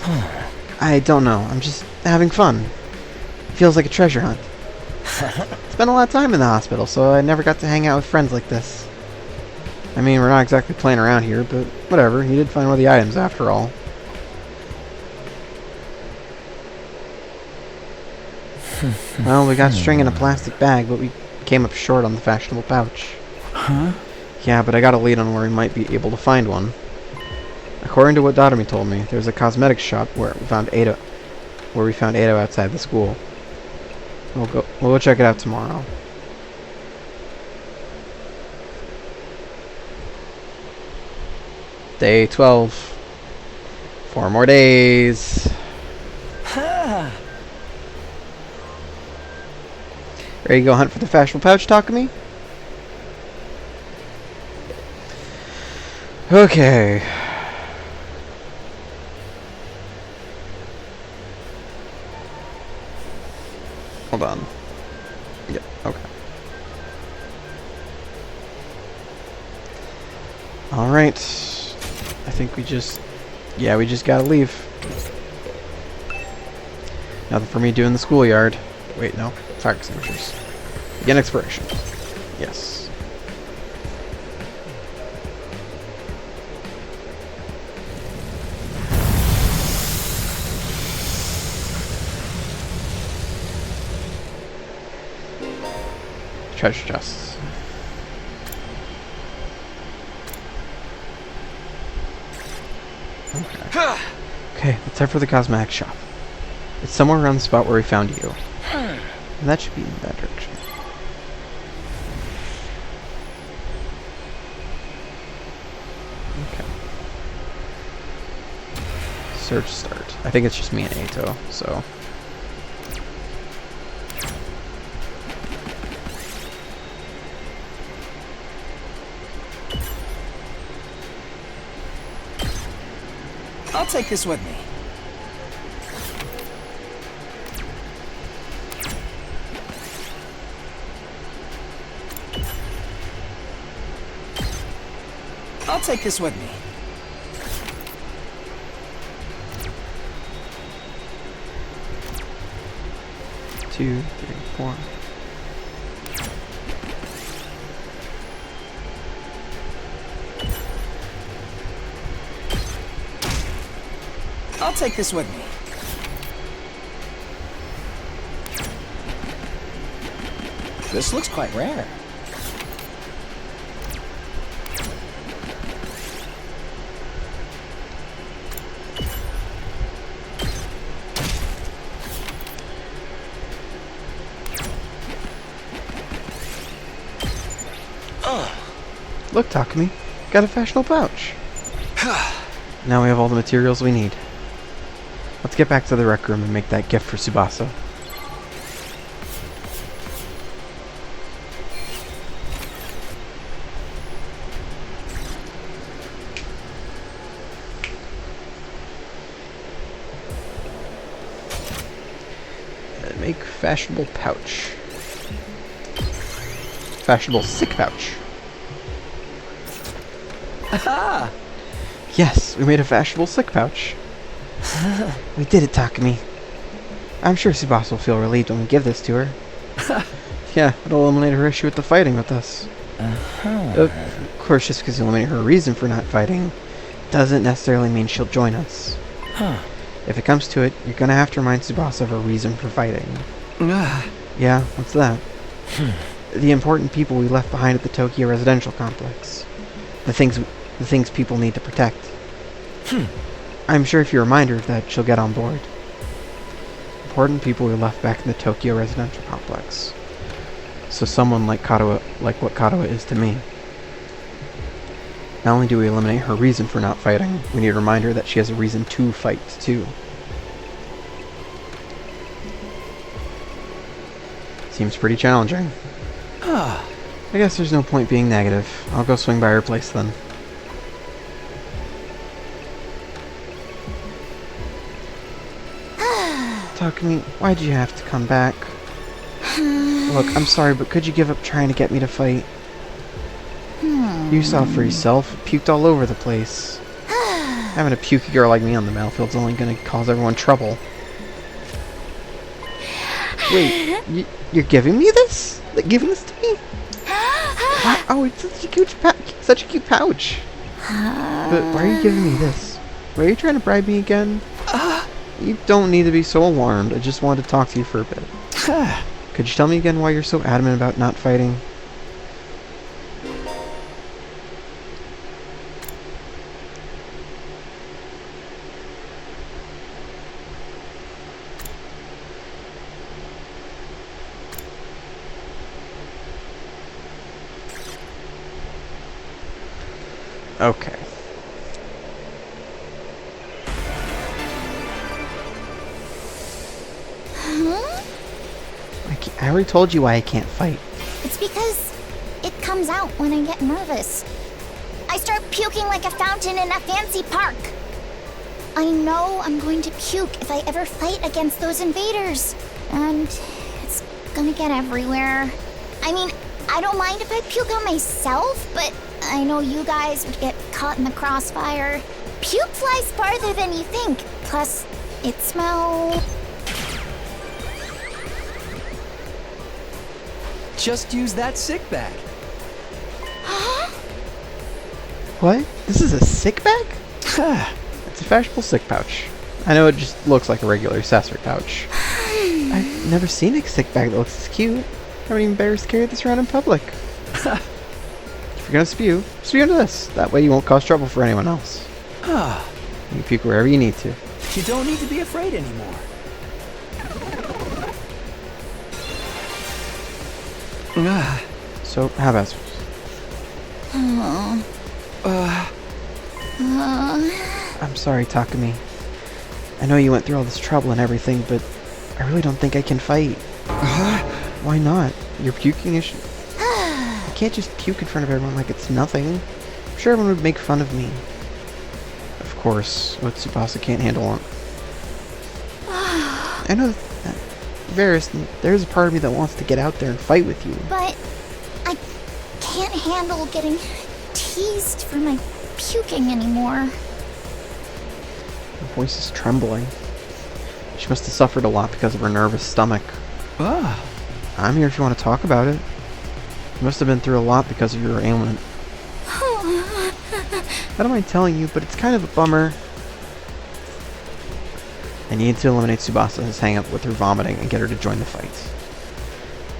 I don't know. I'm just having fun. Feels like a treasure hunt. Spent a lot of time in the hospital, so I never got to hang out with friends like this. I mean, we're not exactly playing around here, but whatever. You did find one of the items after all. Well, we got string in a plastic bag, but we came up short on the fashionable pouch. Huh? Yeah, but I got a lead on where we might be able to find one. According to what Darmy told me, there's a cosmetics shop where we found Ado outside the school. We'll go check it out tomorrow. Day 12. 4 more days. Ready to go hunt for the fashionable pouch, Takumi? Okay. Hold on. Yep, okay. Alright. I think we just gotta leave. Nothing for me to do in the schoolyard. Wait, no. Fire extinguishers. Again, explorations. Yes. treasure chests. Okay, let's head for the cosmetic shop. It's somewhere around the spot where we found you. And that should be in that direction. Okay. Search start. I think it's just me and Ato, so... I'll take this with me. I'll take this with me. Two, three, four. I'll take this with me. This looks quite rare. Look, Takumi. Got a fashionable pouch. Now we have all the materials we need. Let's get back to the rec room and make that gift for Tsubasa. Make fashionable pouch. Fashionable sick pouch. Aha! Yes, we made a fashionable sick pouch. We did it, Takumi. I'm sure Tsubasa will feel relieved when we give this to her. Yeah, it'll eliminate her issue with the fighting with us. Of course, just because you eliminate her reason for not fighting doesn't necessarily mean she'll join us. If it comes to it, you're gonna have to remind Tsubasa of her reason for fighting. Yeah, what's that? The important people we left behind at the Tokyo residential complex. The things people need to protect. I'm sure if you remind her of that, she'll get on board. Important people we left back in the Tokyo residential complex. So someone like Katawa, like what Katawa is to me. Not only do we eliminate her reason for not fighting, we need to remind her that she has a reason to fight, too. Seems pretty challenging. I guess there's no point being negative. I'll go swing by her place then. Takumi, why'd you have to come back? Look, I'm sorry, but could you give up trying to get me to fight? You saw for yourself. Puked all over the place. Having a pukey girl like me on the battlefield's only gonna cause everyone trouble. Wait, you're giving me this? Like, giving this to me? What? Oh, it's such a cute pouch. But why are you giving me this? Why are you trying to bribe me again? You don't need to be so alarmed. I just wanted to talk to you for a bit. Could you tell me again why you're so adamant about not fighting? Okay. I already told you why I can't fight. It's because it comes out when I get nervous. I start puking like a fountain in a fancy park. I know I'm going to puke if I ever fight against those invaders. And it's gonna get everywhere. I mean, I don't mind if I puke on myself, but I know you guys would get caught in the crossfire. Puke flies farther than you think. Plus, it smells... Just use that sick bag. What? This is a sick bag? It's a fashionable sick pouch. I know it just looks like a regular accessory pouch. I've never seen a sick bag that looks this cute. haven't even embarrassed to carry this around in public. If you're gonna spew into this. That way you won't cause trouble for anyone else. You can puke wherever you need to. You don't need to be afraid anymore. So, how about this? I'm sorry, Takumi. I know you went through all this trouble and everything, but I really don't think I can fight. Why not? Your puking issue. You can't just puke in front of everyone like it's nothing. I'm sure everyone would make fun of me. Of course, what Tsubasa can't handle it. I know that, Varys, there's a part of me that wants to get out there and fight with you. But I can't handle getting teased for my puking anymore. Her voice is trembling. She must have suffered a lot because of her nervous stomach. I'm here if you want to talk about it. You must have been through a lot because of your ailment. I don't mind telling you, but it's kind of a bummer. I need to eliminate Tsubasa's hang-up with her vomiting and get her to join the fight.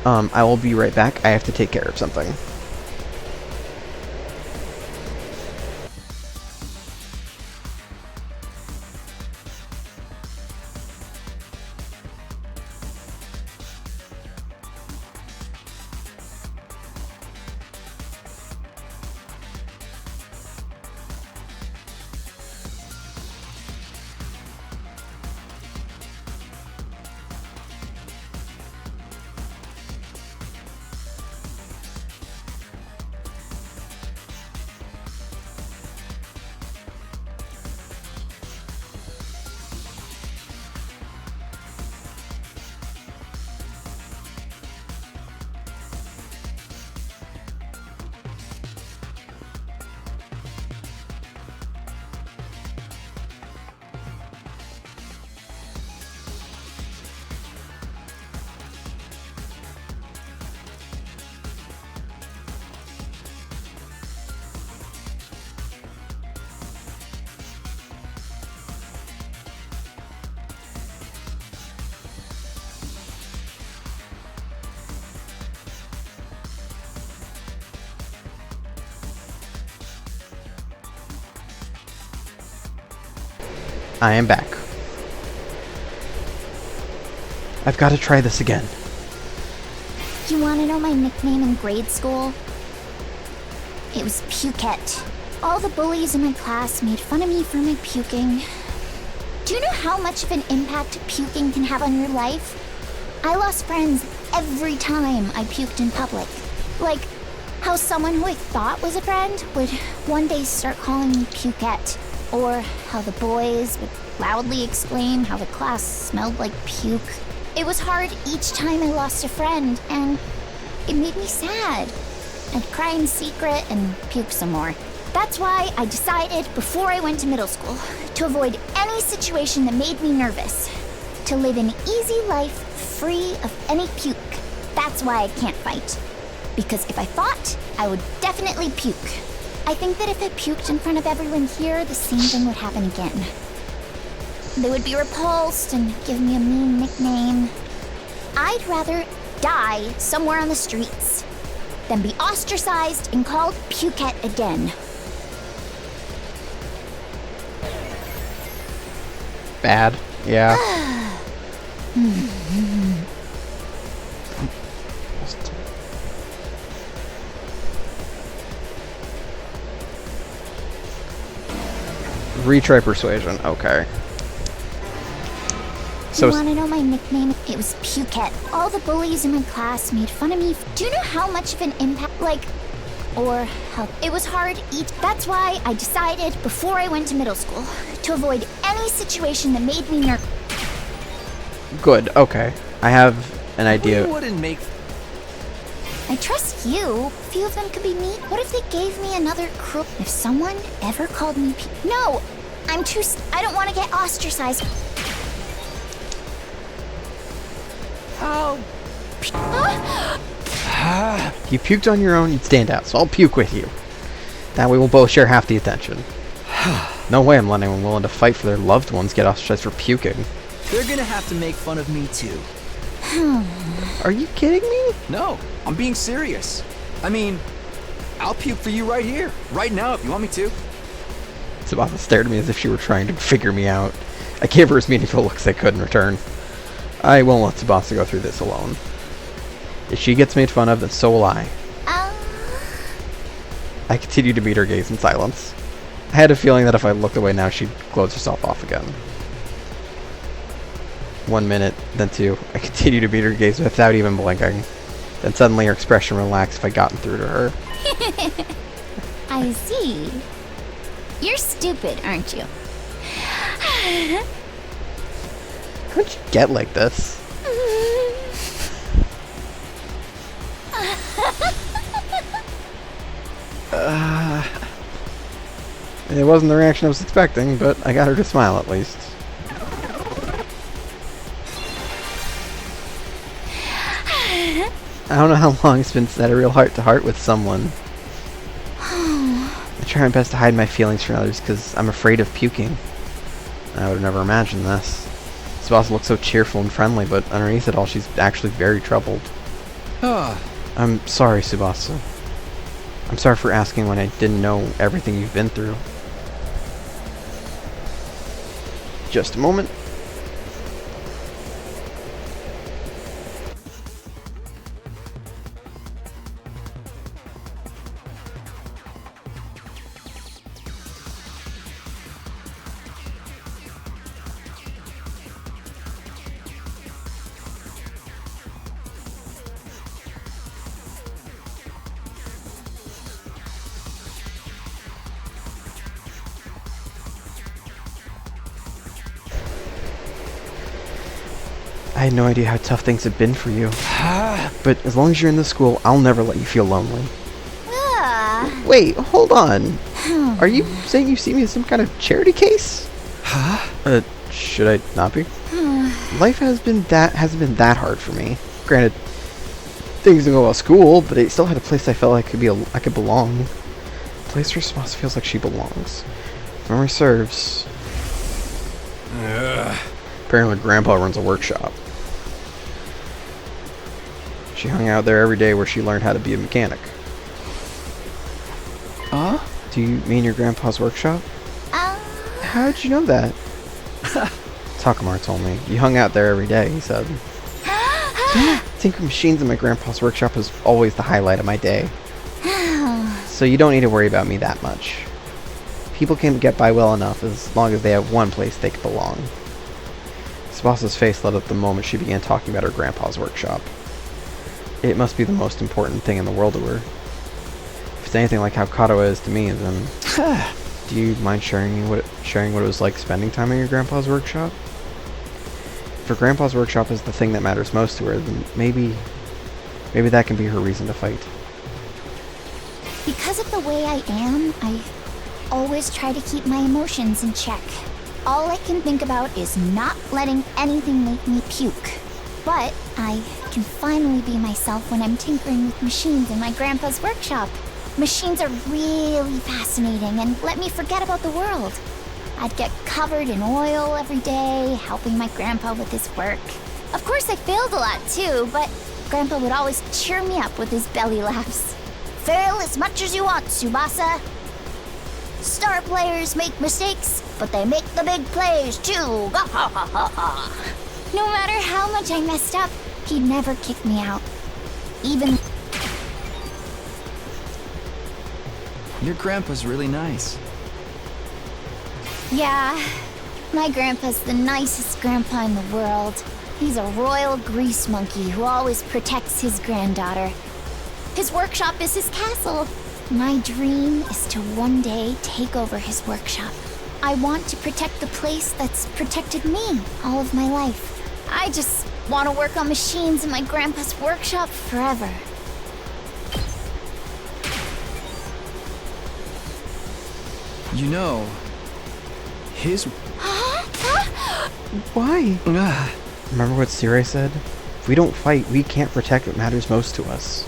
I will be right back. I have to take care of something. I am back. I've got to try this again. You want to know my nickname in grade school? It was Pukette. All the bullies in my class made fun of me for my puking. Do you know how much of an impact puking can have on your life? I lost friends every time I puked in public. Like how someone who I thought was a friend would one day start calling me Pukette. Or how the boys would loudly exclaim how the class smelled like puke. It was hard each time I lost a friend, and it made me sad. I'd cry in secret and puke some more. That's why I decided before I went to middle school to avoid any situation that made me nervous. To live an easy life free of any puke. That's why I can't fight. Because if I fought, I would definitely puke. I think that if I puked in front of everyone here, the same thing would happen again. They would be repulsed and give me a mean nickname. I'd rather die somewhere on the streets than be ostracized and called Pukette again. Bad. Yeah. Retry persuasion. Okay. So you want to know my nickname? It was Pukette. All the bullies in my class made fun of me. Do you know how much of an impact, or how it was hard each? That's why I decided before I went to middle school to avoid any situation that made me nervous. good. Okay. I have an idea. Wouldn't make. I trust you. A few of them could be me. What if they gave me another crook? If someone ever called me No! I'm too... I don't want to get ostracized. Oh. You puked on your own, you'd stand out, so I'll puke with you. That way we'll both share half the attention. No way I'm letting anyone willing to fight for their loved ones get ostracized for puking. They're gonna have to make fun of me too. Are you kidding me? No, I'm being serious. I mean, I'll puke for you right here, right now if you want me to. Tsubasa stared at me as if she were trying to figure me out. I gave her as meaningful looks I could in return. I won't let Tsubasa go through this alone. If she gets made fun of, then so will I. I continued to meet her gaze in silence. I had a feeling that if I looked away now, she'd close herself off again. 1 minute, then 2. I continued to meet her gaze without even blinking. Then suddenly her expression relaxed if I'd gotten through to her. I see. You're stupid, aren't you? How'd you get like this? It wasn't the reaction I was expecting, but I got her to smile at least. I don't know how long it's been since I had a real heart-to-heart with someone. I try my best to hide my feelings from others because I'm afraid of puking. I would have never imagined this. Tsubasa looks so cheerful and friendly, but underneath it all, she's actually very troubled. I'm sorry, Tsubasa. I'm sorry for asking when I didn't know everything you've been through. Just a moment. I had no idea how tough things have been for you. But as long as you're in this school, I'll never let you feel lonely. Wait, hold on. Are you saying you see me as some kind of charity case? Should I not be? Life hasn't been that hard for me. Granted, things didn't go well at school, but I still had a place I felt like I could belong. A place where Tsubasa feels like she belongs. If memory serves. Apparently Grandpa runs a workshop. She hung out there every day where she learned how to be a mechanic. Do you mean your grandpa's workshop? How did you know that? Takamar told me. You hung out there every day, he said. Tinkering machines in my grandpa's workshop is always the highlight of my day. So you don't need to worry about me that much. People can get by well enough as long as they have one place they can belong. Tsubasa's face lit up the moment she began talking about her grandpa's workshop. It must be the most important thing in the world to her. If it's anything like how Kato is to me, then do you mind sharing what it was like spending time in your grandpa's workshop? If her grandpa's workshop is the thing that matters most to her, then maybe that can be her reason to fight. Because of the way I am, I always try to keep my emotions in check. All I can think about is not letting anything make me puke. But I can finally be myself when I'm tinkering with machines in my grandpa's workshop. Machines are really fascinating and let me forget about the world. I'd get covered in oil every day, helping my grandpa with his work. Of course I failed a lot too, but Grandpa would always cheer me up with his belly laughs. Fail as much as you want, Tsubasa. Star players make mistakes, but they make the big plays too. No matter how much I messed up, he'd never kick me out. Even... Your grandpa's really nice. Yeah, my grandpa's the nicest grandpa in the world. He's a royal grease monkey who always protects his granddaughter. His workshop is his castle. My dream is to one day take over his workshop. I want to protect the place that's protected me all of my life. I just want to work on machines in my grandpa's workshop forever. You know, his... Why? Remember what Sirei said? If we don't fight, we can't protect what matters most to us.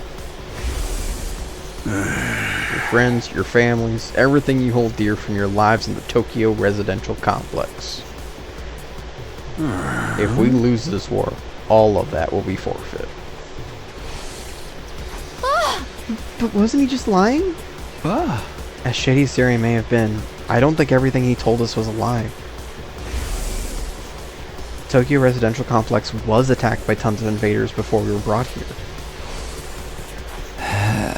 Your friends, your families, everything you hold dear from your lives in the Tokyo residential complex. If we lose this war, all of that will be forfeit. But wasn't he just lying? As shady as Siri may have been, I don't think everything he told us was a lie. Tokyo Residential Complex was attacked by tons of invaders before we were brought here.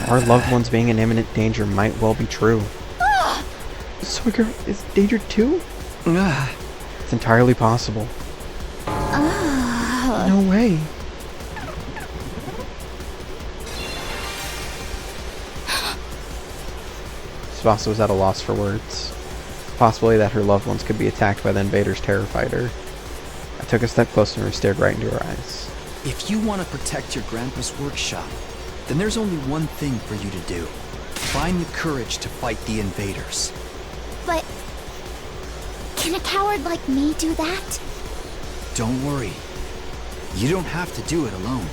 Our loved ones being in imminent danger might well be true. Suiker is danger too? It's entirely possible. No way. Tsubasa was at a loss for words. The possibility that her loved ones could be attacked by the invaders terrified her. I took a step closer and stared right into her eyes. If you want to protect your grandpa's workshop, then there's only one thing for you to do. Find the courage to fight the invaders. But can a coward like me do that? Don't worry. You don't have to do it alone.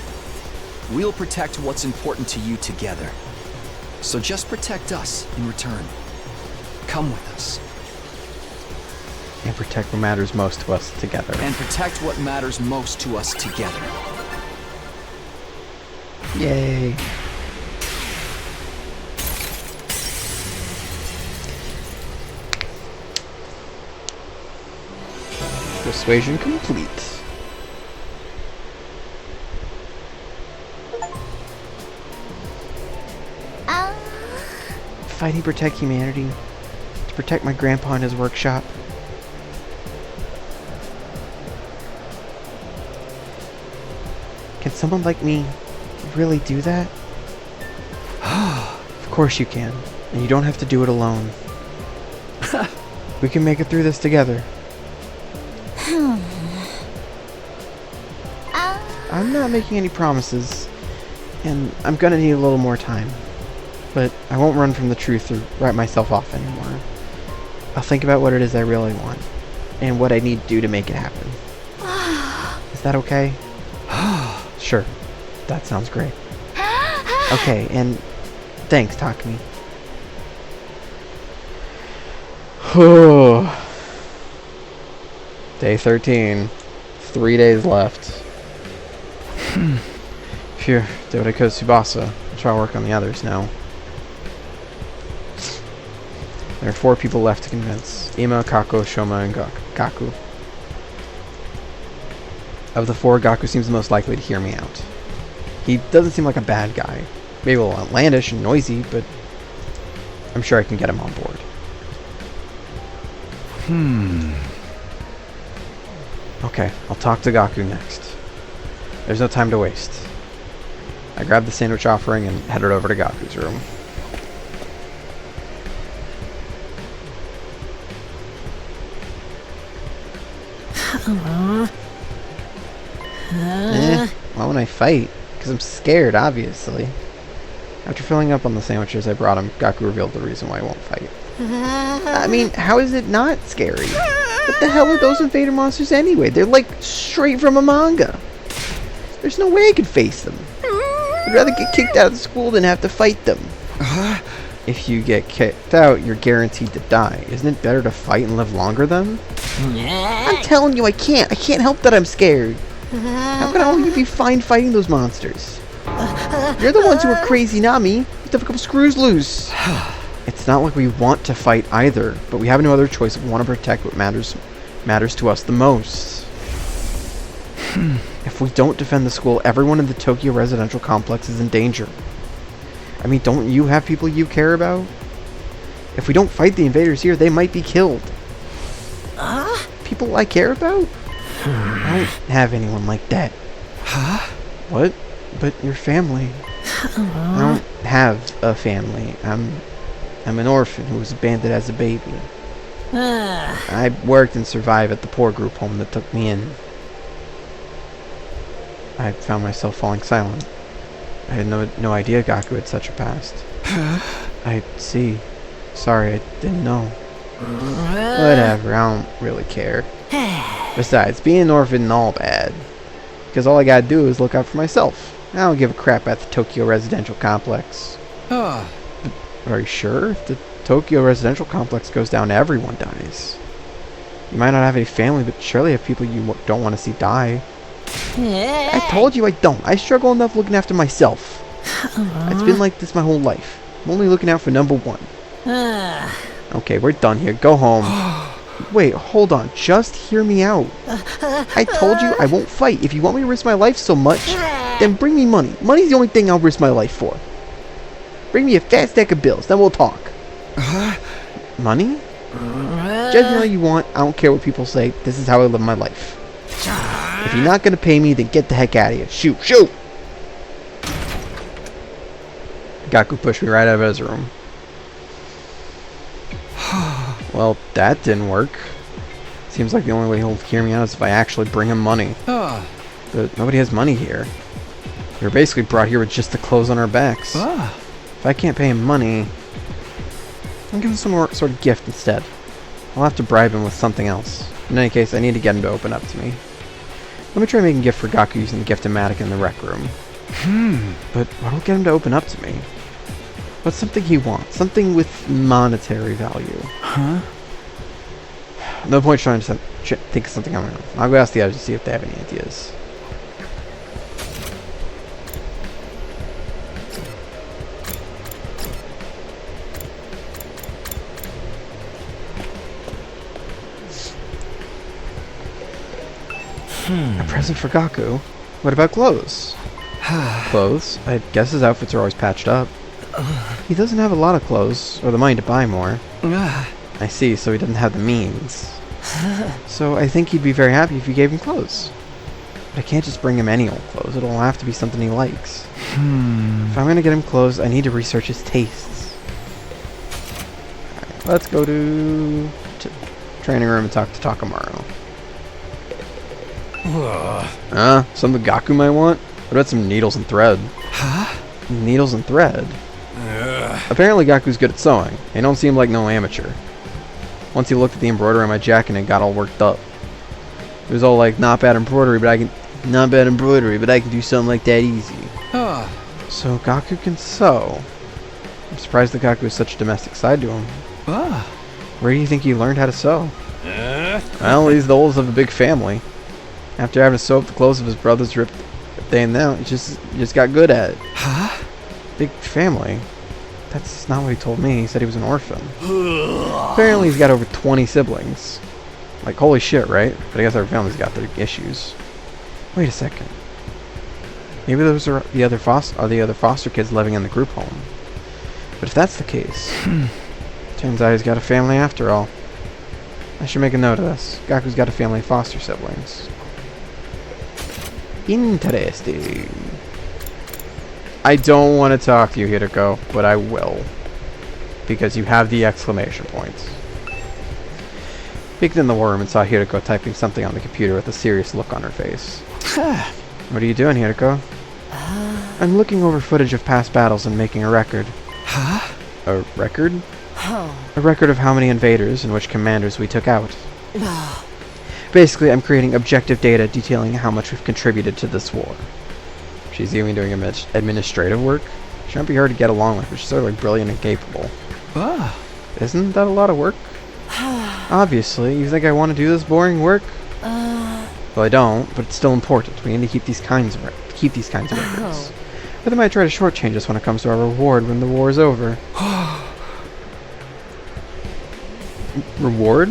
We'll protect what's important to you together. So just protect us in return. Come with us. And protect what matters most to us together. And protect what matters most to us together. Yay. Persuasion complete. Fighting protect humanity. To protect my grandpa and his workshop. Can someone like me really do that? Of course you can. And you don't have to do it alone. We can make it through this together. I'm not making any promises, and I'm gonna need a little more time. But I won't run from the truth or write myself off anymore. I'll think about what it is I really want, and what I need to do to make it happen. Is that okay? Sure. That sounds great. Okay, and thanks, Takumi. Day 13. 3 days left. Phew, did what I could, Tsubasa. I'll try to work on the others now. There are 4 people left to convince. Ima, Kako, Shoma, and Gaku. Of the 4, Gaku seems the most likely to hear me out. He doesn't seem like a bad guy. Maybe a little outlandish and noisy, but I'm sure I can get him on board. Okay, I'll talk to Gaku next. There's no time to waste. I grabbed the sandwich offering and headed over to Gaku's room. Why wouldn't I fight? Because I'm scared, obviously. After filling up on the sandwiches I brought him, Gaku revealed the reason why he won't fight. I mean, how is it not scary? What the hell are those invader monsters anyway? They're like straight from a manga. There's no way I could face them. I'd rather get kicked out of school than have to fight them. If you get kicked out, you're guaranteed to die. Isn't it better to fight and live longer then? I'm telling you, I can't. I can't help that I'm scared. How can all of you be fine fighting those monsters? You're the ones who are crazy, not me. You have a couple screws loose. It's not like we want to fight either, but we have no other choice if we want to protect what matters to us the most. If we don't defend the school, everyone in the Tokyo Residential Complex is in danger. I mean, don't you have people you care about? If we don't fight the invaders here, they might be killed. People I care about? I don't have anyone like that. What? But your family. I don't have a family. I'm an orphan who was abandoned as a baby. I worked and survived at the poor group home that took me in. I found myself falling silent. I had no idea Gaku had such a past. I see. Sorry, I didn't know. Whatever, I don't really care. Besides, being an orphan isn't all bad. Because all I gotta do is look out for myself. I don't give a crap about the Tokyo Residential Complex. Are you sure? If the Tokyo Residential Complex goes down, everyone dies. You might not have any family, but surely you have people you don't want to see die. I told you I don't. I struggle enough looking after myself. It's been like this my whole life. I'm only looking out for number one. Okay, we're done here. Go home. Wait, hold on. Just hear me out. I told you I won't fight. If you want me to risk my life so much, then bring me money. Money's the only thing I'll risk my life for. Bring me a fat stack of bills, then we'll talk. Money? Just know you want. I don't care what people say. This is how I live my life. If you're not gonna pay me, then get the heck out of here. Shoot, shoot! Gaku pushed me right out of his room. Well, that didn't work. Seems like the only way he'll hear me out is if I actually bring him money. But nobody has money here. We were basically brought here with just the clothes on our backs. If I can't pay him money, I'll give him some more sort of gift instead. I'll have to bribe him with something else. In any case, I need to get him to open up to me. Let me try making a gift for Gaku using the Gift-O-Matic in the rec room. But what'll get him to open up to me? What's something he wants? Something with monetary value. No point trying to think of something on my own. I'll go ask the others to see if they have any ideas. A present for Gaku? What about clothes? Clothes? I guess his outfits are always patched up. He doesn't have a lot of clothes, or the money to buy more. I see, so he doesn't have the means. So I think he'd be very happy if you gave him clothes. But I can't just bring him any old clothes. It'll have to be something he likes. If I'm gonna get him clothes, I need to research his tastes. Alright, let's go to training room and talk to Takamaru. Something Gaku might want? What about some needles and thread? Needles and thread? Apparently Gaku's good at sewing. He don't seem like no amateur. Once he looked at the embroidery on my jacket and got all worked up. It was all like, not bad embroidery, but I can do something like that easy. So Gaku can sew. I'm surprised that Gaku has such a domestic side to him. Where do you think he learned how to sew? Well, he's the oldest of a big family. After having to sew up the clothes of his brothers ripped day and now, he just got good at it. Big family? That's not what he told me. He said he was an orphan. Apparently he's got over 20 siblings. Like, holy shit, right? But I guess every family's got their issues. Wait a second. Maybe those are the other foster kids living in the group home. But if that's the case, turns out he's got a family after all. I should make a note of this. Gaku's got a family of foster siblings. Interesting. I don't want to talk to you, Hideko, but I will. Because you have the exclamation points. Peeked in the war room and saw Hideko typing something on the computer with a serious look on her face. What are you doing, Hideko? I'm looking over footage of past battles and making a record. A record? A record of how many invaders and which commanders we took out. Basically, I'm creating objective data detailing how much we've contributed to this war. She's even doing administrative work. She won't be hard to get along with, but she's sort of like brilliant and capable. Isn't that a lot of work? Obviously, you think I want to do this boring work? Well, I don't, but it's still important. We need to keep these kinds of records. But they might try to shortchange us when it comes to our reward when the war is over. Reward?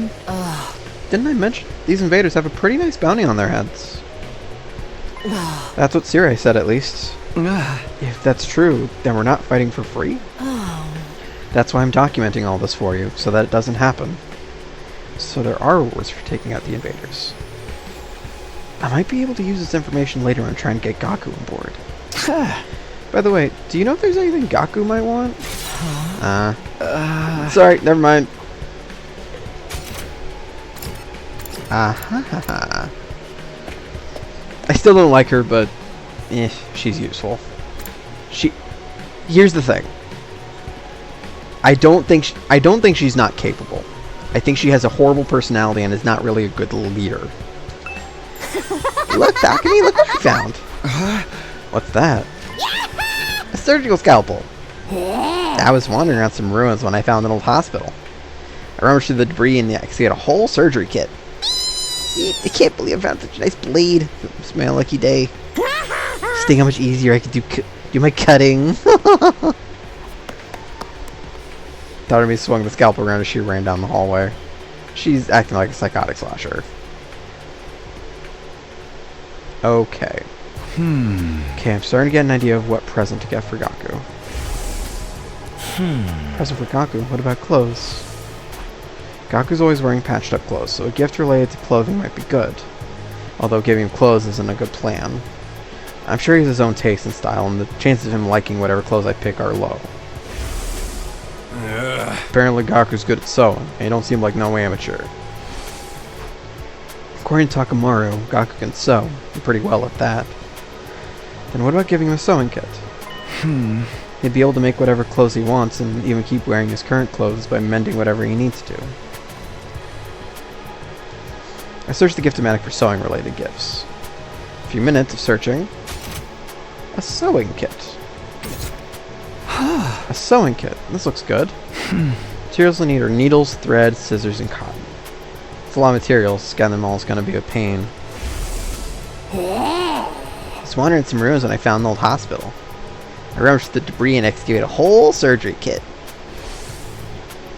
Didn't I mention these invaders have a pretty nice bounty on their heads? That's what Sirai said, at least. If that's true, then we're not fighting for free? That's why I'm documenting all this for you, so that it doesn't happen. So there are rewards for taking out the invaders. I might be able to use this information later and try and get Gaku on board. By the way, do you know if there's anything Gaku might want? Sorry, never mind. I still don't like her, but she's useful. Here's the thing. I don't think she's not capable. I think she has a horrible personality and is not really a good leader. Look, Takumi, look what you found. What's that? A surgical scalpel. I was wandering around some ruins when I found an old hospital. I rummaged through the debris and I could see a whole surgery kit. I can't believe I found such a nice blade. It's my lucky day. Just think how much easier I could do my cutting. Daughter swung the scalpel around as she ran down the hallway. She's acting like a psychotic slasher. Okay. Okay, I'm starting to get an idea of what present to get for Gaku. Present for Gaku? What about clothes? Gaku's always wearing patched up clothes, so a gift related to clothing might be good. Although giving him clothes isn't a good plan. I'm sure he has his own taste and style, and the chances of him liking whatever clothes I pick are low. Apparently Gaku's good at sewing, and he don't seem like no amateur. According to Takamaru, Gaku can sew, and pretty well at that. Then what about giving him a sewing kit? He'd be able to make whatever clothes he wants, and even keep wearing his current clothes by mending whatever he needs to. I searched the gift-o-matic for sewing-related gifts. A few minutes of searching. A sewing kit. A sewing kit. This looks good. Materials I need are needles, thread, scissors, and cotton. It's a lot of materials. Scanning them all is going to be a pain. I was wandering some ruins when I found an old hospital. I rummaged the debris and excavated a whole surgery kit.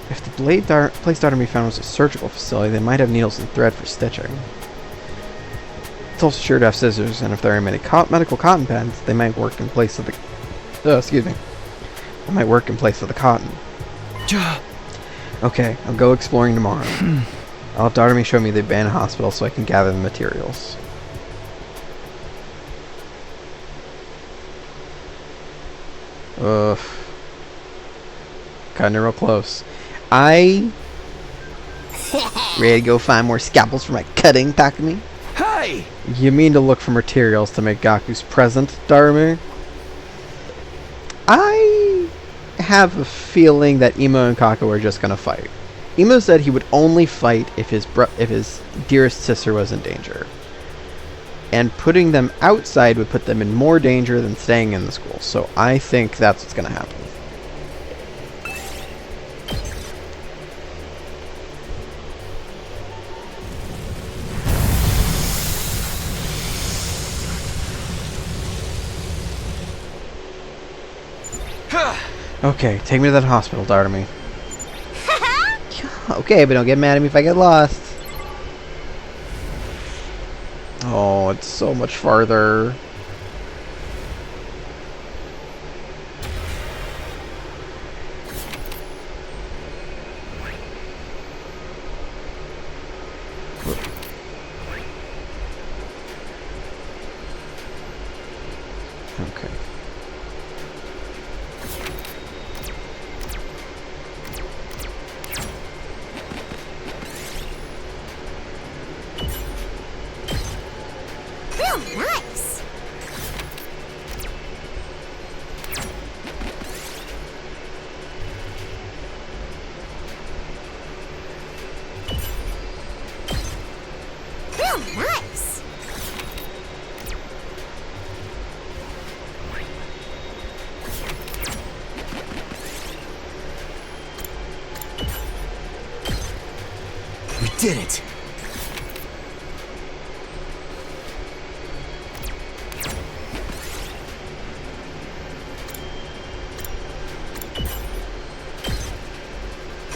If the place Daughter found was a surgical facility, they might have needles and thread for stitching. It's also sure to have scissors, and if there are many medical cotton pads, they might work in place of the... They might work in place of the cotton. Okay, I'll go exploring tomorrow. I'll have Daughter show me the abandoned hospital so I can gather the materials. Ugh. Kinda real close. Ready to go find more scalpels for my cutting, Takumi? Hey! You mean to look for materials to make Gaku's present, Darumi? I have a feeling that Imo and Kaku are just gonna fight. Imo said he would only fight if his dearest sister was in danger. And putting them outside would put them in more danger than staying in the school. So I think that's what's gonna happen. Okay, take me to that hospital, Dartamy. Okay, but don't get mad at me if I get lost. Oh, it's so much farther. Okay. Nice. Real nice. We did it!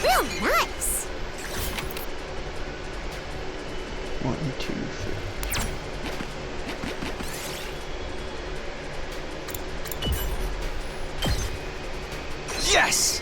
Real nice. 1, 2, 3. Yes!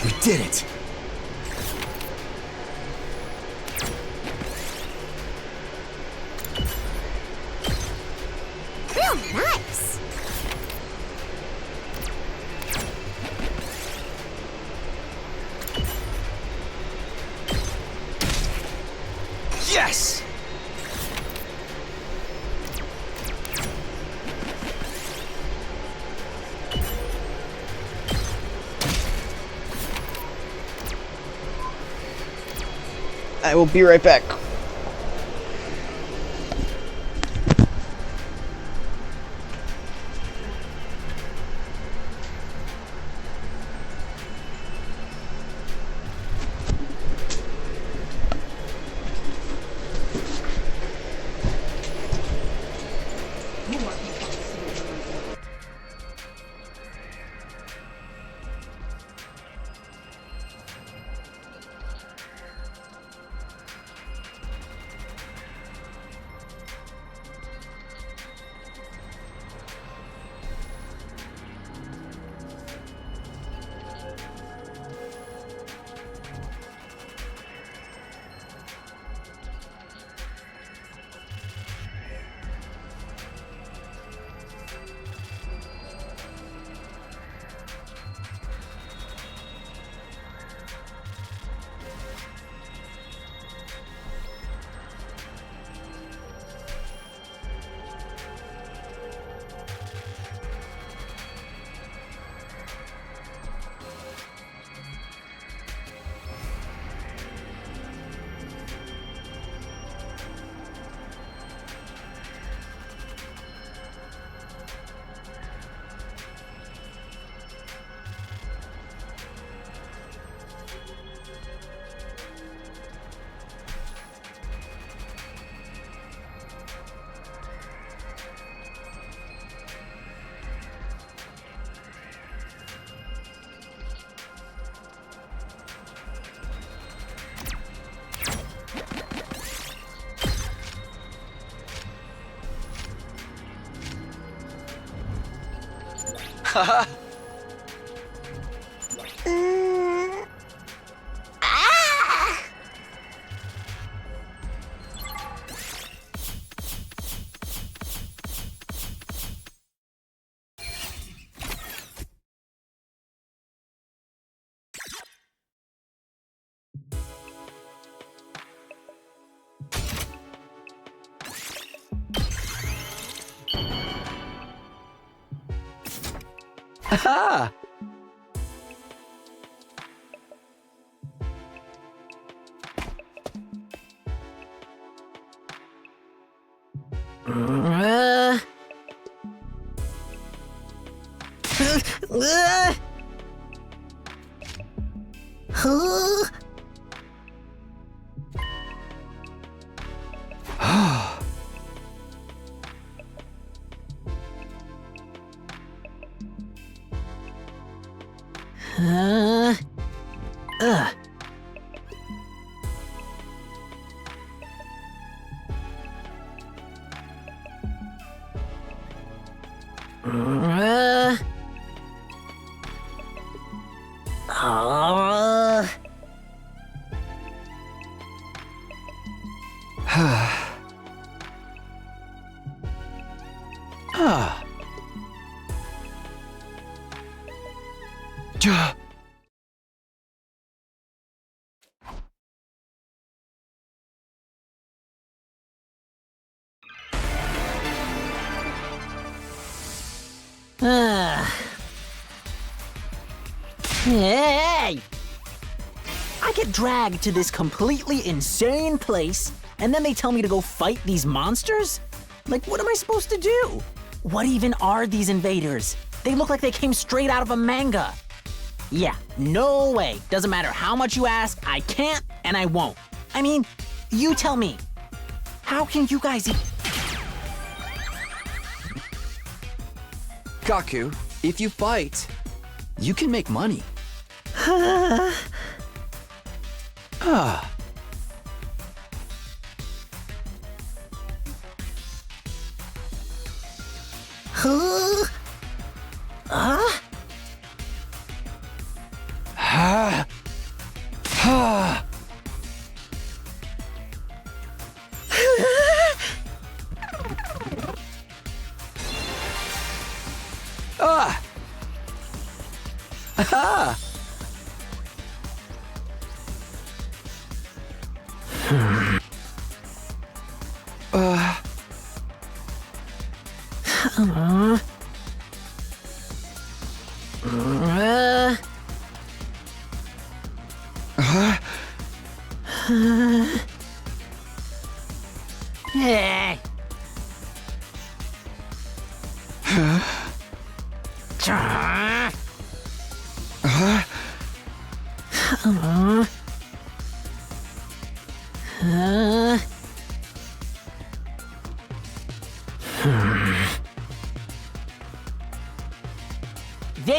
We did it! Real nice. Yes! I will be right back. Haha! Haha! Hey! I get dragged to this completely insane place, and then they tell me to go fight these monsters? Like, what am I supposed to do? What even are these invaders? They look like they came straight out of a manga. Yeah, no way. Doesn't matter how much you ask, I can't and I won't. I mean, you tell me. How can you guys Kaku, if you fight, you can make money. They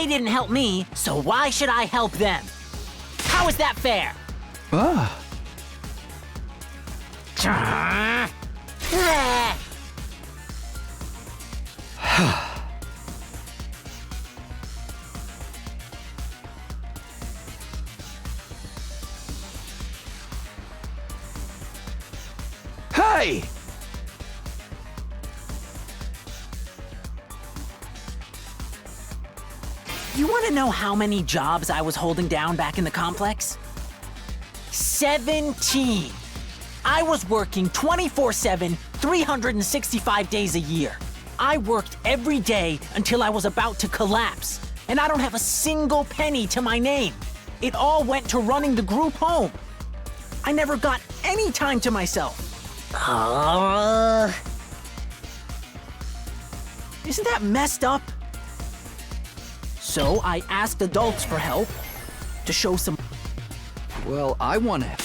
didn't help me, so why should I help them? How is that fair? Hey! You want to know how many jobs I was holding down back in the complex? 17. I was working 24/7, 365 days a year. I worked every day until I was about to collapse, and I don't have a single penny to my name. It all went to running the group home. I never got any time to myself. Isn't that messed up? So I asked adults for help to show some. Well, I wanna...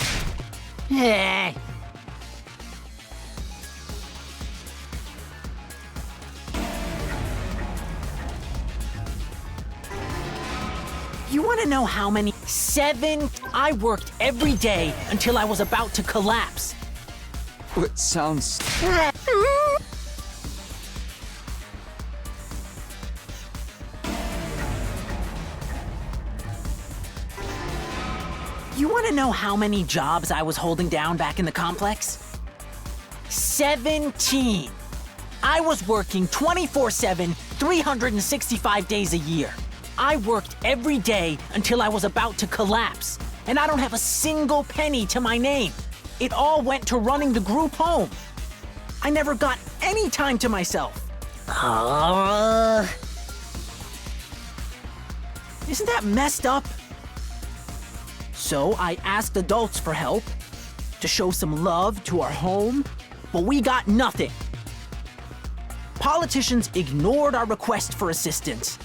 You want to know how many? 7. I worked every day until I was about to collapse. It sounds... You want to know how many jobs I was holding down back in the complex? 17. I was working 24/7, 365 days a year. I worked every day until I was about to collapse, and I don't have a single penny to my name. It all went to running the group home. I never got any time to myself. Isn't that messed up? So I asked adults for help to show some love to our home, but we got nothing. Politicians ignored our request for assistance.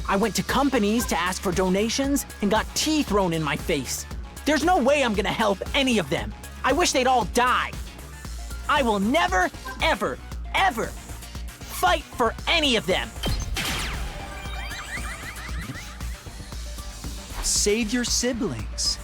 I went to companies to ask for donations and got tea thrown in my face. There's no way I'm gonna help any of them. I wish they'd all die. I will never, ever, ever fight for any of them. Save your siblings.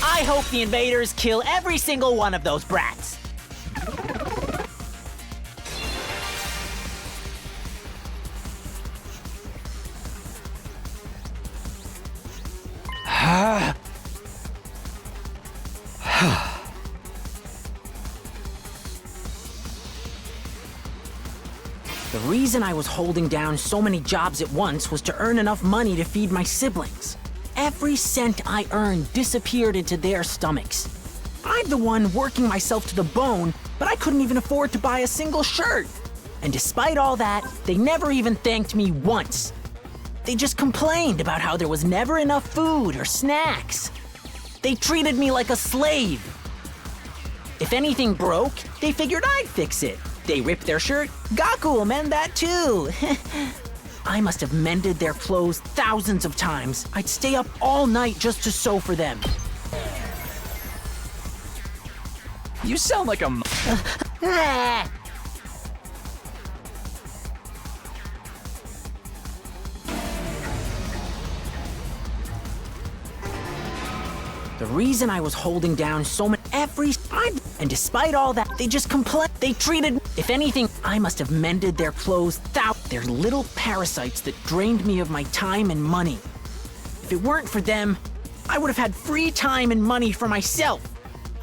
I hope the invaders kill every single one of those brats. The reason I was holding down so many jobs at once was to earn enough money to feed my siblings. Every cent I earned disappeared into their stomachs. I'm the one working myself to the bone, but I couldn't even afford to buy a single shirt. And despite all that, they never even thanked me once. They just complained about how there was never enough food or snacks. They treated me like a slave. If anything broke, they figured I'd fix it. They ripped their shirt, Gaku will mend that too. I must have mended their clothes thousands of times. I'd stay up all night just to sew for them. You sound like a... The reason I was holding down so many and despite all that, they just complained. They treated. If anything, I must have mended their clothes. They're little parasites that drained me of my time and money. If it weren't for them, I would have had free time and money for myself.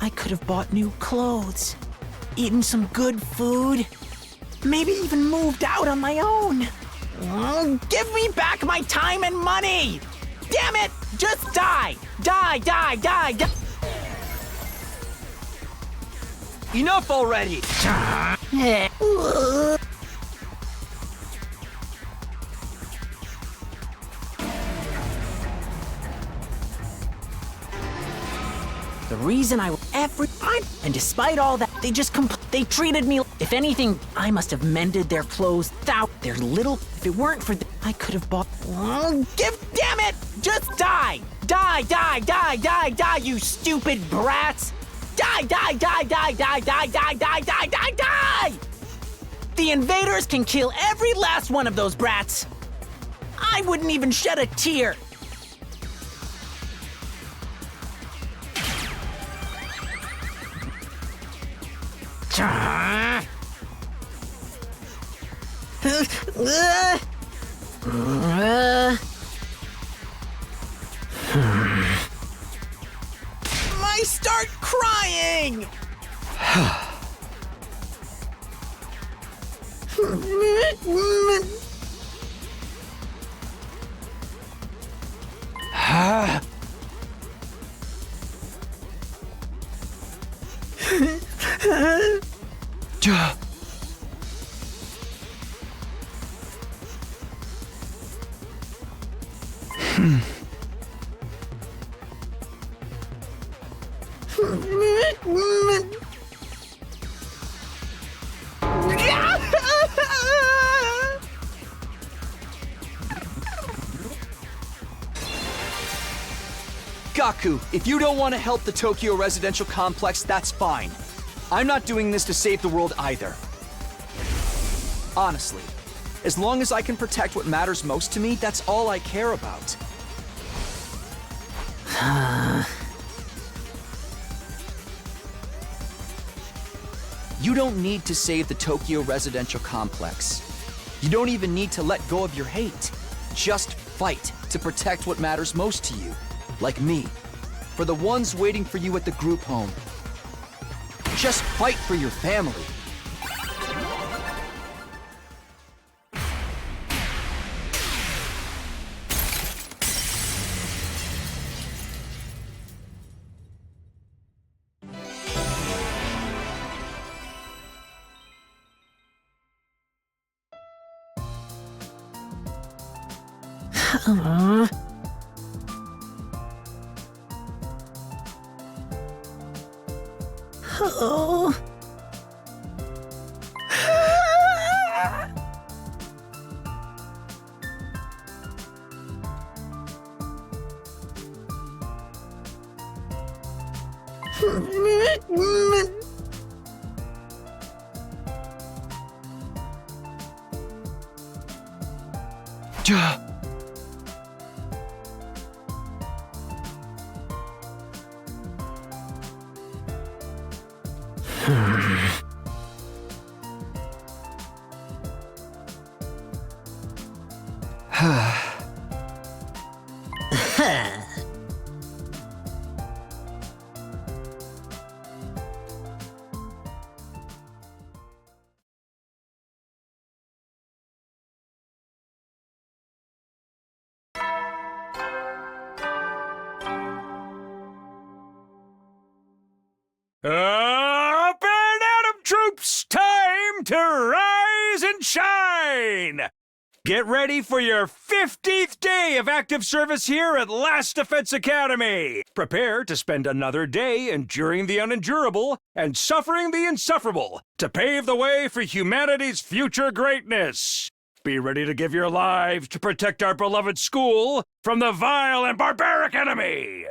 I could have bought new clothes, eaten some good food, maybe even moved out on my own. Oh, give me back my time and money! Damn it! Just die! Die, die, die, die! Enough already! The reason and despite all that, they just they treated me. If anything, I must have mended their clothes. They're little. If it weren't for I could have bought. Oh, damn it! Just die! Die, die, die, die, die, you stupid brats! Die, die, die, die, die, die, die, die, die, die, die! The invaders can kill every last one of those brats. I wouldn't even shed a tear. I start crying! Gaku, if you don't want to help the Tokyo Residential Complex, that's fine. I'm not doing this to save the world either. Honestly, as long as I can protect what matters most to me, that's all I care about. You don't need to save the Tokyo Residential Complex. You don't even need to let go of your hate. Just fight to protect what matters most to you. Like me. For the ones waiting for you at the group home. Just fight for your family. Oh. Up and Atom Troops! Time to rise and shine! Get ready for your 50th day of active service here at Last Defense Academy! Prepare to spend another day enduring the unendurable and suffering the insufferable to pave the way for humanity's future greatness! Be ready to give your lives to protect our beloved school from the vile and barbaric enemy!